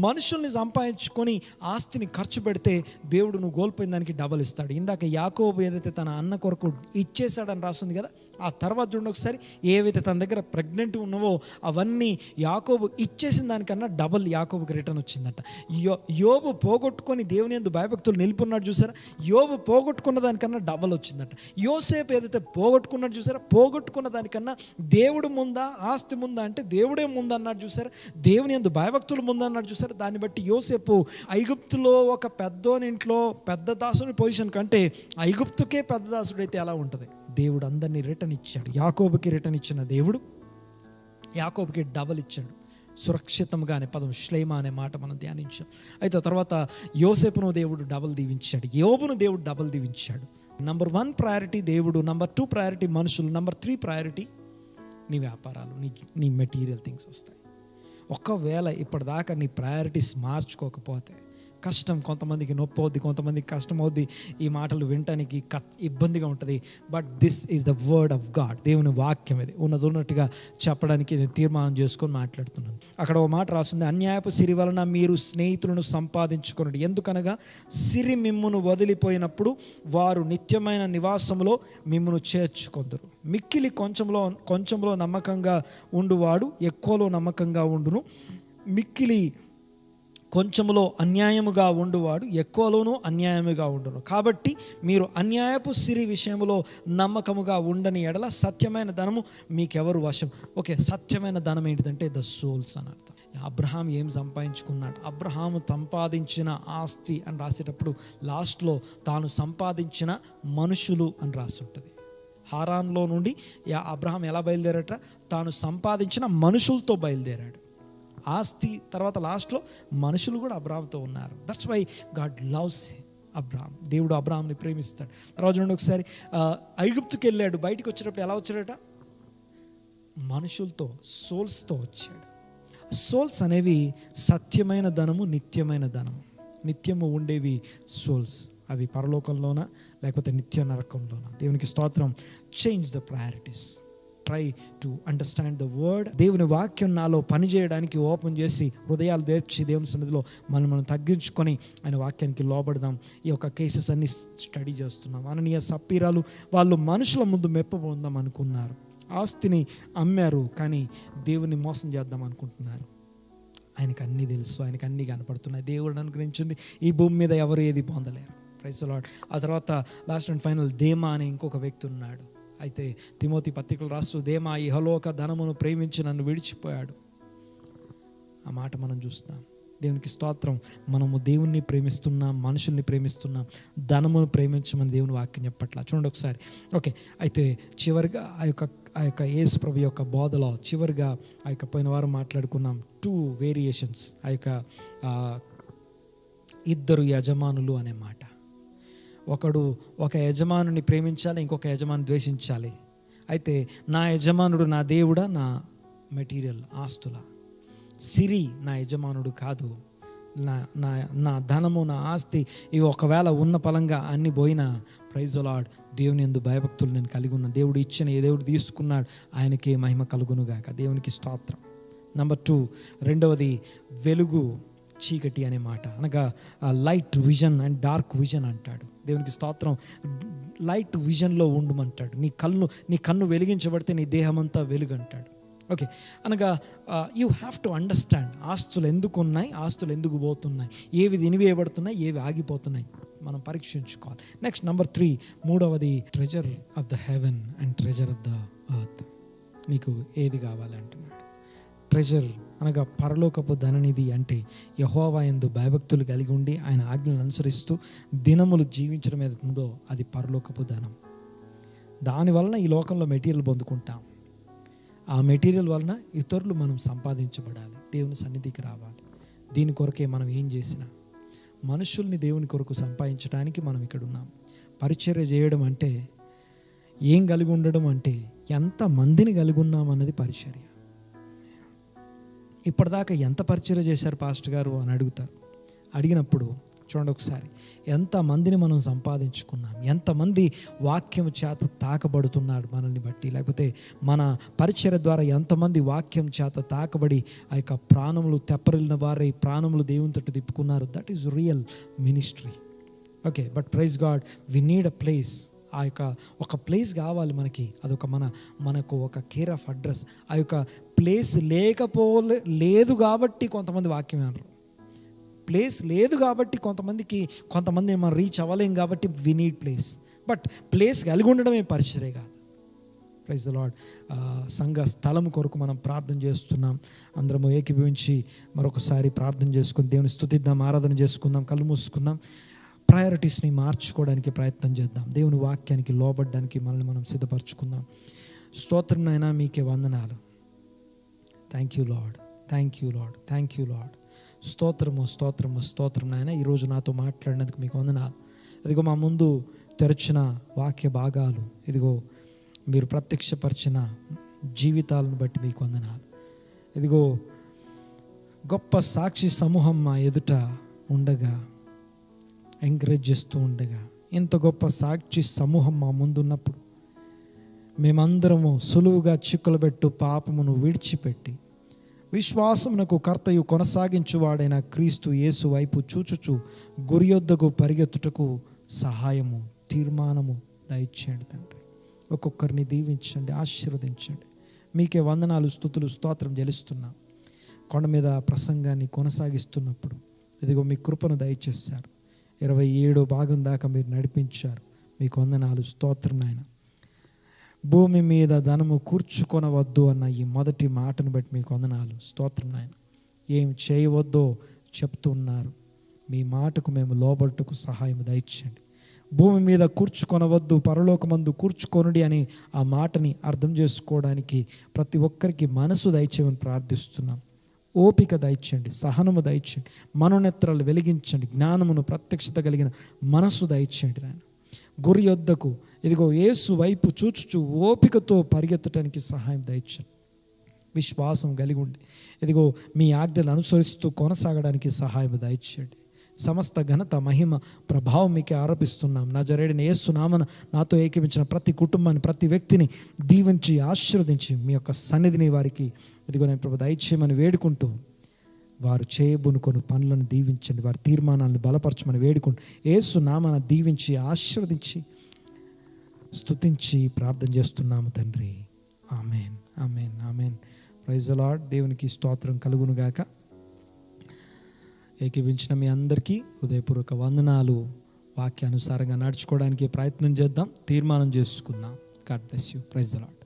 మనుషుల్ని సంపాదించుకొని ఆస్తిని ఖర్చు పెడితే దేవుడు నువ్వు కోల్పోయిన దానికి డబల్ ఇస్తాడు. ఇందాక యాకోబు ఏదైతే తన అన్న కొరకు ఇచ్చేసాడని రాస్తుంది కదా, ఆ తర్వాత చూడండి ఒకసారి. ఏవైతే తన దగ్గర ప్రెగ్నెంట్ ఉన్నవో అవన్నీ యాకోబు ఇచ్చేసిన దానికన్నా డబల్ యాకోబుకి రిటర్న్ వచ్చిందట. యోబు పోగొట్టుకొని దేవుని యందు భయభక్తులు నిలుపున్నాడు చూసారా, యోబు పోగొట్టుకున్న దానికన్నా డబల్ వచ్చిందట. యోసేపు ఏదైతే పోగొట్టుకున్నాడు చూసారా, పోగొట్టుకున్న దానికన్నా దేవుడు ముందా ఆస్తి ముందా అంటే దేవుడే ముందన్నాడు చూసారా, దేవుని యందు భయభక్తులు ముందన్నాడు చూసారా. దాన్ని బట్టి యోసేపు ఐగుప్తులో ఒక పెద్దోని ఇంట్లో పెద్ద దాసుని పొజిషన్ కంటే ఐగుప్తుకే పెద్ద దాసుడు అయితే ఎలా ఉంటుంది. దేవుడు అందరినీ రిటర్న్ ఇచ్చాడు. యాకోబుకి రిటర్న్ ఇచ్చిన దేవుడు యాకోబుకి డబల్ ఇచ్చాడు. సురక్షితంగా అనే పదం శ్లేమ అనే మాట మనం ధ్యానించాం. అయితే తర్వాత యోసేపును దేవుడు డబల్ దీవించాడు, యోబును దేవుడు డబల్ దీవించాడు. నంబర్ 1 ప్రయారిటీ దేవుడు, నంబర్ 2 ప్రయారిటీ మనుషులు, నంబర్ 3 ప్రయారిటీ నీ వ్యాపారాలు, నీ మెటీరియల్ థింగ్స్ వస్తాయి. ఒకవేళ ఇప్పటిదాకా నీ ప్రయారిటీస్ మార్చుకోకపోతే కష్టం. కొంతమందికి నొప్పి అవుద్ది, కొంతమందికి కష్టం అవుద్ది. ఈ మాటలు వినటానికి ఇబ్బందిగా ఉంటుంది. But this is the word of God. దేవుని వాక్యం ఇది. ఉన్నట్టుగా చెప్పడానికి నేను తీర్మానం చేసుకొని మాట్లాడుతున్నాను. అక్కడ ఒక మాట రాస్తుంది, అన్యాయపు సిరి వలన మీరు స్నేహితులను సంపాదించుకునండి. ఎందుకనగా సిరి మిమ్మును వదిలిపోయినప్పుడు వారు నిత్యమైన నివాసములో మిమ్మును చేర్చుకొందురు. మిక్కిలి కొంచెంలో నమ్మకంగా ఉండువాడు ఎక్కువలో నమ్మకంగా ఉండును. మిక్కిలి కొంచెములో అన్యాయముగా ఉండువాడు ఎక్కువలోనూ అన్యాయముగా ఉండును. కాబట్టి మీరు అన్యాయపు సిరి విషయంలో నమ్మకముగా ఉండని ఎడల సత్యమైన ధనము మీకెవరు వశం. ఓకే, సత్యమైన ధనం ఏంటిదంటే ద సోల్స్ అని అర్థం. అబ్రహాం ఏం సంపాదించుకున్నాడు? అబ్రహాము సంపాదించిన ఆస్తి అని రాసేటప్పుడు లాస్ట్లో తాను సంపాదించిన మనుషులు అని రాసి ఉంటుంది. హారాన్లో నుండి అబ్రహాం ఎలా బయలుదేరట? తాను సంపాదించిన మనుషులతో బయలుదేరాడు. ఆస్తి తర్వాత లాస్ట్లో మనుషులు కూడా అబ్రహాంతో ఉన్నారు. That's why God loves Abraham. దేవుడు అబ్రహాంని ప్రేమిస్తాడు. తర్వాత చూడండి ఒకసారి, ఐగుప్తుకి వెళ్ళాడు. బయటికి వచ్చేటప్పుడు ఎలా వచ్చాడట? మనుషులతో, సోల్స్తో వచ్చాడు. సోల్స్ అనేవి సత్యమైన ధనము, నిత్యమైన ధనము. నిత్యము ఉండేవి సోల్స్. అవి పరలోకంలోనా లేకపోతే నిత్య నరకంలోనా? దేవునికి స్తోత్రం. Change the priorities. Try to understand the word. దేవుని వాక్యం నాలో పనిచేయడానికి ఓపెన్ చేసి హృదయాలు తెచ్చి దేవుని సన్నిధిలో మనం తగ్గించుకొని ఆయన వాక్యానికి లోబడదాం. ఈ యొక్క కేసెస్ అన్ని స్టడీ చేస్తున్నాం. అననీయ సప్పీరాలు వాళ్ళు మనుషుల ముందు మెప్పబోదాం అనుకున్నారు. ఆస్తిని అమ్మారు, కానీ దేవుని మోసం చేద్దాం అనుకుంటున్నారు. ఆయనకు అన్నీ తెలుసు, ఆయనకు అన్నీ కనపడుతున్నాయి. దేవుడు అనుగ్రహించింది ఈ భూమి మీద ఎవరు ఏది పొందలేరు. Praise the Lord. ఆ తర్వాత లాస్ట్ అండ్ ఫైనల్ దేమా అనే ఇంకొక వ్యక్తి ఉన్నాడు. అయితే తిమోతి పత్రికలు రాస్తూ, దేమా ఇహలోక ధనమును ప్రేమించి నన్ను విడిచిపోయాడు. ఆ మాట మనం చూస్తాం. దేవునికి స్తోత్రం. మనము దేవుణ్ణి ప్రేమిస్తున్నాం, మనుషుల్ని ప్రేమిస్తున్నాం, ధనమును ప్రేమించమని దేవుని వాక్యం చెప్పట్లా. చూడండి ఒకసారి. ఓకే, అయితే చివరిగా ఆ యొక్క యేసు ప్రభు యొక్క బోధలో చివరిగా ఆ యొక్క పోయిన వారం మాట్లాడుకున్నాం 2 వేరియేషన్స్. ఆ యొక్క ఇద్దరు యజమానులు అనే మాట. ఒక యజమానుని ప్రేమించాలి, ఇంకొక యజమాని ద్వేషించాలి. అయితే నా యజమానుడు నా దేవుడా, నా మెటీరియల్ ఆస్తుల సిరి నా యజమానుడు కాదు. నా ధనము, నా ఆస్తి ఇవి ఒకవేళ ఉన్న పలంగా అన్ని పోయినా, ప్రైజ్ ది లార్డ్, దేవుని యందు భయభక్తులు నేను కలిగి ఉన్న, దేవుడు ఇచ్చిన ఏ దేవుడు తీసుకున్నాడు ఆయనకే మహిమ కలుగునుగాక. దేవునికి స్తోత్రం. నెంబర్ 2, రెండవది వెలుగు చీకటి అనే మాట. అనగా light vision and dark vision అంటాడు. దేవునికి స్తోత్రం. లైట్ విజన్లో ఉండమంటాడు. నీ కన్ను వెలిగించబడితే నీ దేహం అంతా వెలుగు అంటాడు. ఓకే, అనగా యూ హ్యావ్ టు అండర్స్టాండ్ ఆస్తులు ఎందుకు ఉన్నాయి, ఆస్తులు ఎందుకు పోతున్నాయి, ఏవి తినివేయబడుతున్నాయి, ఏవి ఆగిపోతున్నాయి, మనం పరీక్షించుకోవాలి. నెక్స్ట్ నెంబర్ 3, మూడవది treasure of the heaven and treasure of the earth. నీకు ఏది కావాలంటున్నాడు? ట్రెజర్ అనగా పరలోకపు ధననిధి అంటే యెహోవా యందు భయభక్తులు కలిగి ఉండి ఆయన ఆజ్ఞలను అనుసరిస్తూ దినములు జీవించడం ఏది ఉందో అది పరలోకపు ధనం. దానివలన ఈ లోకంలో మెటీరియల్ పొందుకుంటాం. ఆ మెటీరియల్ వలన ఇతరులు మనం సంపాదించబడాలి, దేవుని సన్నిధికి రావాలి. దీని కొరకే మనం ఏం చేసినా మనుషుల్ని దేవుని కొరకు సంపాదించడానికి మనం ఇక్కడ ఉన్నాం. పరిచర్య చేయడం అంటే ఏం కలిగి ఉండడం అంటే ఎంత మందిని కలిగి ఉన్నాం అన్నది పరిచర్య. ఇప్పటిదాకా ఎంత పరిచర్య చేశారు పాస్టర్ గారు అని అడిగినప్పుడు చూడండి ఒకసారి, ఎంతమందిని మనం సంపాదించుకున్నాం, ఎంతమంది వాక్యం చేత తాకబడుతున్నాడు మనల్ని బట్టి, లేకపోతే మన పరిచర్య ద్వారా ఎంతమంది వాక్యం చేత తాకబడి ఆ యొక్క ప్రాణములు తెప్పరిల్లిన వారి ప్రాణములు దేవుని తట్టు తిప్పుకున్నారు. That is real ministry. Okay, but praise God, we need a place. ఆ యొక్క ఒక ప్లేస్ కావాలి మనకి. అదొక మనకు ఒక కేర్ ఆఫ్ అడ్రస్. ఆ యొక్క ప్లేస్ లేదు కాబట్టి కొంతమంది వాక్యం వినరు. ప్లేస్ లేదు కాబట్టి కొంతమంది మనం రీచ్ అవ్వలేం కాబట్టి we need place. But place కలిగి ఉండడమే పరిచర్య కాదు. Praise the Lord. సంఘ స్థలం కొరకు మనం ప్రార్థన చేస్తున్నాం. అందరము ఏకీభవించి మరొకసారి ప్రార్థన చేసుకుని దేవుని స్తుతిద్దాం, ఆరాధన చేసుకుందాం, కళ్ళు మూసుకుందాం. ప్రయారిటీస్ని మార్చుకోవడానికి ప్రయత్నం చేద్దాం. దేవుని వాక్యానికి లోబడ్డానికి మనల్ని మనం సిద్ధపరచుకుందాం. స్తోత్రం నాయనా, మీకే వందనాలు. Thank you lord, thank you lord, thank you lord. స్తోత్రం నాయన. ఈరోజు నాతో మాట్లాడినందుకు మీకు వందనాలు. ఇదిగో మా ముందు తెరచిన వాక్య భాగాలు, ఇదిగో మీరు ప్రత్యక్షపరిచిన జీవితాలను బట్టి మీకు వందనాలు. ఇదిగో గొప్ప సాక్షి సమూహం మా ఎదుట ఉండగా, ఎంకరేజ్ చేస్తూ ఉండగా, ఇంత గొప్ప సాక్షి సమూహం మా ముందున్నప్పుడు మేమందరము సులువుగా చిక్కులబెట్టు పాపమును విడిచిపెట్టి విశ్వాసమునకు కర్తయు కొనసాగించువాడైన క్రీస్తు యేసు వైపు చూచుచు గురియొద్దకు పరిగెత్తుటకు సహాయము, తీర్మానము దయచేయండి తండ్రి. ఒక్కొక్కరిని దీవించండి, ఆశీర్వదించండి. మీకే వందనాలు, స్తుతులు, స్తోత్రం చెల్లిస్తున్నాం. కొండ మీద ప్రసంగాన్ని కొనసాగిస్తున్నప్పుడు ఇదిగో మీ కృపను దయచేశారు. 27 భాగం దాకా మీరు నడిపించారు. మీకు వందనాలు, స్తోత్రం నాయన. భూమి మీద ధనము కూర్చుకొనవద్దు అన్న ఈ మొదటి మాటను బట్టి మీకు వందనాలు, స్తోత్రం నాయన. ఏం చేయవద్దో చెప్తున్నారు. మీ మాటకు మేము లోబట్టుకు సహాయం దయచేయండి. భూమి మీద కూర్చుకొనవద్దు, పరలోకమందు కూర్చుకొనుడి అని ఆ మాటని అర్థం చేసుకోవడానికి ప్రతి ఒక్కరికి మనసు దయచేయమని ప్రార్థిస్తున్నాం. ఓపిక దయచేయండి, సహనము దయచేయండి, మనోనేత్రాలు వెలిగించండి, జ్ఞానమును ప్రత్యక్షత కలిగిన మనసు దయచేయండి నాయన. గురి యొద్దకు ఇదిగో యేసు వైపు చూచుచు ఓపికతో పరిగెత్తడానికి సహాయం దయచేయండి. విశ్వాసం కలిగి ఉండి ఇదిగో మీ ఆజ్ఞలు అనుసరిస్తూ కొనసాగడానికి సహాయం దయచేయండి. సమస్త ఘనత, మహిమ, ప్రభావం మీకే ఆరోపిస్తున్నాం. నజరేయుడైన యేసు నామమున నాతో ఏకీపించిన ప్రతి కుటుంబాన్ని, ప్రతి వ్యక్తిని దీవించి ఆశీర్వదించి మీ యొక్క సన్నిధిని వారికి ఇదిగో నేను ప్రభు దయచేయమని వేడుకుంటూ, వారు చేయబోనుకొని పనులను దీవించండి, వారి తీర్మానాలను బలపరచమని వేడుకుంటూ యేసు నామమున దీవించి ఆశీర్వదించి స్తుతించి ప్రార్థన చేస్తున్నాము తండ్రి. ఆమేన్, ఆమేన్, ఆమేన్. Praise the Lord. దేవునికి స్తోత్రం కలుగును గాక. ఏకీవించిన మీ అందరికీ హృదయపూర్వక వందనాలు. వాక్యానుసారంగా నడుచుకోవడానికి ప్రయత్నం చేద్దాం, తీర్మానం చేసుకుందాం. God bless you. Praise the lord.